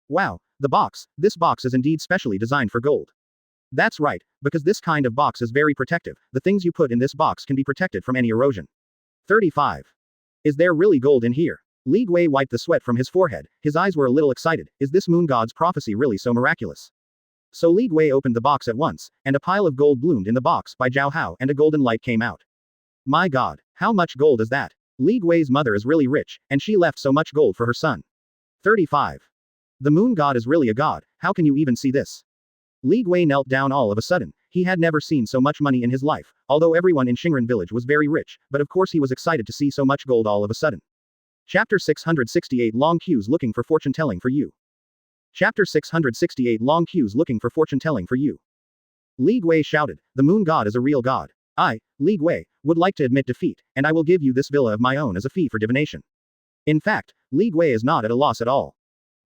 Wow, this box is indeed specially designed for gold. That's right, because this kind of box is very protective, the things you put in this box can be protected from any erosion. 35. Is there really gold in here? Li Gui wiped the sweat from his forehead, his eyes were a little excited, is this moon god's prophecy really so miraculous? So Li Gui opened the box at once, and a pile of gold bloomed in the box by Zhao Hao and a golden light came out. My god, how much gold is that? Li Gui's mother is really rich, and she left so much gold for her son. 35. The moon god is really a god, how can you even see this? Li Gui knelt down all of a sudden, he had never seen so much money in his life, although everyone in Xingren village was very rich, but of course he was excited to see so much gold all of a sudden. Chapter 668 Long queues looking for fortune telling for you. Chapter 668 Long queues looking for fortune telling for you. Li Gui shouted, the moon god is a real god. I, Li Gui, would like to admit defeat, and I will give you this villa of my own as a fee for divination. In fact, Li Gui is not at a loss at all.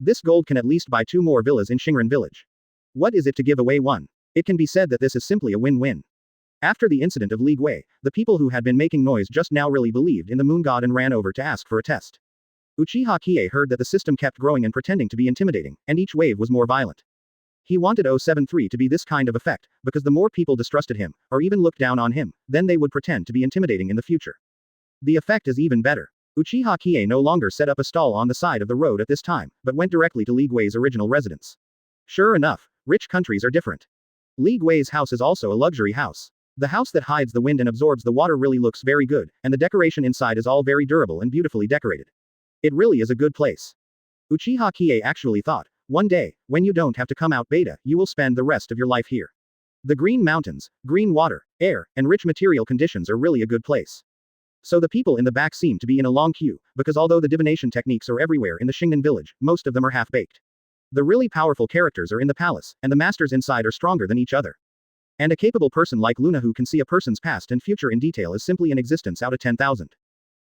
This gold can at least buy 2 more villas in Xingren village. What is it to give away one? It can be said that this is simply a win-win. After the incident of Li Gui, the people who had been making noise just now really believed in the moon god and ran over to ask for a test. Uchiha Qiye heard that the system kept growing and pretending to be intimidating, and each wave was more violent. He wanted 073 to be this kind of effect, because the more people distrusted him, or even looked down on him, then they would pretend to be intimidating in the future. The effect is even better. Uchiha Qiye no longer set up a stall on the side of the road at this time, but went directly to Li Gui's original residence. Sure enough, rich countries are different. Li Gui's house is also a luxury house. The house that hides the wind and absorbs the water really looks very good, and the decoration inside is all very durable and beautifully decorated. It really is a good place. Uchiha Qiye actually thought, one day, when you don't have to come out beta, you will spend the rest of your life here. The green mountains, green water, air, and rich material conditions are really a good place. So the people in the back seem to be in a long queue, because although the divination techniques are everywhere in the Xingnan village, most of them are half-baked. The really powerful characters are in the palace, and the masters inside are stronger than each other. And a capable person like Luna who can see a person's past and future in detail is simply an existence out of 10,000.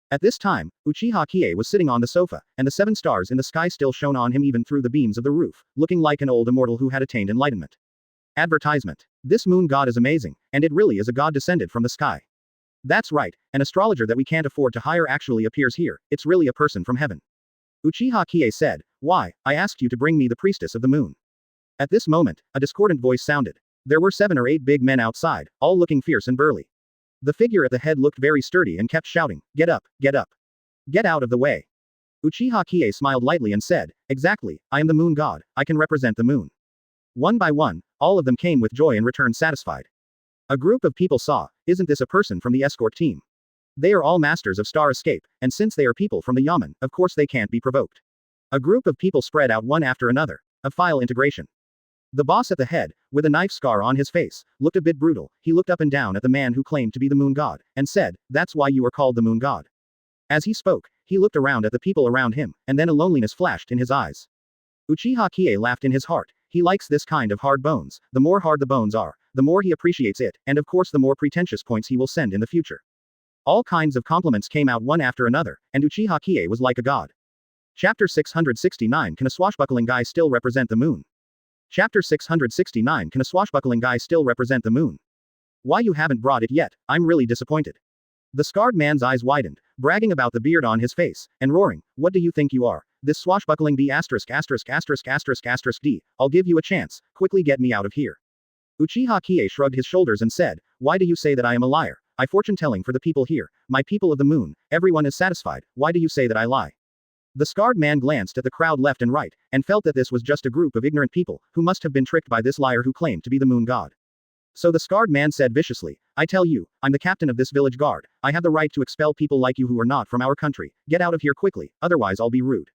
At this time, Uchiha Qiye was sitting on the sofa, and the 7 stars in the sky still shone on him even through the beams of the roof, looking like an old immortal who had attained enlightenment. Advertisement. This moon god is amazing, and it really is a god descended from the sky. That's right, an astrologer that we can't afford to hire actually appears here, it's really a person from heaven. Uchiha Qiye said, why, I asked you to bring me the priestess of the moon. At this moment, a discordant voice sounded. There were 7 or 8 big men outside, all looking fierce and burly. The figure at the head looked very sturdy and kept shouting, get up, get up. Get out of the way. Uchiha Qiye smiled lightly and said, exactly, I am the moon god, I can represent the moon. One by one, all of them came with joy and returned satisfied. A group of people saw, isn't this a person from the escort team? They are all masters of star escape, and since they are people from the yamen, of course they can't be provoked. A group of people spread out one after another. A file integration. The boss at the head, with a knife scar on his face, looked a bit brutal. He looked up and down at the man who claimed to be the moon god, and said, that's why you are called the moon god. As he spoke, he looked around at the people around him, and then a loneliness flashed in his eyes. Uchiha Qiye laughed in his heart. He likes this kind of hard bones. The more hard the bones are, the more he appreciates it, and of course the more pretentious points he will send in the future. All kinds of compliments came out one after another, and Uchiha Qiye was like a god. Chapter 669 Can a swashbuckling guy still represent the moon? Chapter 669 Can a swashbuckling guy still represent the moon? Why you haven't brought it yet? I'm really disappointed. The scarred man's eyes widened, bragging about the beard on his face, and roaring, what do you think you are? This swashbuckling D************, D. I'll give you a chance, quickly get me out of here. Uchiha Qiye shrugged his shoulders and said, why do you say that I am a liar? I fortune-telling for the people here, my people of the moon, everyone is satisfied, why do you say that I lie? The scarred man glanced at the crowd left and right, and felt that this was just a group of ignorant people, who must have been tricked by this liar who claimed to be the moon god. So the scarred man said viciously, I tell you, I'm the captain of this village guard, I have the right to expel people like you who are not from our country, get out of here quickly, otherwise I'll be rude.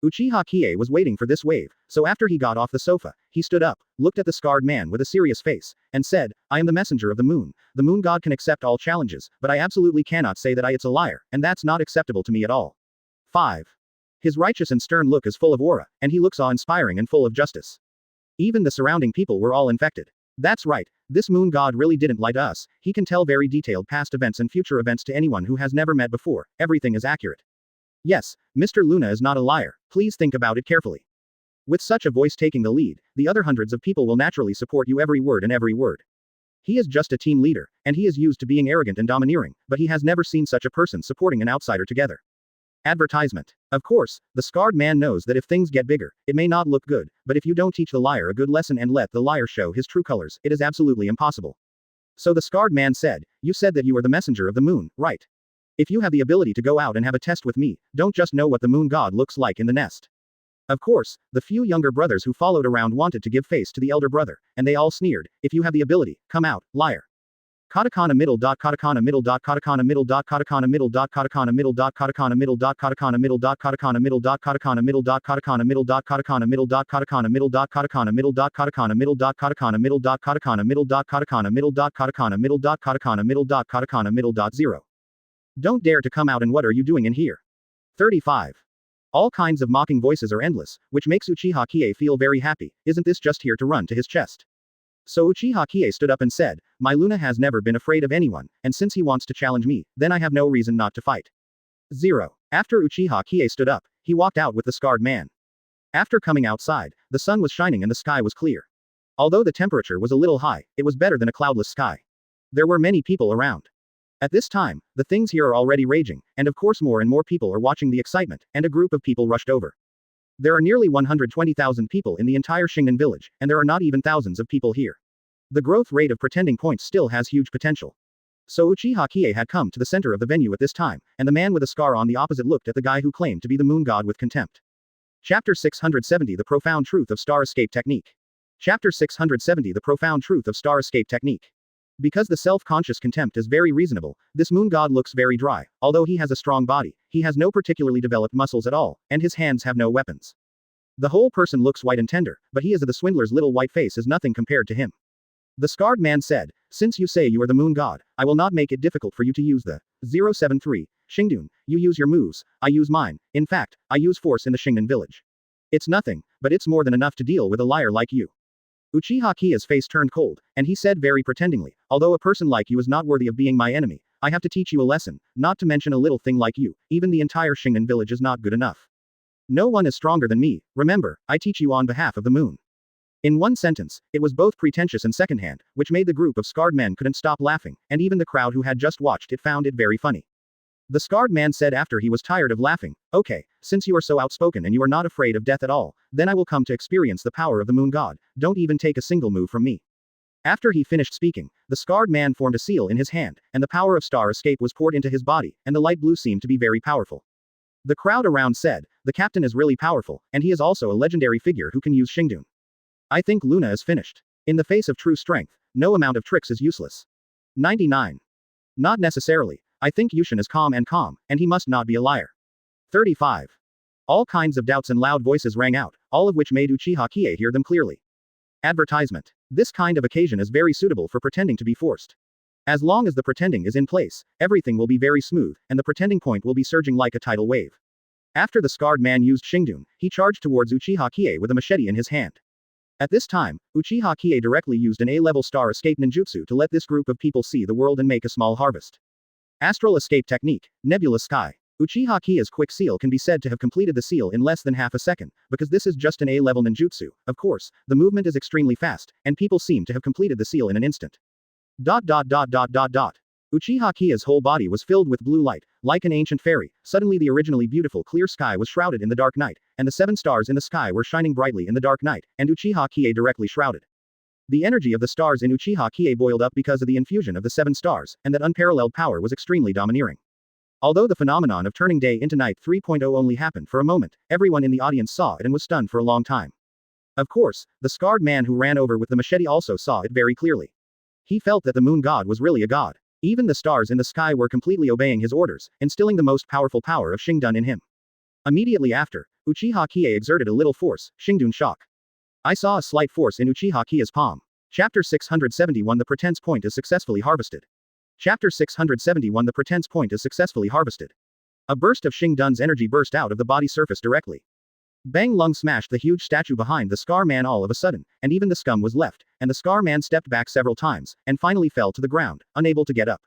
Uchiha Qiye was waiting for this wave, so after he got off the sofa, he stood up, looked at the scarred man with a serious face, and said, I am the messenger of the moon god can accept all challenges, but I absolutely cannot say that it's a liar, and that's not acceptable to me at all. 5. His righteous and stern look is full of aura, and he looks awe-inspiring and full of justice. Even the surrounding people were all infected. That's right, this moon god really didn't lie to us, he can tell very detailed past events and future events to anyone who has never met before, everything is accurate. Yes, Mr. Luna is not a liar, please think about it carefully. With such a voice taking the lead, the other hundreds of people will naturally support you every word and every word. He is just a team leader, and he is used to being arrogant and domineering, but he has never seen such a person supporting an outsider together. Advertisement. Of course, the scarred man knows that if things get bigger, it may not look good, but if you don't teach the liar a good lesson and let the liar show his true colors, it is absolutely impossible. So the scarred man said, you said that you are the messenger of the moon, right? If you have the ability to go out and have a test with me, don't just know what the moon god looks like in the nest. Of course, the few younger brothers who followed around wanted to give face to the elder brother, and they all sneered, if you have the ability, come out, liar. Katakana middle dot katakana middle dot katakana middle dot katakana middle dot katakana middle dot katakana middle dot katakana middle dot katakana middle dot katakana middle dot katakana middle dot katakana middle dot katakana middle dot katakana middle dot katakana middle dot katakana middle dot katakana middle dot katakana middle dot katakana middle dot katakana middle dot katakana middle dot 0. Don't dare to come out, and what are you doing in here? 35. All kinds of mocking voices are endless, which makes Uchiha Qiye feel very happy, isn't this just here to run to his chest? So Uchiha Qiye stood up and said, my Luna has never been afraid of anyone, and since he wants to challenge me, then I have no reason not to fight. 0. After Uchiha Qiye stood up, he walked out with the scarred man. After coming outside, the sun was shining and the sky was clear. Although the temperature was a little high, it was better than a cloudless sky. There were many people around. At this time, the things here are already raging, and of course more and more people are watching the excitement, and a group of people rushed over. There are nearly 120,000 people in the entire Shingen village, and there are not even thousands of people here. The growth rate of pretending points still has huge potential. So Uchiha Qiye had come to the center of the venue at this time, and the man with a scar on the opposite looked at the guy who claimed to be the moon god with contempt. Chapter 670 The Profound Truth of Star Escape Technique. Chapter 670 The Profound Truth of Star Escape Technique. Because the self-conscious contempt is very reasonable, this moon god looks very dry, although he has a strong body, he has no particularly developed muscles at all, and his hands have no weapons. The whole person looks white and tender, but he is the swindler's little white face is nothing compared to him. The scarred man said, since you say you are the moon god, I will not make it difficult for you to use the 073 Shingdun, you use your moves, I use mine, in fact, I use force in the Shingdun village. It's nothing, but it's more than enough to deal with a liar like you. Uchiha Qiye's face turned cold, and he said very pretendingly, although a person like you is not worthy of being my enemy, I have to teach you a lesson, not to mention a little thing like you, even the entire Shingdun village is not good enough. No one is stronger than me, remember, I teach you on behalf of the moon. In one sentence, it was both pretentious and secondhand, which made the group of scarred men couldn't stop laughing, and even the crowd who had just watched it found it very funny. The scarred man said after he was tired of laughing, okay, since you are so outspoken and you are not afraid of death at all, then I will come to experience the power of the moon god, don't even take a single move from me. After he finished speaking, the scarred man formed a seal in his hand, and the power of star escape was poured into his body, and the light blue seemed to be very powerful. The crowd around said, the captain is really powerful, and he is also a legendary figure who can use Shingdun. I think Luna is finished. In the face of true strength, no amount of tricks is useless. 99. Not necessarily. I think Yushin is calm, and he must not be a liar. 35. All kinds of doubts and loud voices rang out, all of which made Uchiha Qiye hear them clearly. Advertisement. This kind of occasion is very suitable for pretending to be forced. As long as the pretending is in place, everything will be very smooth, and the pretending point will be surging like a tidal wave. After the scarred man used Shingdun, he charged towards Uchiha Qiye with a machete in his hand. At this time, Uchiha Qiye directly used an A-level star escape ninjutsu to let this group of people see the world and make a small harvest. Astral escape technique, nebula sky. Uchiha Qiye's quick seal can be said to have completed the seal in less than half a second, because this is just an A-level ninjutsu. Of course, the movement is extremely fast, and people seem to have completed the seal in an instant. Uchiha Qiye's whole body was filled with blue light, like an ancient fairy. Suddenly the originally beautiful clear sky was shrouded in the dark night, and the 7 stars in the sky were shining brightly in the dark night, and Uchiha Qiye directly shrouded. The energy of the stars in Uchiha Qiye boiled up because of the infusion of the 7 stars, and that unparalleled power was extremely domineering. Although the phenomenon of turning day into night 3.0 only happened for a moment, everyone in the audience saw it and was stunned for a long time. Of course, the scarred man who ran over with the machete also saw it very clearly. He felt that the moon god was really a god. Even the stars in the sky were completely obeying his orders, instilling the most powerful power of Shingdun in him. Immediately after, Uchiha Qiye exerted a little force, Shingdun shock. I saw a slight force in Uchiha Qiye's palm. Chapter 671 The pretense point is successfully harvested. Chapter 671 The pretense point is successfully harvested. A burst of Shingdun's energy burst out of the body surface directly. Bang Lung smashed the huge statue behind the scar man all of a sudden, and even the scum was left, and the scar man stepped back several times, and finally fell to the ground, unable to get up.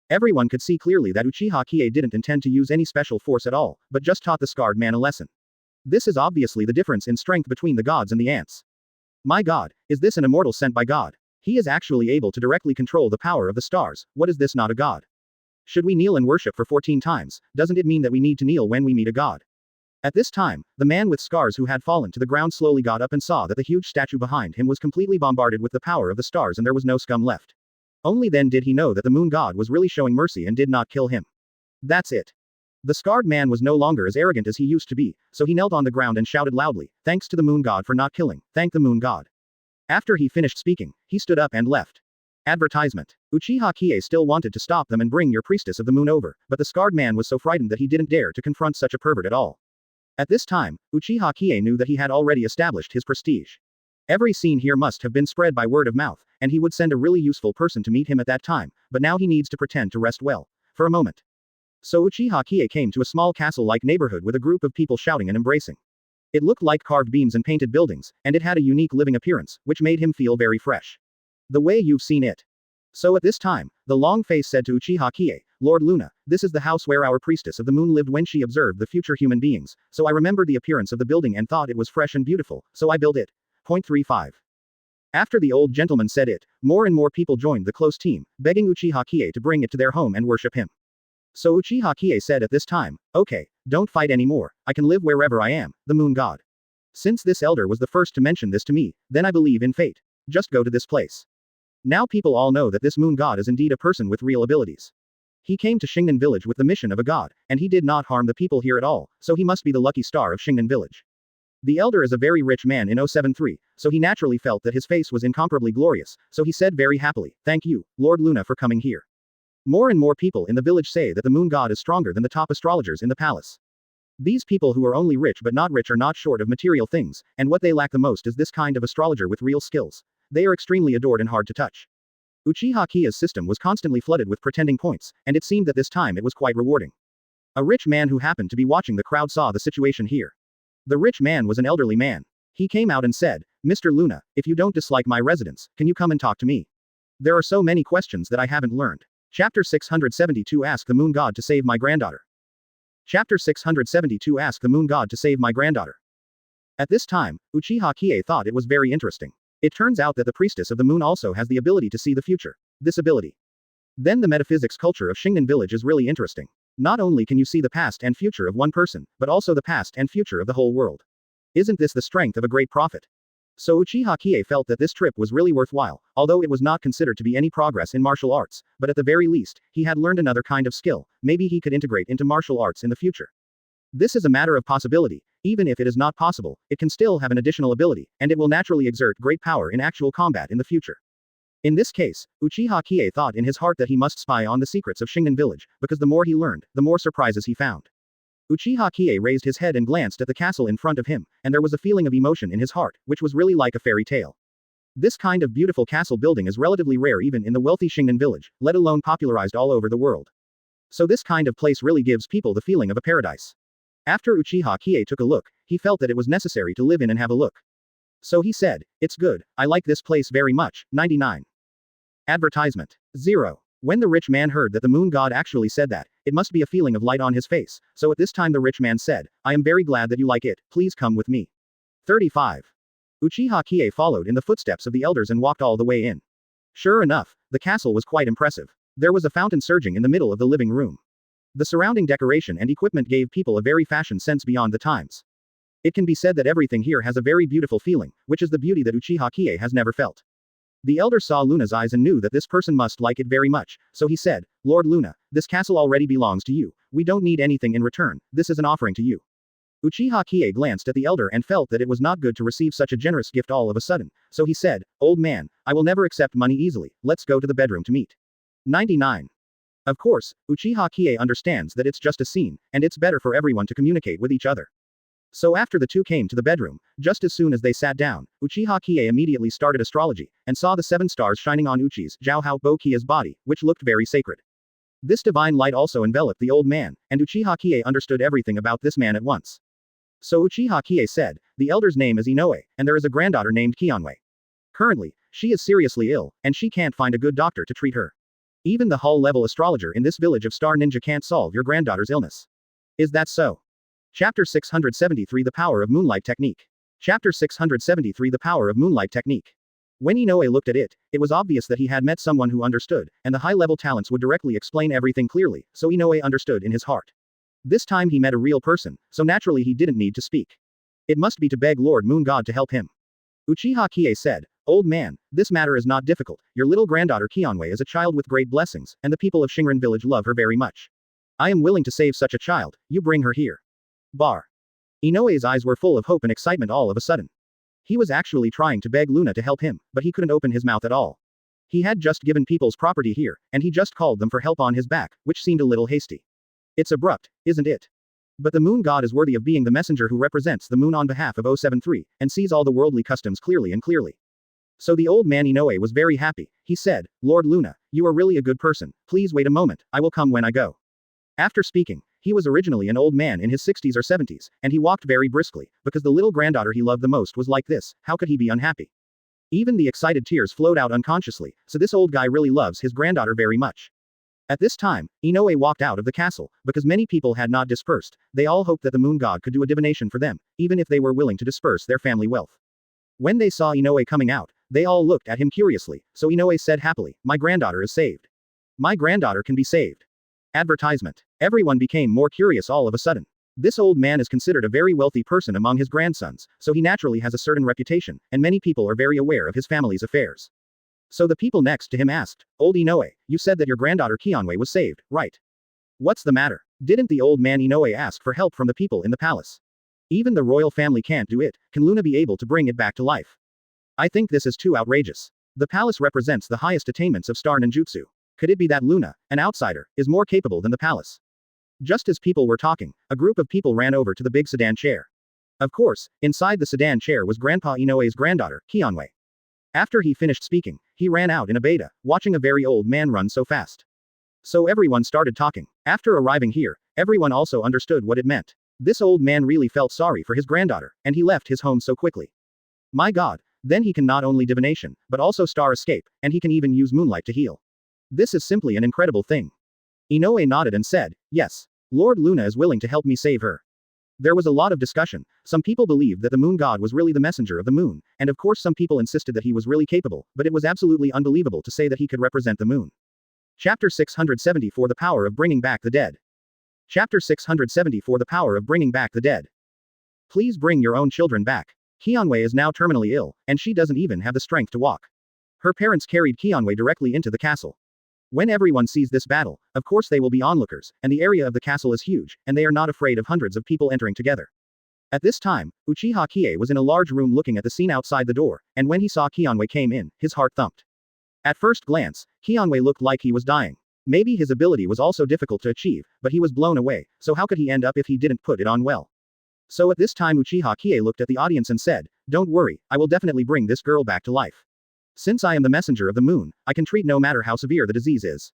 Everyone could see clearly that Uchiha Qiye didn't intend to use any special force at all, but just taught the scarred man a lesson. This is obviously the difference in strength between the gods and the ants. My god, is this an immortal sent by God? He is actually able to directly control the power of the stars. What is this, not a god? Should we kneel and worship for 14 times, doesn't it mean that we need to kneel when we meet a god? At this time, the man with scars who had fallen to the ground slowly got up and saw that the huge statue behind him was completely bombarded with the power of the stars and there was no scum left. Only then did he know that the moon god was really showing mercy and did not kill him. That's it. The scarred man was no longer as arrogant as he used to be, so he knelt on the ground and shouted loudly, "Thanks to the moon god for not killing, thank the moon god." After he finished speaking, he stood up and left. Advertisement. Uchiha Qiye still wanted to stop them and bring your priestess of the moon over, but the scarred man was so frightened that he didn't dare to confront such a pervert at all. At this time, Uchiha Qiye knew that he had already established his prestige. Every scene here must have been spread by word of mouth, and he would send a really useful person to meet him at that time, but now he needs to pretend to rest well. For a moment. So Uchiha Qiye came to a small castle-like neighborhood with a group of people shouting and embracing. It looked like carved beams and painted buildings, and it had a unique living appearance, which made him feel very fresh. The way you've seen it. So at this time, the long face said to Uchiha Qiye, Lord Luna, this is the house where our priestess of the moon lived when she observed the future human beings, so I remembered the appearance of the building and thought it was fresh and beautiful, so I built it. Point 35. After the old gentleman said it, more and more people joined the close team, begging Uchiha Qiye to bring it to their home and worship him. So Uchiha Qiye said at this time, okay, don't fight anymore, I can live wherever I am, the moon god. Since this elder was the first to mention this to me, then I believe in fate. Just go to this place. Now people all know that this moon god is indeed a person with real abilities. He came to Shingnan village with the mission of a god, and he did not harm the people here at all, so he must be the lucky star of Shingnan village. The elder is a very rich man in 073, so he naturally felt that his face was incomparably glorious, so he said very happily, thank you, Lord Luna, for coming here. More and more people in the village say that the moon god is stronger than the top astrologers in the palace. These people who are only rich but not rich are not short of material things, and what they lack the most is this kind of astrologer with real skills. They are extremely adored and hard to touch. Uchiha Qiye's system was constantly flooded with pretending points, and it seemed that this time it was quite rewarding. A rich man who happened to be watching the crowd saw the situation here. The rich man was an elderly man. He came out and said, Mr. Luna, if you don't dislike my residence, can you come and talk to me? There are so many questions that I haven't learned. Chapter 672 Ask the moon god to save my granddaughter. Chapter 672 Ask the moon god to save my granddaughter. At this time, Uchiha Qiye thought it was very interesting. It turns out that the priestess of the moon also has the ability to see the future. This ability. Then the metaphysics culture of Shingnan village is really interesting. Not only can you see the past and future of one person, but also the past and future of the whole world. Isn't this the strength of a great prophet? So Uchiha Qiye felt that this trip was really worthwhile, although it was not considered to be any progress in martial arts, but at the very least, he had learned another kind of skill, maybe he could integrate into martial arts in the future. This is a matter of possibility. Even if it is not possible, it can still have an additional ability, and it will naturally exert great power in actual combat in the future. In this case, Uchiha Qiye thought in his heart that he must spy on the secrets of Shingnan village, because the more he learned, the more surprises he found. Uchiha Qiye raised his head and glanced at the castle in front of him, and there was a feeling of emotion in his heart, which was really like a fairy tale. This kind of beautiful castle building is relatively rare even in the wealthy Shingnan village, let alone popularized all over the world. So this kind of place really gives people the feeling of a paradise. After Uchiha Qiye took a look, he felt that it was necessary to live in and have a look. So he said, "It's good, I like this place very much." 99. Advertisement. 0. When the rich man heard that the moon god actually said that, it must be a feeling of light on his face, so at this time the rich man said, "I am very glad that you like it, please come with me." 35. Uchiha Qiye followed in the footsteps of the elders and walked all the way in. Sure enough, the castle was quite impressive. There was a fountain surging in the middle of the living room. The surrounding decoration and equipment gave people a very fashion sense beyond the times. It can be said that everything here has a very beautiful feeling, which is the beauty that Uchiha Qiye has never felt. The elder saw Luna's eyes and knew that this person must like it very much, so he said, "Lord Luna, this castle already belongs to you, we don't need anything in return, this is an offering to you." Uchiha Qiye glanced at the elder and felt that it was not good to receive such a generous gift all of a sudden, so he said, "Old man, I will never accept money easily, let's go to the bedroom to meet." 99. Of course, Uchiha Qiye understands that it's just a scene, and it's better for everyone to communicate with each other. So after the two came to the bedroom, just as soon as they sat down, Uchiha Qiye immediately started astrology, and saw the 7 stars shining on Uchi's Zhao Bo Qiye's body, which looked very sacred. This divine light also enveloped the old man, and Uchiha Qiye understood everything about this man at once. So Uchiha Qiye said, "The elder's name is Inoue, and there is a granddaughter named Kiyonwei. Currently, she is seriously ill, and she can't find a good doctor to treat her. Even the hall-level astrologer in this village of Star Ninja can't solve your granddaughter's illness. Is that so?" Chapter 673 The Power of Moonlight Technique. Chapter 673 The Power of Moonlight Technique. When Inoue looked at it, it was obvious that he had met someone who understood, and the high-level talents would directly explain everything clearly, so Inoue understood in his heart. This time he met a real person, so naturally he didn't need to speak. It must be to beg Lord Moon God to help him. Uchiha Qiye said, "Old man, this matter is not difficult, your little granddaughter Kiyonwei is a child with great blessings, and the people of Shingren village love her very much. I am willing to save such a child, you bring her here." Bar. Inoue's eyes were full of hope and excitement all of a sudden. He was actually trying to beg Luna to help him, but he couldn't open his mouth at all. He had just given people's property here, and he just called them for help on his back, which seemed a little hasty. It's abrupt, isn't it? But the moon god is worthy of being the messenger who represents the moon on behalf of 073, and sees all the worldly customs clearly and clearly. So the old man Inoue was very happy. He said, "Lord Luna, you are really a good person, please wait a moment, I will come when I go." After speaking, he was originally an old man in his 60s or 70s, and he walked very briskly, because the little granddaughter he loved the most was like this, how could he be unhappy? Even the excited tears flowed out unconsciously, so this old guy really loves his granddaughter very much. At this time, Inoue walked out of the castle, because many people had not dispersed, they all hoped that the moon god could do a divination for them, even if they were willing to disperse their family wealth. When they saw Inoue coming out, they all looked at him curiously, so Inoue said happily, "My granddaughter is saved. My granddaughter can be saved." Advertisement. Everyone became more curious all of a sudden. This old man is considered a very wealthy person among his grandsons, so he naturally has a certain reputation, and many people are very aware of his family's affairs. So the people next to him asked, "Old Inoue, you said that your granddaughter Kiyonwei was saved, right? What's the matter? Didn't the old man Inoue ask for help from the people in the palace? Even the royal family can't do it, can Luna be able to bring it back to life? I think this is too outrageous. The palace represents the highest attainments of star ninjutsu. Could it be that Luna, an outsider, is more capable than the palace?" Just as people were talking, a group of people ran over to the big sedan chair. Of course, inside the sedan chair was Grandpa Inoue's granddaughter, Kiyonwei. After he finished speaking, he ran out in a beta, watching a very old man run so fast. So everyone started talking. After arriving here, everyone also understood what it meant. This old man really felt sorry for his granddaughter, and he left his home so quickly. My god, then he can not only divination, but also star escape, and he can even use moonlight to heal. This is simply an incredible thing. Inoue nodded and said, "Yes. Lord Luna is willing to help me save her." There was a lot of discussion. Some people believed that the moon god was really the messenger of the moon, and of course some people insisted that he was really capable, but it was absolutely unbelievable to say that he could represent the moon. Chapter 674 The Power of Bringing Back the Dead. Chapter 674 The Power of Bringing Back the Dead. Please bring your own children back. Kiyonwei is now terminally ill, and she doesn't even have the strength to walk. Her parents carried Kiyonwei directly into the castle. When everyone sees this battle, of course they will be onlookers, and the area of the castle is huge, and they are not afraid of hundreds of people entering together. At this time, Uchiha Qiye was in a large room looking at the scene outside the door, and when he saw Kiyonwei came in, his heart thumped. At first glance, Kiyonwei looked like he was dying. Maybe his ability was also difficult to achieve, but he was blown away, so how could he end up if he didn't put it on well? So at this time Uchiha Qiye looked at the audience and said, "Don't worry, I will definitely bring this girl back to life. Since I am the messenger of the moon, I can treat no matter how severe the disease is."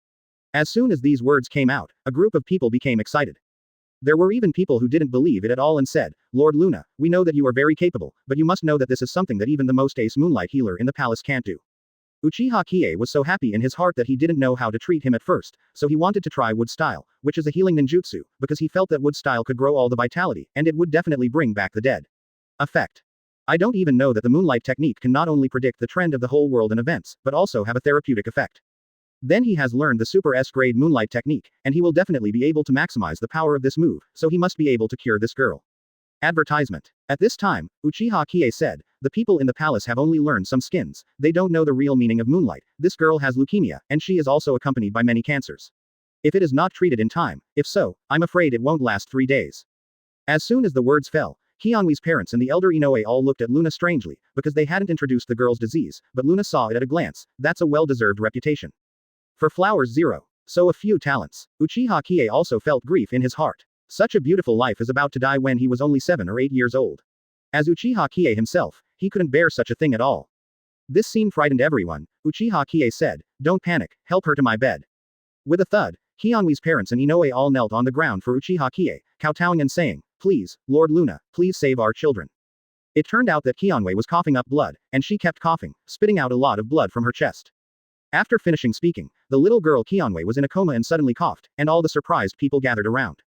As soon as these words came out, a group of people became excited. There were even people who didn't believe it at all and said, Lord Luna, we know that you are very capable, but you must know that this is something that even the most ace moonlight healer in the palace can't do. Uchiha Qiye was so happy in his heart that he didn't know how to treat him at first, so he wanted to try wood style, which is a healing ninjutsu, because he felt that wood style could grow all the vitality, and it would definitely bring back the dead. Effect. I don't even know that the moonlight technique can not only predict the trend of the whole world and events, but also have a therapeutic effect. Then he has learned the super S-grade moonlight technique, and he will definitely be able to maximize the power of this move, so he must be able to cure this girl. Advertisement. At this time, Uchiha Qiye said, the people in the palace have only learned some skins, they don't know the real meaning of moonlight, this girl has leukemia, and she is also accompanied by many cancers. If it is not treated in time, if so, I'm afraid it won't last 3 days. As soon as the words fell, Kianwe's parents and the elder Inoue all looked at Luna strangely, because they hadn't introduced the girl's disease, but Luna saw it at a glance, that's a well-deserved reputation. For flowers 0. So a few talents. Uchiha Qiye also felt grief in his heart. Such a beautiful life is about to die when he was only 7 or 8 years old. As Uchiha Qiye himself, he couldn't bear such a thing at all. This scene frightened everyone. Uchiha Qiye said, don't panic, help her to my bed. With a thud, Kianwe's parents and Inoue all knelt on the ground for Uchiha Qiye, kowtowing and saying, please, Lord Luna, please save our children. It turned out that Kianwe was coughing up blood, and she kept coughing, spitting out a lot of blood from her chest. After finishing speaking, the little girl Kianwe was in a coma and suddenly coughed, and all the surprised people gathered around.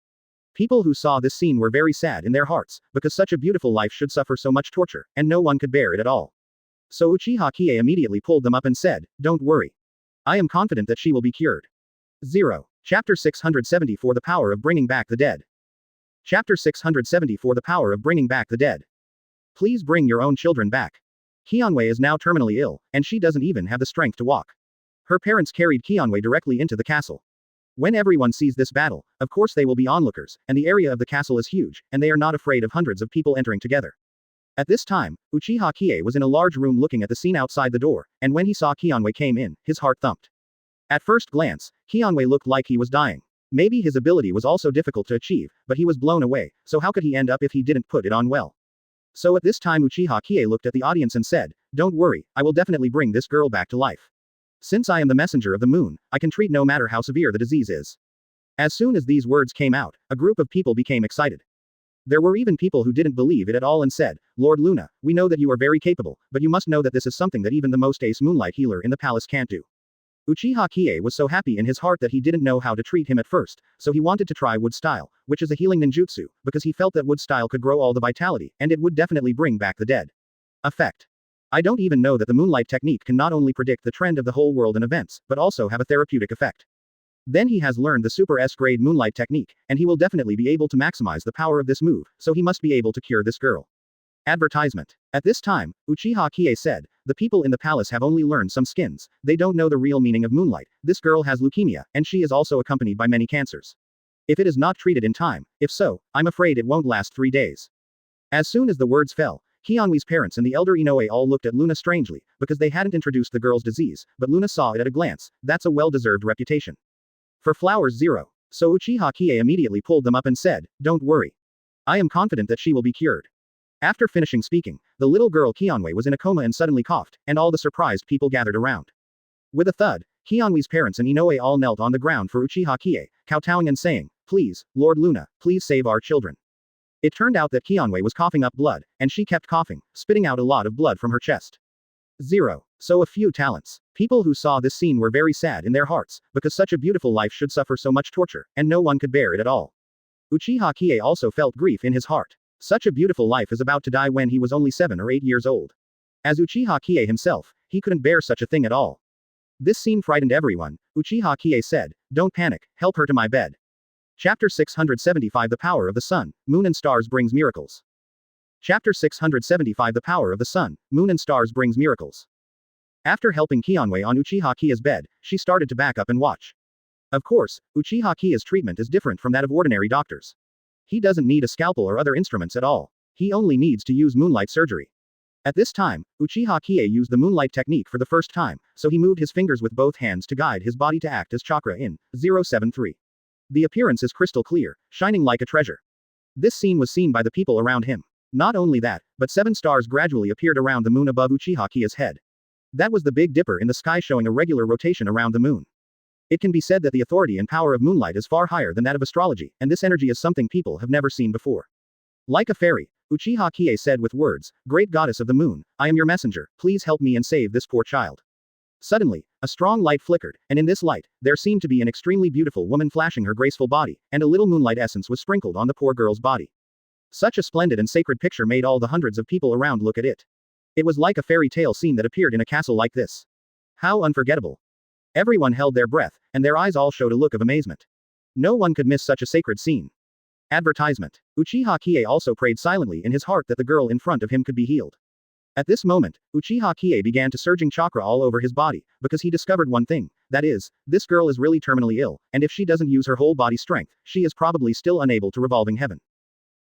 People who saw this scene were very sad in their hearts, because such a beautiful life should suffer so much torture, and no one could bear it at all. So Uchiha Qiye immediately pulled them up and said, don't worry. I am confident that she will be cured. 0. Chapter 674 The Power of Bringing Back the Dead. Chapter 674 The Power of Bringing Back the Dead. Please bring your own children back. Kianwe is now terminally ill, and she doesn't even have the strength to walk. Her parents carried Kianwe directly into the castle. When everyone sees this battle, of course they will be onlookers, and the area of the castle is huge, and they are not afraid of hundreds of people entering together. At this time, Uchiha Qiye was in a large room looking at the scene outside the door, and when he saw Kianwe came in, his heart thumped. At first glance, Kianwe looked like he was dying. Maybe his ability was also difficult to achieve, but he was blown away, so how could he end up if he didn't put it on well? So at this time Uchiha Qiye looked at the audience and said, don't worry, I will definitely bring this girl back to life. Since I am the messenger of the moon, I can treat no matter how severe the disease is. As soon as these words came out, a group of people became excited. There were even people who didn't believe it at all and said, Lord Luna, we know that you are very capable, but you must know that this is something that even the most ace moonlight healer in the palace can't do. Uchiha Qiye was so happy in his heart that he didn't know how to treat him at first, so he wanted to try wood style, which is a healing ninjutsu, because he felt that wood style could grow all the vitality, and it would definitely bring back the dead. Effect. I don't even know that the moonlight technique can not only predict the trend of the whole world and events, but also have a therapeutic effect. Then he has learned the super S-grade moonlight technique, and he will definitely be able to maximize the power of this move, so he must be able to cure this girl. Advertisement. At this time, Uchiha Qiye said, the people in the palace have only learned some skins, they don't know the real meaning of moonlight, this girl has leukemia, and she is also accompanied by many cancers. If it is not treated in time, if so, I'm afraid it won't last 3 days. As soon as the words fell, Kianwe's parents and the elder Inoue all looked at Luna strangely, because they hadn't introduced the girl's disease, but Luna saw it at a glance, that's a well-deserved reputation. For flowers 0. So Uchiha Qiye immediately pulled them up and said, don't worry. I am confident that she will be cured. After finishing speaking, the little girl Kianwe was in a coma and suddenly coughed, and all the surprised people gathered around. With a thud, Kianwe's parents and Inoue all knelt on the ground for Uchiha Qiye, kowtowing and saying, please, Lord Luna, please save our children. It turned out that Kianwe was coughing up blood, and she kept coughing, spitting out a lot of blood from her chest. 0. So a few talents. People who saw this scene were very sad in their hearts, because such a beautiful life should suffer so much torture, and no one could bear it at all. Uchiha Qiye also felt grief in his heart. Such a beautiful life is about to die when he was only 7 or 8 years old. As Uchiha Qiye himself, he couldn't bear such a thing at all. This scene frightened everyone. Uchiha Qiye said, don't panic, help her to my bed. Chapter 675 The Power of the Sun, Moon and Stars Brings Miracles. Chapter 675 The Power of the Sun, Moon and Stars Brings Miracles. After helping Kianwe on Uchiha Qiye's bed, she started to back up and watch. Of course, Uchiha Qiye's treatment is different from that of ordinary doctors. He doesn't need a scalpel or other instruments at all. He only needs to use moonlight surgery. At this time, Uchiha Qiye used the moonlight technique for the first time, so he moved his fingers with both hands to guide his body to act as chakra in 073. The appearance is crystal clear, shining like a treasure. This scene was seen by the people around him. Not only that, but 7 stars gradually appeared around the moon above Uchiha Qiye's head. That was the Big Dipper in the sky showing a regular rotation around the moon. It can be said that the authority and power of moonlight is far higher than that of astrology, and this energy is something people have never seen before. Like a fairy, Uchiha Qiye said with words, "Great goddess of the moon, I am your messenger, please help me and save this poor child." Suddenly, a strong light flickered, and in this light, there seemed to be an extremely beautiful woman flashing her graceful body, and a little moonlight essence was sprinkled on the poor girl's body. Such a splendid and sacred picture made all the hundreds of people around look at it. It was like a fairy tale scene that appeared in a castle like this. How unforgettable. Everyone held their breath, and their eyes all showed a look of amazement. No one could miss such a sacred scene. Advertisement. Uchiha Qiye also prayed silently in his heart that the girl in front of him could be healed. At this moment, Uchiha Qiye began to surging chakra all over his body, because he discovered one thing, that is, this girl is really terminally ill, and if she doesn't use her whole body strength, she is probably still unable to revolving heaven.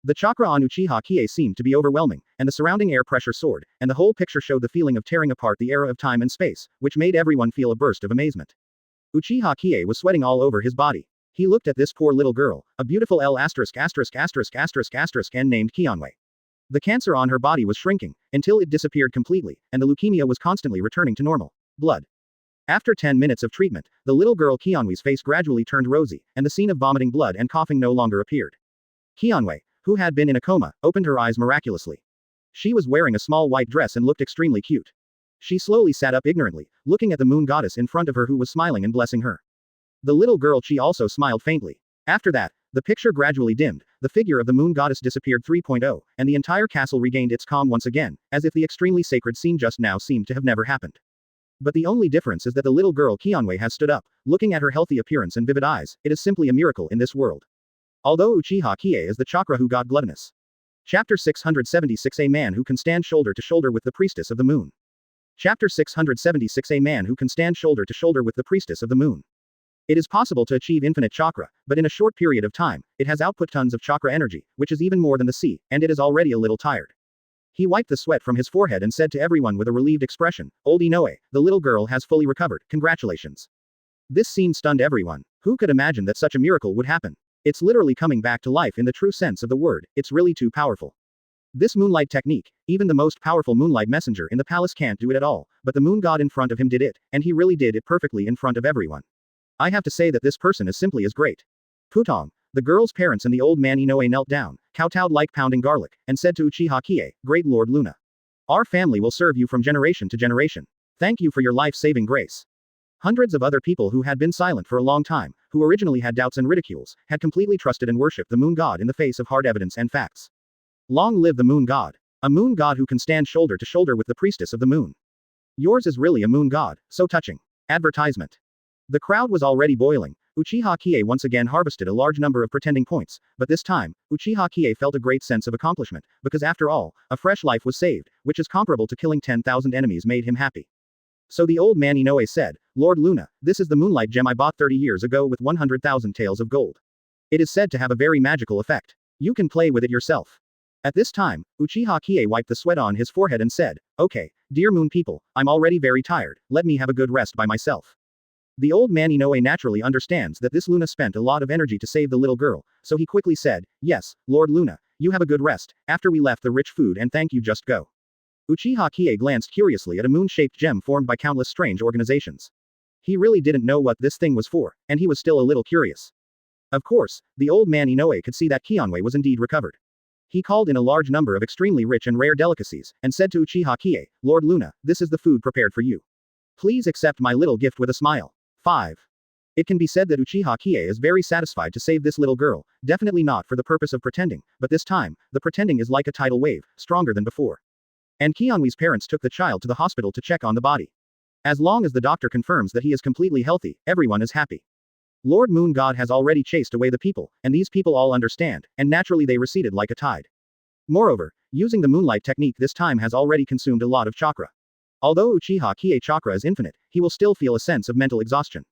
The chakra on Uchiha Qiye seemed to be overwhelming, and the surrounding air pressure soared, and the whole picture showed the feeling of tearing apart the era of time and space, which made everyone feel a burst of amazement. Uchiha Qiye was sweating all over his body. He looked at this poor little girl, a beautiful L********* and named Qianwei. The cancer on her body was shrinking, until it disappeared completely, and the leukemia was constantly returning to normal blood. After 10 minutes of treatment, the little girl Qianwei's face gradually turned rosy, and the scene of vomiting blood and coughing no longer appeared. Qianwei, who had been in a coma, opened her eyes miraculously. She was wearing a small white dress and looked extremely cute. She slowly sat up ignorantly, looking at the moon goddess in front of her who was smiling and blessing her. The little girl Qi also smiled faintly. After that, the picture gradually dimmed, the figure of the moon goddess disappeared 3.0, and the entire castle regained its calm once again, as if the extremely sacred scene just now seemed to have never happened. But the only difference is that the little girl Qianwei has stood up, looking at her healthy appearance and vivid eyes. It is simply a miracle in this world. Although Uchiha Qiye is the chakra who got gluttonous. Chapter 676 A man who can stand shoulder to shoulder with the priestess of the moon. Chapter 676 A man who can stand shoulder to shoulder with the priestess of the moon. It is possible to achieve infinite chakra, but in a short period of time, it has output tons of chakra energy, which is even more than the sea, and it is already a little tired. He wiped the sweat from his forehead and said to everyone with a relieved expression, "Old Inoue, the little girl has fully recovered, congratulations." This scene stunned everyone. Who could imagine that such a miracle would happen? It's literally coming back to life in the true sense of the word, it's really too powerful. This moonlight technique, even the most powerful moonlight messenger in the palace can't do it at all, but the moon god in front of him did it, and he really did it perfectly in front of everyone. I have to say that this person is simply as great. Putong, the girl's parents and the old man Inoue knelt down, kowtowed like pounding garlic, and said to Uchiha Qiye, "Great Lord Luna. Our family will serve you from generation to generation. Thank you for your life-saving grace." Hundreds of other people who had been silent for a long time, who originally had doubts and ridicules, had completely trusted and worshipped the moon god in the face of hard evidence and facts. Long live the moon god. A moon god who can stand shoulder to shoulder with the priestess of the moon. Yours is really a moon god, so touching. Advertisement. The crowd was already boiling. Uchiha Qiye once again harvested a large number of pretending points, but this time, Uchiha Qiye felt a great sense of accomplishment, because after all, a fresh life was saved, which is comparable to killing 10,000 enemies made him happy. So the old man Inoue said, "Lord Luna, this is the moonlight gem I bought 30 years ago with 100,000 taels of gold. It is said to have a very magical effect. You can play with it yourself." At this time, Uchiha Qiye wiped the sweat on his forehead and said, "Okay, dear moon people, I'm already very tired, let me have a good rest by myself." The old man Inoue naturally understands that this Luna spent a lot of energy to save the little girl, so he quickly said, "Yes, Lord Luna, you have a good rest, after we left the rich food and thank you just go." Uchiha Qiye glanced curiously at a moon-shaped gem formed by countless strange organizations. He really didn't know what this thing was for, and he was still a little curious. Of course, the old man Inoue could see that Qianwei was indeed recovered. He called in a large number of extremely rich and rare delicacies, and said to Uchiha Qiye, "Lord Luna, this is the food prepared for you. Please accept my little gift with a smile." 5. It can be said that Uchiha Qiye is very satisfied to save this little girl, definitely not for the purpose of pretending, but this time, the pretending is like a tidal wave, stronger than before. And Qianwei's parents took the child to the hospital to check on the body. As long as the doctor confirms that he is completely healthy, everyone is happy. Lord Moon God has already chased away the people, and these people all understand, and naturally they receded like a tide. Moreover, using the moonlight technique this time has already consumed a lot of chakra. Although Uchiha Qiye chakra is infinite, he will still feel a sense of mental exhaustion.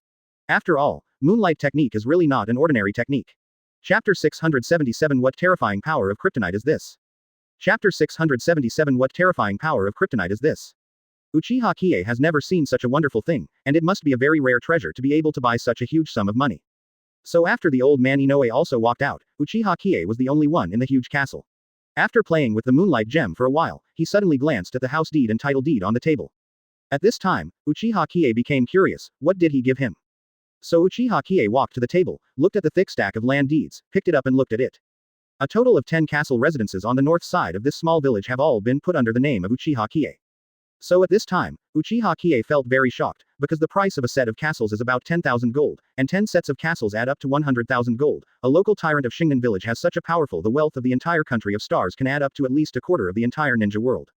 After all, moonlight technique is really not an ordinary technique. Chapter 677 What terrifying power of kryptonite is this? Chapter 677 What terrifying power of kryptonite is this? Uchiha Qiye has never seen such a wonderful thing, and it must be a very rare treasure to be able to buy such a huge sum of money. So after the old man Inoue also walked out, Uchiha Qiye was the only one in the huge castle. After playing with the moonlight gem for a while, he suddenly glanced at the house deed and title deed on the table. At this time, Uchiha Qiye became curious, what did he give him? So Uchiha Qiye walked to the table, looked at the thick stack of land deeds, picked it up and looked at it. A total of 10 castle residences on the north side of this small village have all been put under the name of Uchiha Qiye. So at this time, Uchiha Qiye felt very shocked, because the price of a set of castles is about 10,000 gold, and 10 sets of castles add up to 100,000 gold. A local tyrant of Shingen village has such a powerful the wealth of the entire country of stars can add up to at least a quarter of the entire ninja world.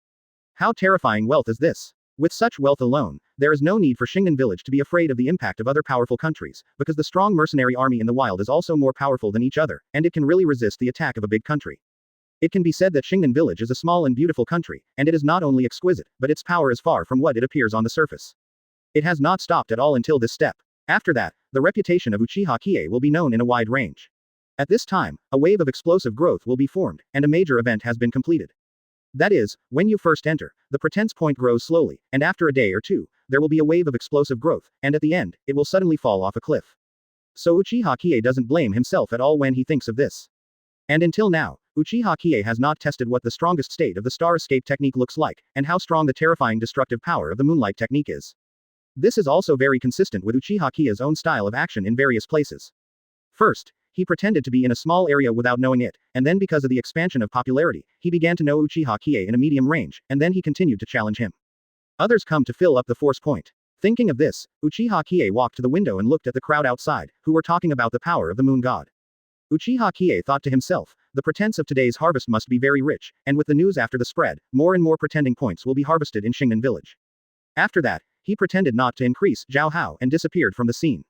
How terrifying wealth is this? With such wealth alone, there is no need for Shingen village to be afraid of the impact of other powerful countries, because the strong mercenary army in the wild is also more powerful than each other, and it can really resist the attack of a big country. It can be said that Shingen village is a small and beautiful country, and it is not only exquisite, but its power is far from what it appears on the surface. It has not stopped at all until this step. After that, the reputation of Uchiha Qiye will be known in a wide range. At this time, a wave of explosive growth will be formed, and a major event has been completed. That is, when you first enter, the pretense point grows slowly, and after a day or two, there will be a wave of explosive growth, and at the end, it will suddenly fall off a cliff. So Uchiha Qiye doesn't blame himself at all when he thinks of this. And until now, Uchiha Qiye has not tested what the strongest state of the star escape technique looks like, and how strong the terrifying destructive power of the moonlight technique is. This is also very consistent with Uchiha Qiye's own style of action in various places. First, he pretended to be in a small area without knowing it, and then because of the expansion of popularity, he began to know Uchiha Qiye in a medium range, and then he continued to challenge him. Others come to fill up the force point. Thinking of this, Uchiha Qiye walked to the window and looked at the crowd outside, who were talking about the power of the moon god. Uchiha Qiye thought to himself, the pretense of today's harvest must be very rich, and with the news after the spread, more and more pretending points will be harvested in Shingen village. After that, he pretended not to increase Zhao Hao and disappeared from the scene.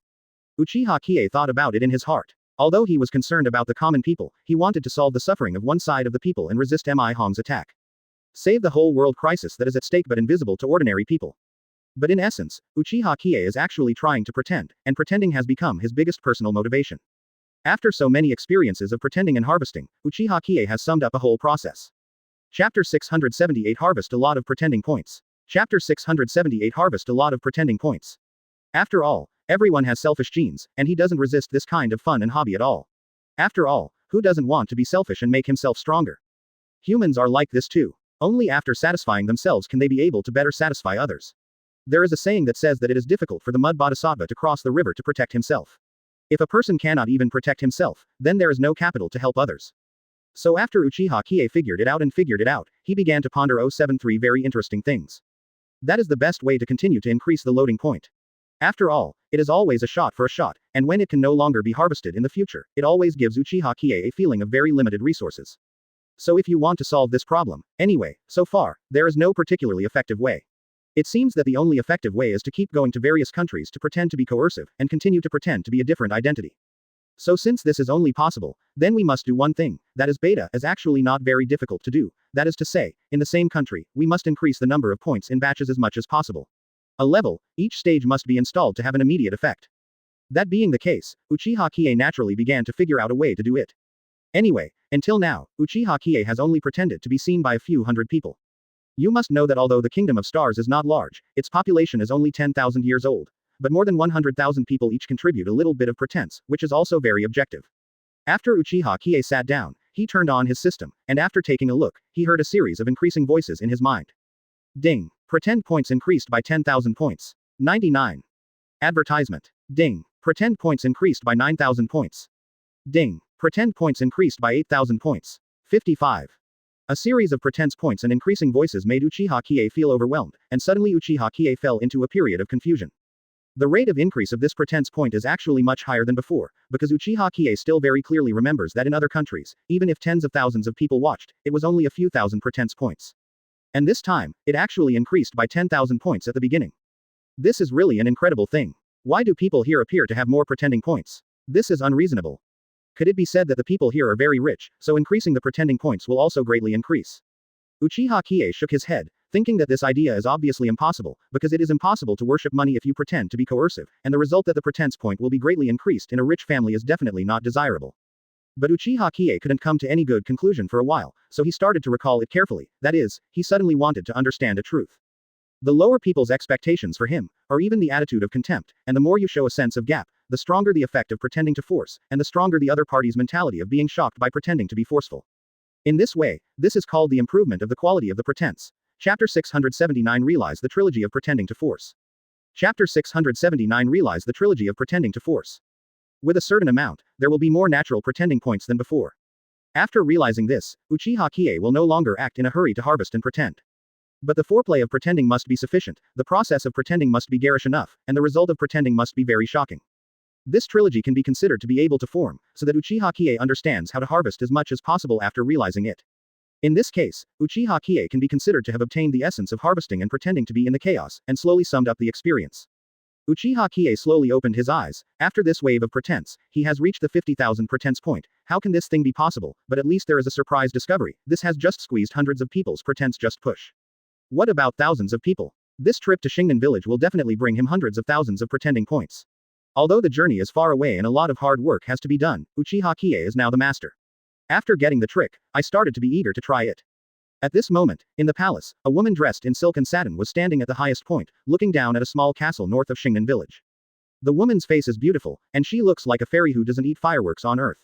Uchiha Qiye thought about it in his heart. Although he was concerned about the common people, he wanted to solve the suffering of one side of the people and resist Mi Hong's attack. Save the whole world crisis that is at stake but invisible to ordinary people. But in essence, Uchiha Qiye is actually trying to pretend, and pretending has become his biggest personal motivation. After so many experiences of pretending and harvesting, Uchiha Qiye has summed up a whole process. Chapter 678 Harvest a lot of pretending points. Chapter 678 Harvest a lot of pretending points. After all, everyone has selfish genes, and he doesn't resist this kind of fun and hobby at all. After all, who doesn't want to be selfish and make himself stronger? Humans are like this too. Only after satisfying themselves can they be able to better satisfy others. There is a saying that says that it is difficult for the mud bodhisattva to cross the river to protect himself. If a person cannot even protect himself, then there is no capital to help others. So after Uchiha Qiye figured it out, he began to ponder 073 very interesting things. That is the best way to continue to increase the loading point. After all, it is always a shot for a shot, and when it can no longer be harvested in the future, it always gives Uchiha Qiye a feeling of very limited resources. So if you want to solve this problem, anyway, so far, there is no particularly effective way. It seems that the only effective way is to keep going to various countries to pretend to be coercive, and continue to pretend to be a different identity. So since this is only possible, then we must do one thing, that is beta is actually not very difficult to do, that is to say, in the same country, we must increase the number of points in batches as much as possible. A level, each stage must be installed to have an immediate effect. That being the case, Uchiha Qiye naturally began to figure out a way to do it. Anyway, until now, Uchiha Qiye has only pretended to be seen by a few hundred people. You must know that although the Kingdom of Stars is not large, its population is only 10,000 years old. But more than 100,000 people each contribute a little bit of pretense, which is also very objective. After Uchiha Qiye sat down, he turned on his system, and after taking a look, he heard a series of increasing voices in his mind. Ding. Pretend points increased by 10,000 points. 99. Advertisement. Ding. Pretend points increased by 9,000 points. Ding. Pretend points increased by 8,000 points. 55. A series of pretense points and increasing voices made Uchiha Qiye feel overwhelmed, and suddenly Uchiha Qiye fell into a period of confusion. The rate of increase of this pretense point is actually much higher than before, because Uchiha Qiye still very clearly remembers that in other countries, even if tens of thousands of people watched, it was only a few thousand pretense points. And this time, it actually increased by 10,000 points at the beginning. This is really an incredible thing. Why do people here appear to have more pretending points? This is unreasonable. Could it be said that the people here are very rich, so increasing the pretending points will also greatly increase? Uchiha Qiye shook his head, thinking that this idea is obviously impossible, because it is impossible to worship money if you pretend to be coercive, and the result that the pretense point will be greatly increased in a rich family is definitely not desirable. But Uchiha Qiye couldn't come to any good conclusion for a while, so he started to recall it carefully, that is, he suddenly wanted to understand a truth. The lower people's expectations for him, or even the attitude of contempt, and the more you show a sense of gap, the stronger the effect of pretending to force, and the stronger the other party's mentality of being shocked by pretending to be forceful. In this way, this is called the improvement of the quality of the pretense. Chapter 679 Realize the trilogy of pretending to force. Chapter 679 Realize the trilogy of pretending to force. With a certain amount, there will be more natural pretending points than before. After realizing this, Uchiha Qiye will no longer act in a hurry to harvest and pretend. But the foreplay of pretending must be sufficient, the process of pretending must be garish enough, and the result of pretending must be very shocking. This trilogy can be considered to be able to form, so that Uchiha Qiye understands how to harvest as much as possible after realizing it. In this case, Uchiha Qiye can be considered to have obtained the essence of harvesting and pretending to be in the chaos, and slowly summed up the experience. Uchiha Qiye slowly opened his eyes. After this wave of pretense, he has reached the 50,000 pretense point. How can this thing be possible? But at least there is a surprise discovery. This has just squeezed hundreds of people's pretense just push. What about thousands of people? This trip to Shingnan village will definitely bring him hundreds of thousands of pretending points. Although the journey is far away and a lot of hard work has to be done, Uchiha Qiye is now the master. After getting the trick, I started to be eager to try it. At this moment, in the palace, a woman dressed in silk and satin was standing at the highest point, looking down at a small castle north of Shingnan village. The woman's face is beautiful, and she looks like a fairy who doesn't eat fireworks on earth.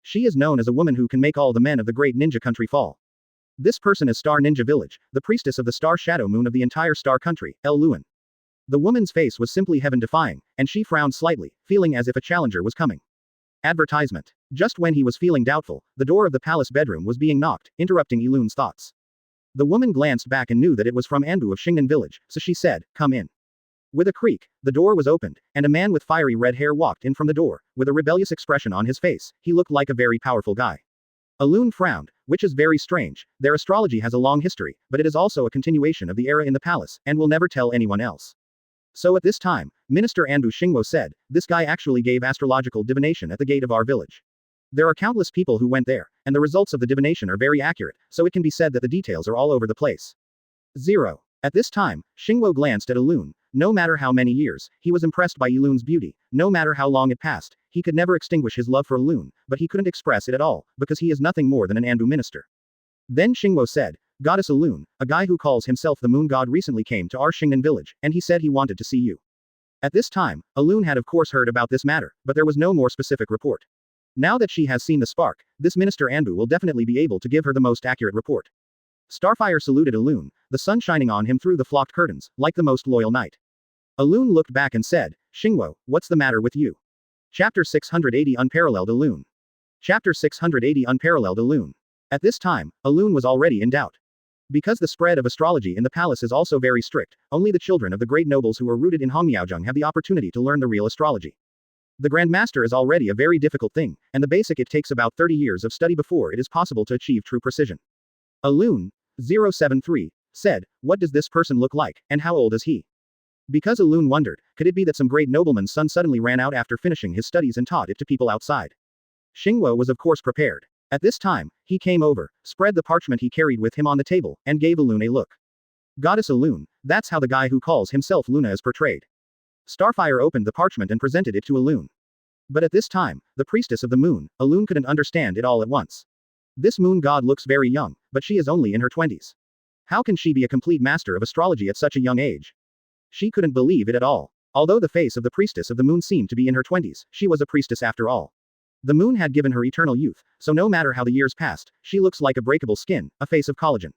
She is known as a woman who can make all the men of the great ninja country fall. This person is Star Ninja Village, the priestess of the star shadow moon of the entire star country, El Luan. The woman's face was simply heaven-defying, and she frowned slightly, feeling as if a challenger was coming. Advertisement. Just when he was feeling doubtful, the door of the palace bedroom was being knocked, interrupting Elun's thoughts. The woman glanced back and knew that it was from Anbu of Shingnan village, so she said, "Come in." With a creak, the door was opened, and a man with fiery red hair walked in from the door, with a rebellious expression on his face. He looked like a very powerful guy. Elun frowned, which is very strange. Their astrology has a long history, but it is also a continuation of the era in the palace, and will never tell anyone else. So at this time, Minister Anbu Xingwo said, "This guy actually gave astrological divination at the gate of our village. There are countless people who went there, and the results of the divination are very accurate, so it can be said that the details are all over the place." 0. At this time, Xingwo glanced at Elun. No matter how many years, he was impressed by Elun's beauty. No matter how long it passed, he could never extinguish his love for Elun, but he couldn't express it at all, because he is nothing more than an Anbu minister. Then Xingwo said, "Goddess Elun, a guy who calls himself the moon god recently came to our Shingnan village, and he said he wanted to see you." At this time, Elun had of course heard about this matter, but there was no more specific report. Now that she has seen the spark, this Minister Anbu will definitely be able to give her the most accurate report. Starfire saluted Elun, the sun shining on him through the flocked curtains, like the most loyal knight. Elun looked back and said, "Xingwo, what's the matter with you?" Chapter 680 Unparalleled Elun. Chapter 680 Unparalleled Elun. At this time, Elun was already in doubt. Because the spread of astrology in the palace is also very strict, only the children of the great nobles who are rooted in Hongmiaojung have the opportunity to learn the real astrology. The Grandmaster is already a very difficult thing, and the basic it takes about 30 years of study before it is possible to achieve true precision. Elun, 073, said, "What does this person look like, and how old is he?" Because Elun wondered, could it be that some great nobleman's son suddenly ran out after finishing his studies and taught it to people outside? Xingwo was of course prepared. At this time, he came over, spread the parchment he carried with him on the table, and gave Elun a look. Goddess Elun, that's how the guy who calls himself Luna is portrayed. Starfire opened the parchment and presented it to Elun. But at this time, the priestess of the moon, Elun couldn't understand it all at once. This moon god looks very young, but she is only in her 20s. How can she be a complete master of astrology at such a young age? She couldn't believe it at all. Although the face of the priestess of the moon seemed to be in her 20s, she was a priestess after all. The moon had given her eternal youth, so no matter how the years passed, she looks like a breakable skin, a face of collagen.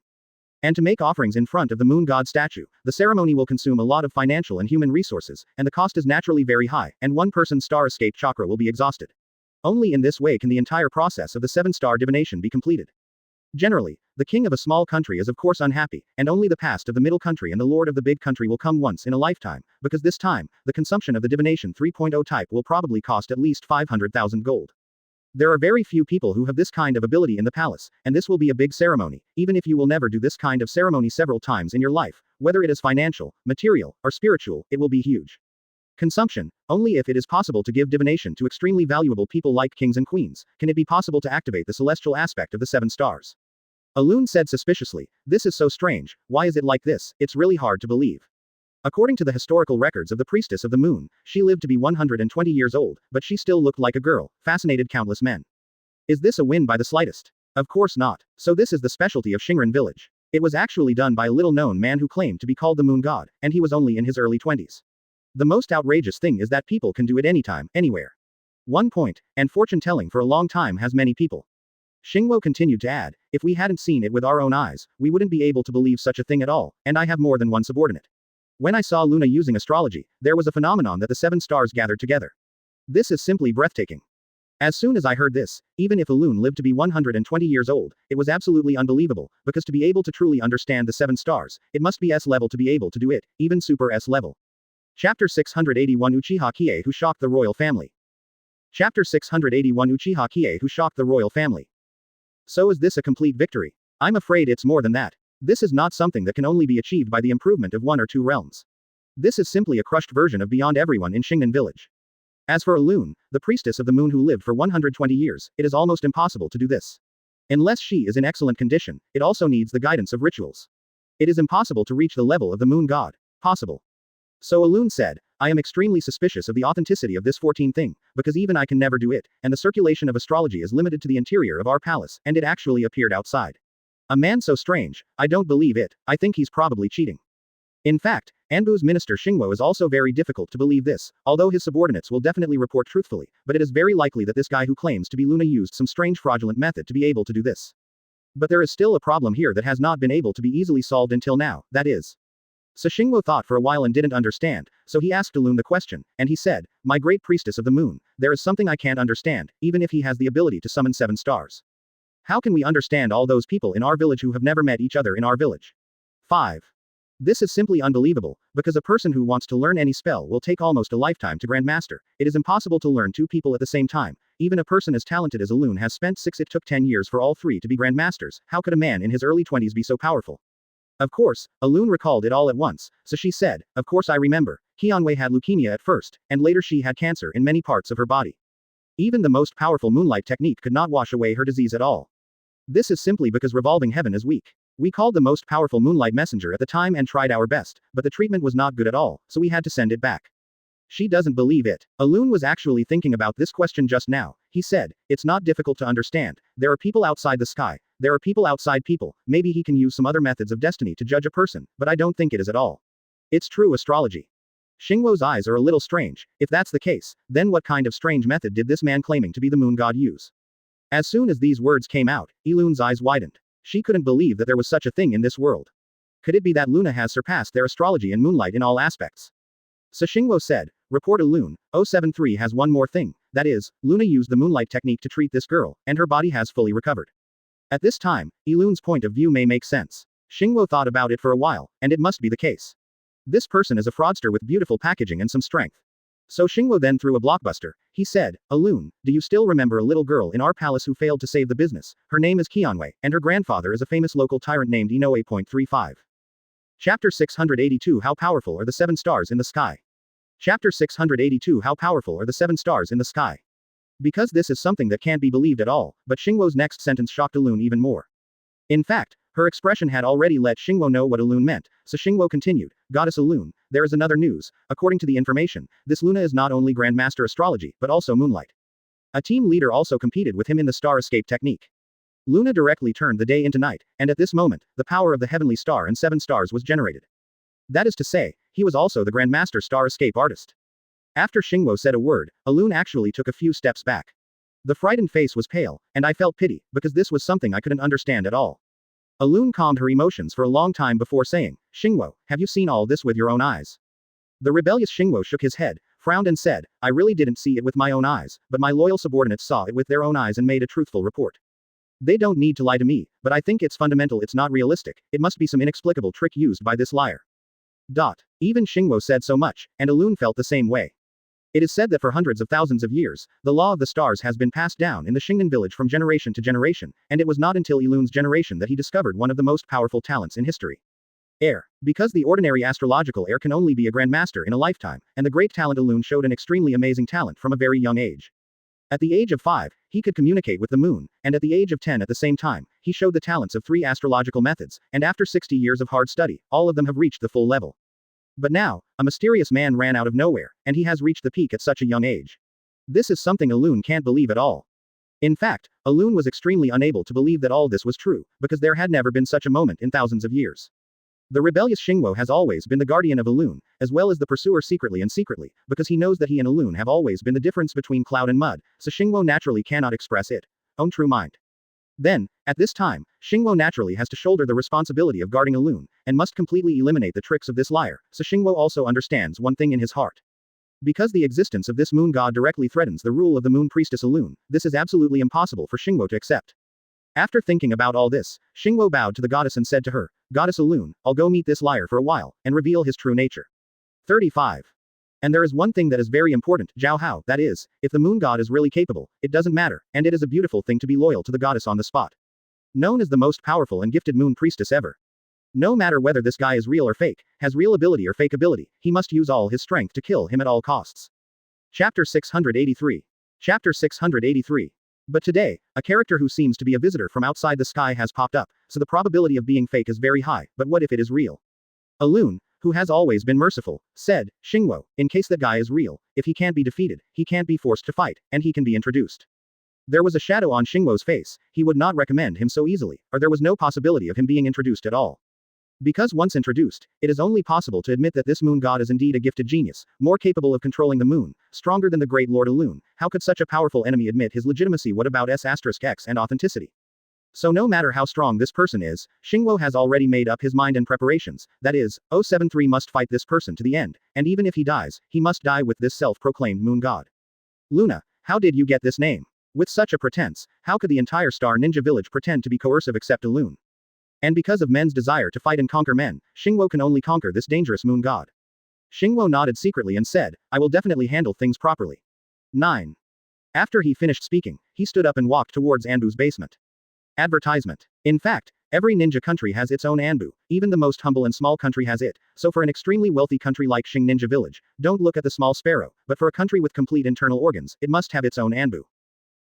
And to make offerings in front of the moon god statue, the ceremony will consume a lot of financial and human resources, and the cost is naturally very high, and one person's star escape chakra will be exhausted. Only in this way can the entire process of the 7-star divination be completed. Generally, the king of a small country is of course unhappy, and only the past of the middle country and the lord of the big country will come once in a lifetime, because this time, the consumption of the divination 3.0 type will probably cost at least 500,000 gold. There are very few people who have this kind of ability in the palace, and this will be a big ceremony, even if you will never do this kind of ceremony several times in your life, whether it is financial, material, or spiritual, it will be huge. Consumption, only if it is possible to give divination to extremely valuable people like kings and queens, can it be possible to activate the celestial aspect of the 7 stars. Elun said suspiciously, "This is so strange, why is it like this? It's really hard to believe." According to the historical records of the priestess of the moon, she lived to be 120 years old, but she still looked like a girl, fascinated countless men. Is this a win by the slightest? Of course not. So this is the specialty of Shingnan village. It was actually done by a little-known man who claimed to be called the moon god, and he was only in his early 20s. The most outrageous thing is that people can do it anytime, anywhere. 1 point, and fortune-telling for a long time has many people. Xingwo continued to add, if we hadn't seen it with our own eyes, we wouldn't be able to believe such a thing at all, and I have more than one subordinate. When I saw Luna using astrology, there was a phenomenon that the seven stars gathered together. This is simply breathtaking. As soon as I heard this, even if Elune lived to be 120 years old, it was absolutely unbelievable, because to be able to truly understand the seven stars, it must be S level to be able to do it, even super S level. Chapter 681 Uchiha Qiye who shocked the royal family. Chapter 681 Uchiha Qiye who shocked the royal family. So is this a complete victory? I'm afraid it's more than that. This is not something that can only be achieved by the improvement of one or two realms. This is simply a crushed version of Beyond Everyone in Shingnan Village. As for Elune, the priestess of the moon who lived for 120 years, it is almost impossible to do this. Unless she is in excellent condition, it also needs the guidance of rituals. It is impossible to reach the level of the moon god. Possible. So Elune said, I am extremely suspicious of the authenticity of this 14 thing, because even I can never do it, and the circulation of astrology is limited to the interior of our palace, and it actually appeared outside. A man so strange, I don't believe it, I think he's probably cheating. In fact, Anbu's minister Xingwo is also very difficult to believe this, although his subordinates will definitely report truthfully, but it is very likely that this guy who claims to be Luna used some strange fraudulent method to be able to do this. But there is still a problem here that has not been able to be easily solved until now, that is. So Xingwo thought for a while and didn't understand, so he asked Elune the question, and he said, My great priestess of the moon, there is something I can't understand, even if he has the ability to summon 7 stars. How can we understand all those people in our village who have never met each other in our village? 5. This is simply unbelievable, because a person who wants to learn any spell will take almost a lifetime to Grandmaster. It is impossible to learn 2 people at the same time. Even a person as talented as Elune has spent 6. It took 10 years for all 3 to be Grandmasters. How could a man in his early 20s be so powerful? Of course, Elune recalled it all at once, so she said, Of course I remember. Qianwei had leukemia at first, and later she had cancer in many parts of her body. Even the most powerful moonlight technique could not wash away her disease at all. This is simply because revolving heaven is weak. We called the most powerful moonlight messenger at the time and tried our best, but the treatment was not good at all, so we had to send it back. She doesn't believe it. Elune was actually thinking about this question just now. He said, It's not difficult to understand. There are people outside the sky. There are people outside people. Maybe he can use some other methods of destiny to judge a person, but I don't think it is at all. It's true astrology. Xingwo's eyes are a little strange. If that's the case, then what kind of strange method did this man claiming to be the moon god use? As soon as these words came out, Elune's eyes widened. She couldn't believe that there was such a thing in this world. Could it be that Luna has surpassed their astrology and moonlight in all aspects? So Xingwo said, Report Elune, 073 has one more thing, that is, Luna used the moonlight technique to treat this girl, and her body has fully recovered. At this time, Elune's point of view may make sense. Xingwo thought about it for a while, and it must be the case. This person is a fraudster with beautiful packaging and some strength. So Xingwo then threw a blockbuster. He said, Elune, do you still remember a little girl in our palace who failed to save the business? Her name is Qianwei, and her grandfather is a famous local tyrant named Inoue.35. Chapter 682 How powerful are the 7 stars in the sky? Chapter 682 How powerful are the 7 stars in the sky? Because this is something that can't be believed at all, but Xingwo's next sentence shocked Elune even more. In fact, her expression had already let Xingwo know what Elune meant, so Xingwo continued, Goddess Elune, there is another news. According to the information, this Luna is not only Grandmaster Astrology, but also Moonlight. A team leader also competed with him in the star escape technique. Luna directly turned the day into night, and at this moment, the power of the heavenly star and 7 stars was generated. That is to say, he was also the Grandmaster star escape artist. After Xingwo said a word, Elune actually took a few steps back. The frightened face was pale, and I felt pity, because this was something I couldn't understand at all. Elune calmed her emotions for a long time before saying, Xingwo, have you seen all this with your own eyes? The rebellious Xingwo shook his head, frowned and said, I really didn't see it with my own eyes, but my loyal subordinates saw it with their own eyes and made a truthful report. They don't need to lie to me, but I think it's fundamental, it's not realistic, it must be some inexplicable trick used by this liar. Even Xingwo said so much, and Elune felt the same way. It is said that for hundreds of thousands of years, the law of the stars has been passed down in the Shingnan village from generation to generation, and it was not until Elune's generation that he discovered one of the most powerful talents in history. Air. Because the ordinary astrological heir can only be a grandmaster in a lifetime, and the great talent Elune showed an extremely amazing talent from a very young age. At the age of 5, he could communicate with the moon, and at the age of 10 at the same time, he showed the talents of 3 astrological methods, and after 60 years of hard study, all of them have reached the full level. But now, a mysterious man ran out of nowhere, and he has reached the peak at such a young age. This is something Elune can't believe at all. In fact, Elune was extremely unable to believe that all this was true, because there had never been such a moment in thousands of years. The rebellious Xingwo has always been the guardian of Elune, as well as the pursuer secretly, because he knows that he and Elune have always been the difference between cloud and mud, so Xingwo naturally cannot express it. Own true mind. Then, at this time, Xingwo naturally has to shoulder the responsibility of guarding Elune, and must completely eliminate the tricks of this liar, so Xingwo also understands one thing in his heart. Because the existence of this moon god directly threatens the rule of the moon priestess Alun, this is absolutely impossible for Xingwo to accept. After thinking about all this, Xingwo bowed to the goddess and said to her, Goddess Alun, I'll go meet this liar for a while, and reveal his true nature. 35. And there is one thing that is very important, Zhao Hao, that is, if the moon god is really capable, it doesn't matter, and it is a beautiful thing to be loyal to the goddess on the spot. Known as the most powerful and gifted moon priestess ever. No matter whether this guy is real or fake, has real ability or fake ability, he must use all his strength to kill him at all costs. Chapter 683. Chapter 683. But today, a character who seems to be a visitor from outside the sky has popped up, so the probability of being fake is very high, but what if it is real? Alun, who has always been merciful, said, Xingwo, in case that guy is real, if he can't be defeated, he can't be forced to fight, and he can be introduced. There was a shadow on Xingwo's face, he would not recommend him so easily, or there was no possibility of him being introduced at all. Because once introduced, it is only possible to admit that this moon god is indeed a gifted genius, more capable of controlling the moon, stronger than the great Lord Alun. How could such a powerful enemy admit his legitimacy? What about S*X and authenticity? So no matter how strong this person is, Xingwo has already made up his mind and preparations, that is, 073 must fight this person to the end, and even if he dies, he must die with this self-proclaimed moon god. Luna, how did you get this name? With such a pretense, how could the entire Star Ninja village pretend to be coercive except Alun? And because of men's desire to fight and conquer men, Xingwo can only conquer this dangerous moon god. Xingwo nodded secretly and said, I will definitely handle things properly. 9. After he finished speaking, he stood up and walked towards Anbu's basement. Advertisement. In fact, every ninja country has its own Anbu, even the most humble and small country has it, so for an extremely wealthy country like Xing Ninja Village, don't look at the small sparrow, but for a country with complete internal organs, it must have its own Anbu.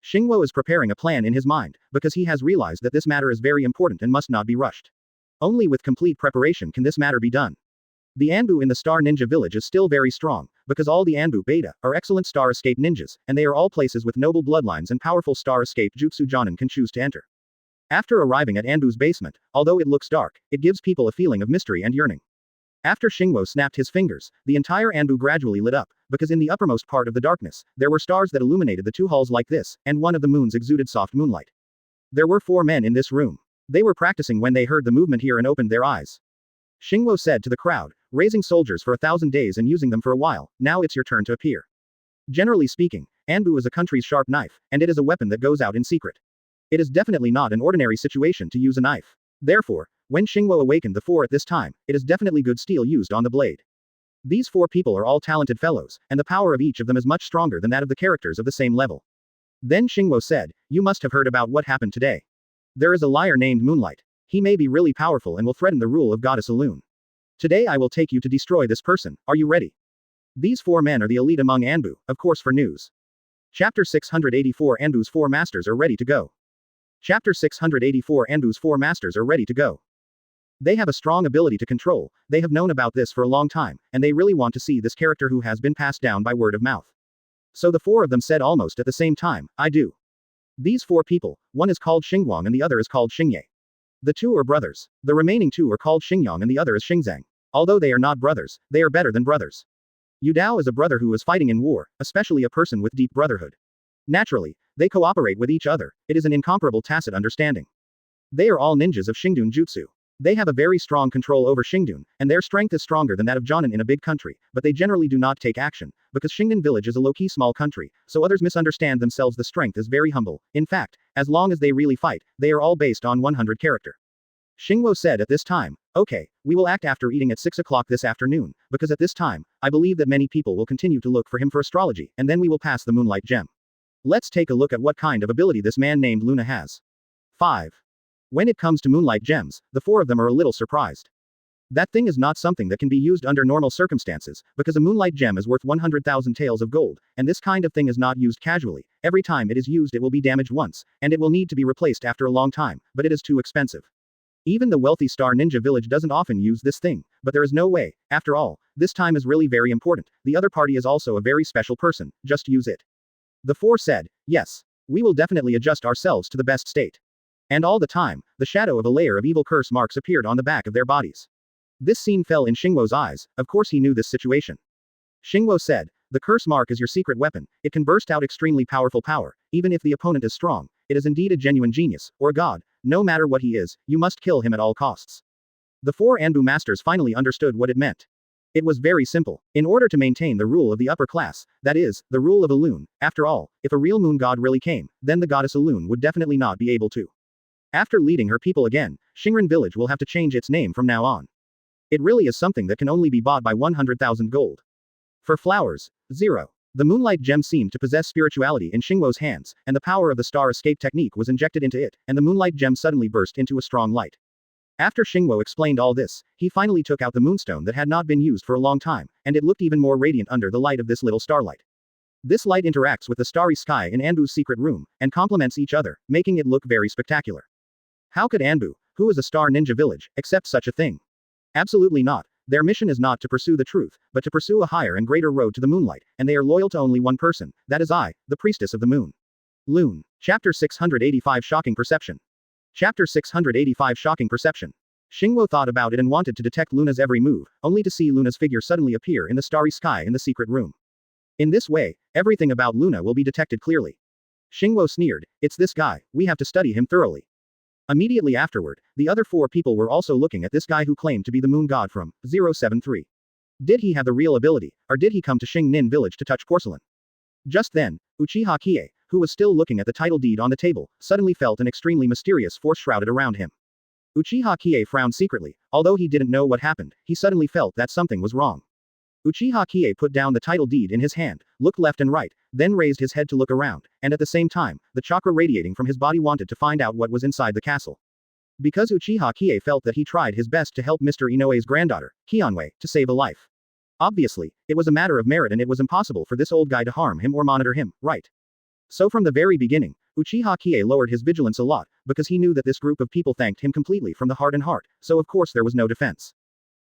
Xingwo is preparing a plan in his mind, because he has realized that this matter is very important and must not be rushed. Only with complete preparation can this matter be done. The Anbu in the Star Ninja Village is still very strong, because all the Anbu Beta are excellent Star Escape ninjas, and they are all places with noble bloodlines and powerful Star Escape Jutsu Jonin can choose to enter. After arriving at Anbu's basement, although it looks dark, it gives people a feeling of mystery and yearning. After Xingwo snapped his fingers, the entire Anbu gradually lit up, because in the uppermost part of the darkness, there were stars that illuminated the two halls like this, and one of the moons exuded soft moonlight. There were 4 men in this room. They were practicing when they heard the movement here and opened their eyes. Xingwo said to the crowd, raising soldiers for 1,000 days and using them for a while, now it's your turn to appear. Generally speaking, Anbu is a country's sharp knife, and it is a weapon that goes out in secret. It is definitely not an ordinary situation to use a knife. Therefore, when Xingwo awakened the 4 at this time, it is definitely good steel used on the blade. These 4 people are all talented fellows, and the power of each of them is much stronger than that of the characters of the same level. Then Xingwo said, you must have heard about what happened today. There is a liar named Moonlight. He may be really powerful and will threaten the rule of Goddess Alun. Today I will take you to destroy this person, are you ready? These 4 men are the elite among Anbu, of course for news. Chapter 684 Anbu's 4 masters are ready to go. Chapter 684 Anbu's 4 masters are ready to go. They have a strong ability to control, they have known about this for a long time, and they really want to see this character who has been passed down by word of mouth. So the 4 of them said almost at the same time, I do. These 4 people, one is called Xingguang and the other is called Xingye. The 2 are brothers. The remaining 2 are called Xingyang and the other is Xingzhang. Although they are not brothers, they are better than brothers. Yudao is a brother who is fighting in war, especially a person with deep brotherhood. Naturally, they cooperate with each other, it is an incomparable tacit understanding. They are all ninjas of Shingdun Jutsu. They have a very strong control over Shingdun, and their strength is stronger than that of Jonin in a big country, but they generally do not take action, because Shingdun village is a low-key small country, so others misunderstand themselves. The strength is very humble. In fact, as long as they really fight, they are all based on 100 character. Xingwo said at this time, okay, we will act after eating at 6 o'clock this afternoon, because at this time, I believe that many people will continue to look for him for astrology, and then we will pass the Moonlight Gem. Let's take a look at what kind of ability this man named Luna has. 5. When it comes to Moonlight Gems, the 4 of them are a little surprised. That thing is not something that can be used under normal circumstances, because a Moonlight Gem is worth 100,000 taels of gold, and this kind of thing is not used casually. Every time it is used it will be damaged once, and it will need to be replaced after a long time, but it is too expensive. Even the wealthy Star Ninja village doesn't often use this thing, but there is no way. After all, this time is really very important. The other party is also a very special person, just use it. The 4 said, yes. We will definitely adjust ourselves to the best state. And all the time, the shadow of a layer of evil curse marks appeared on the back of their bodies. This scene fell in Xingwo's eyes, of course he knew this situation. Xingwo said, the curse mark is your secret weapon, it can burst out extremely powerful power, even if the opponent is strong. It is indeed a genuine genius, or a god, no matter what he is, you must kill him at all costs. The four Anbu masters finally understood what it meant. It was very simple. In order to maintain the rule of the upper class, that is, the rule of Elune, after all, if a real moon god really came, then the goddess Elune would definitely not be able to. After leading her people again, Shinran village will have to change its name from now on. It really is something that can only be bought by 100,000 gold. For flowers, 0. The moonlight gem seemed to possess spirituality in Xingwo's hands, and the power of the star escape technique was injected into it, and the moonlight gem suddenly burst into a strong light. After Xingwo explained all this, he finally took out the moonstone that had not been used for a long time, and it looked even more radiant under the light of this little starlight. This light interacts with the starry sky in Anbu's secret room, and complements each other, making it look very spectacular. How could Anbu, who is a star ninja village, accept such a thing? Absolutely not. Their mission is not to pursue the truth, but to pursue a higher and greater road to the moonlight, and they are loyal to only one person, that is I, the priestess of the moon. Lune. Chapter 685 Shocking Perception. Chapter 685 Shocking Perception. Xingwo thought about it and wanted to detect Luna's every move, only to see Luna's figure suddenly appear in the starry sky in the secret room. In this way, everything about Luna will be detected clearly. Xingwo sneered, it's this guy, we have to study him thoroughly. Immediately afterward, the other four people were also looking at this guy who claimed to be the moon god from 073. Did he have the real ability, or did he come to Xing Nin village to touch porcelain? Just then, Uchiha Qiye, who was still looking at the title deed on the table, suddenly felt an extremely mysterious force shrouded around him. Uchiha Qiye frowned secretly, although he didn't know what happened, he suddenly felt that something was wrong. Uchiha Qiye put down the title deed in his hand, looked left and right, then raised his head to look around, and at the same time, the chakra radiating from his body wanted to find out what was inside the castle. Because Uchiha Qiye felt that he tried his best to help Mr. Inoue's granddaughter, Qionwei, to save a life. Obviously, it was a matter of merit and it was impossible for this old guy to harm him or monitor him, right? So from the very beginning, Uchiha Qiye lowered his vigilance a lot, because he knew that this group of people thanked him completely from the heart and heart, so of course there was no defense.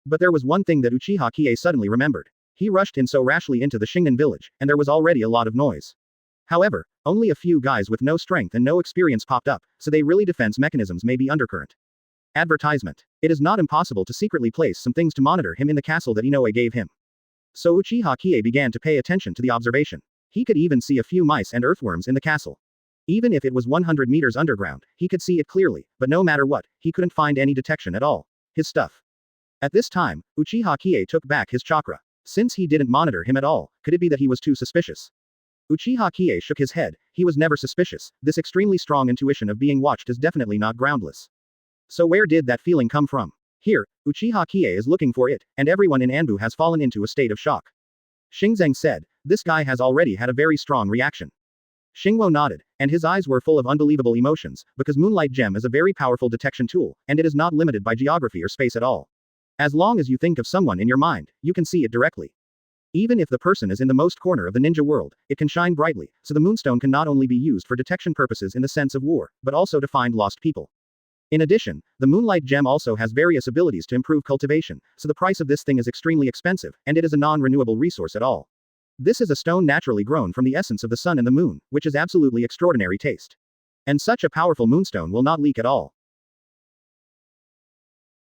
But there was one thing that Uchiha Qiye suddenly remembered. He rushed in so rashly into the Shingen village, and there was already a lot of noise. However, only a few guys with no strength and no experience popped up, so they really defense mechanisms may be undercurrent. Advertisement. It is not impossible to secretly place some things to monitor him in the castle that Inoue gave him. So Uchiha Qiye began to pay attention to the observation. He could even see a few mice and earthworms in the castle. Even if it was 100 meters underground, he could see it clearly, but no matter what, he couldn't find any detection at all. His stuff. At this time, Uchiha Qiye took back his chakra. Since he didn't monitor him at all, could it be that he was too suspicious? Uchiha Qiye shook his head, he was never suspicious, this extremely strong intuition of being watched is definitely not groundless. So where did that feeling come from? Here, Uchiha Qiye is looking for it, and everyone in Anbu has fallen into a state of shock. Xingzeng said, this guy has already had a very strong reaction. Xingwo nodded, and his eyes were full of unbelievable emotions, because Moonlight Gem is a very powerful detection tool, and it is not limited by geography or space at all. As long as you think of someone in your mind, you can see it directly. Even if the person is in the most corner of the ninja world, it can shine brightly, so the moonstone can not only be used for detection purposes in the sense of war, but also to find lost people. In addition, the Moonlight Gem also has various abilities to improve cultivation, so the price of this thing is extremely expensive, and it is a non-renewable resource at all. This is a stone naturally grown from the essence of the sun and the moon, which is absolutely extraordinary taste. And such a powerful moonstone will not leak at all.